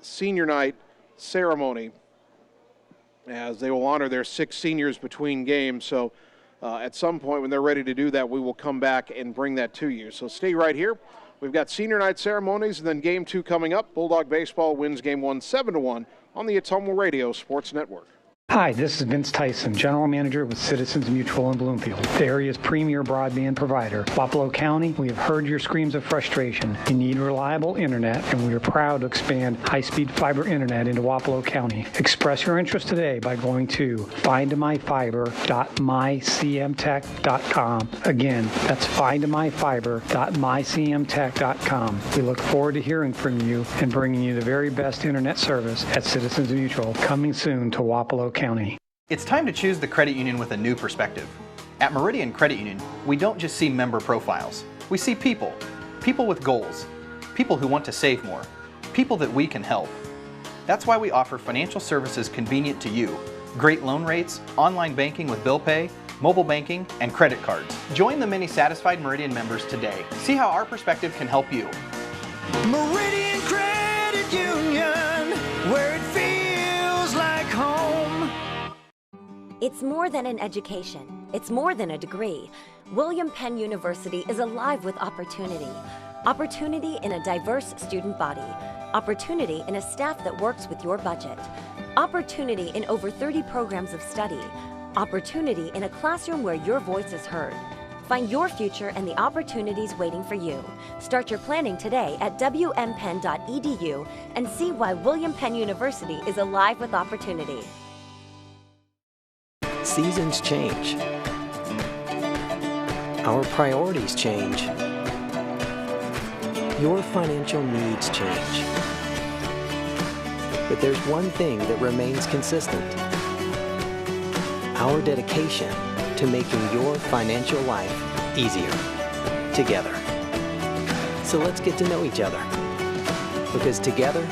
Senior Night ceremony, as they will honor their 6 seniors between games. So at some point when they're ready to do that, we will come back and bring that to you. So stay right here. We've got senior night ceremonies and then Game 2 coming up. Bulldog Baseball wins Game 1 7-1 on the Ottumwa Radio Sports Network. Hi, this is Vince Tyson, General Manager with Citizens Mutual in Bloomfield, the area's premier broadband provider. Wapello County, we have heard your screams of frustration. You need reliable internet, and we are proud to expand high-speed fiber internet into Wapello County. Express your interest today by going to findmyfiber.mycmtech.com. Again, that's findmyfiber.mycmtech.com. We look forward to hearing from you and bringing you the very best internet service at Citizens Mutual, coming soon to Wapello County. It's time to choose the credit union with a new perspective. At Meridian Credit Union, we don't just see member profiles. We see people with goals, people who want to save more, people that we can help. That's why we offer financial services convenient to you, great loan rates, online banking with bill pay, mobile banking, and credit cards. Join the many satisfied Meridian members today. See how our perspective can help you. Meridian Credit Union, where it feels like home. It's more than an education. It's more than a degree. William Penn University is alive with opportunity. Opportunity in a diverse student body. Opportunity in a staff that works with your budget. Opportunity in over 30 programs of study. Opportunity in a classroom where your voice is heard. Find your future and the opportunities waiting for you. Start your planning today at wmpenn.edu and see why William Penn University is alive with opportunity. Seasons change. Our priorities change. Your financial needs change. But there's one thing that remains consistent. Our dedication to making your financial life easier together. So let's get to know each other, because together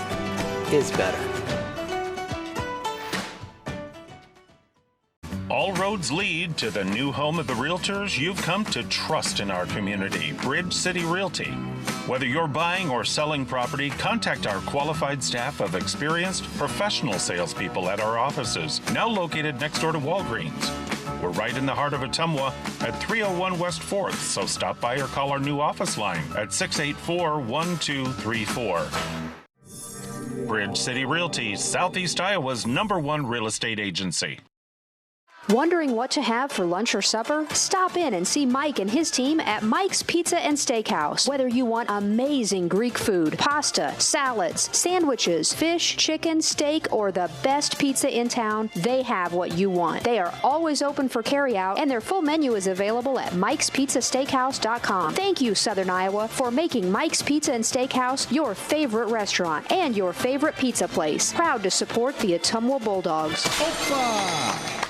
is better. All roads lead to the new home of the realtors you've come to trust in our community, Bridge City Realty. Whether you're buying or selling property, contact our qualified staff of experienced professional salespeople at our offices, now located next door to Walgreens. We're right in the heart of Ottumwa at 301 West 4th, so stop by or call our new office line at 684-1234. Bridge City Realty, Southeast Iowa's #1 real estate agency. Wondering what to have for lunch or supper? Stop in and see Mike and his team at Mike's Pizza and Steakhouse. Whether you want amazing Greek food, pasta, salads, sandwiches, fish, chicken, steak, or the best pizza in town, they have what you want. They are always open for carryout, and their full menu is available at mikespizzasteakhouse.com. Thank you, Southern Iowa, for making Mike's Pizza and Steakhouse your favorite restaurant and your favorite pizza place. Proud to support the Ottumwa Bulldogs. Opa!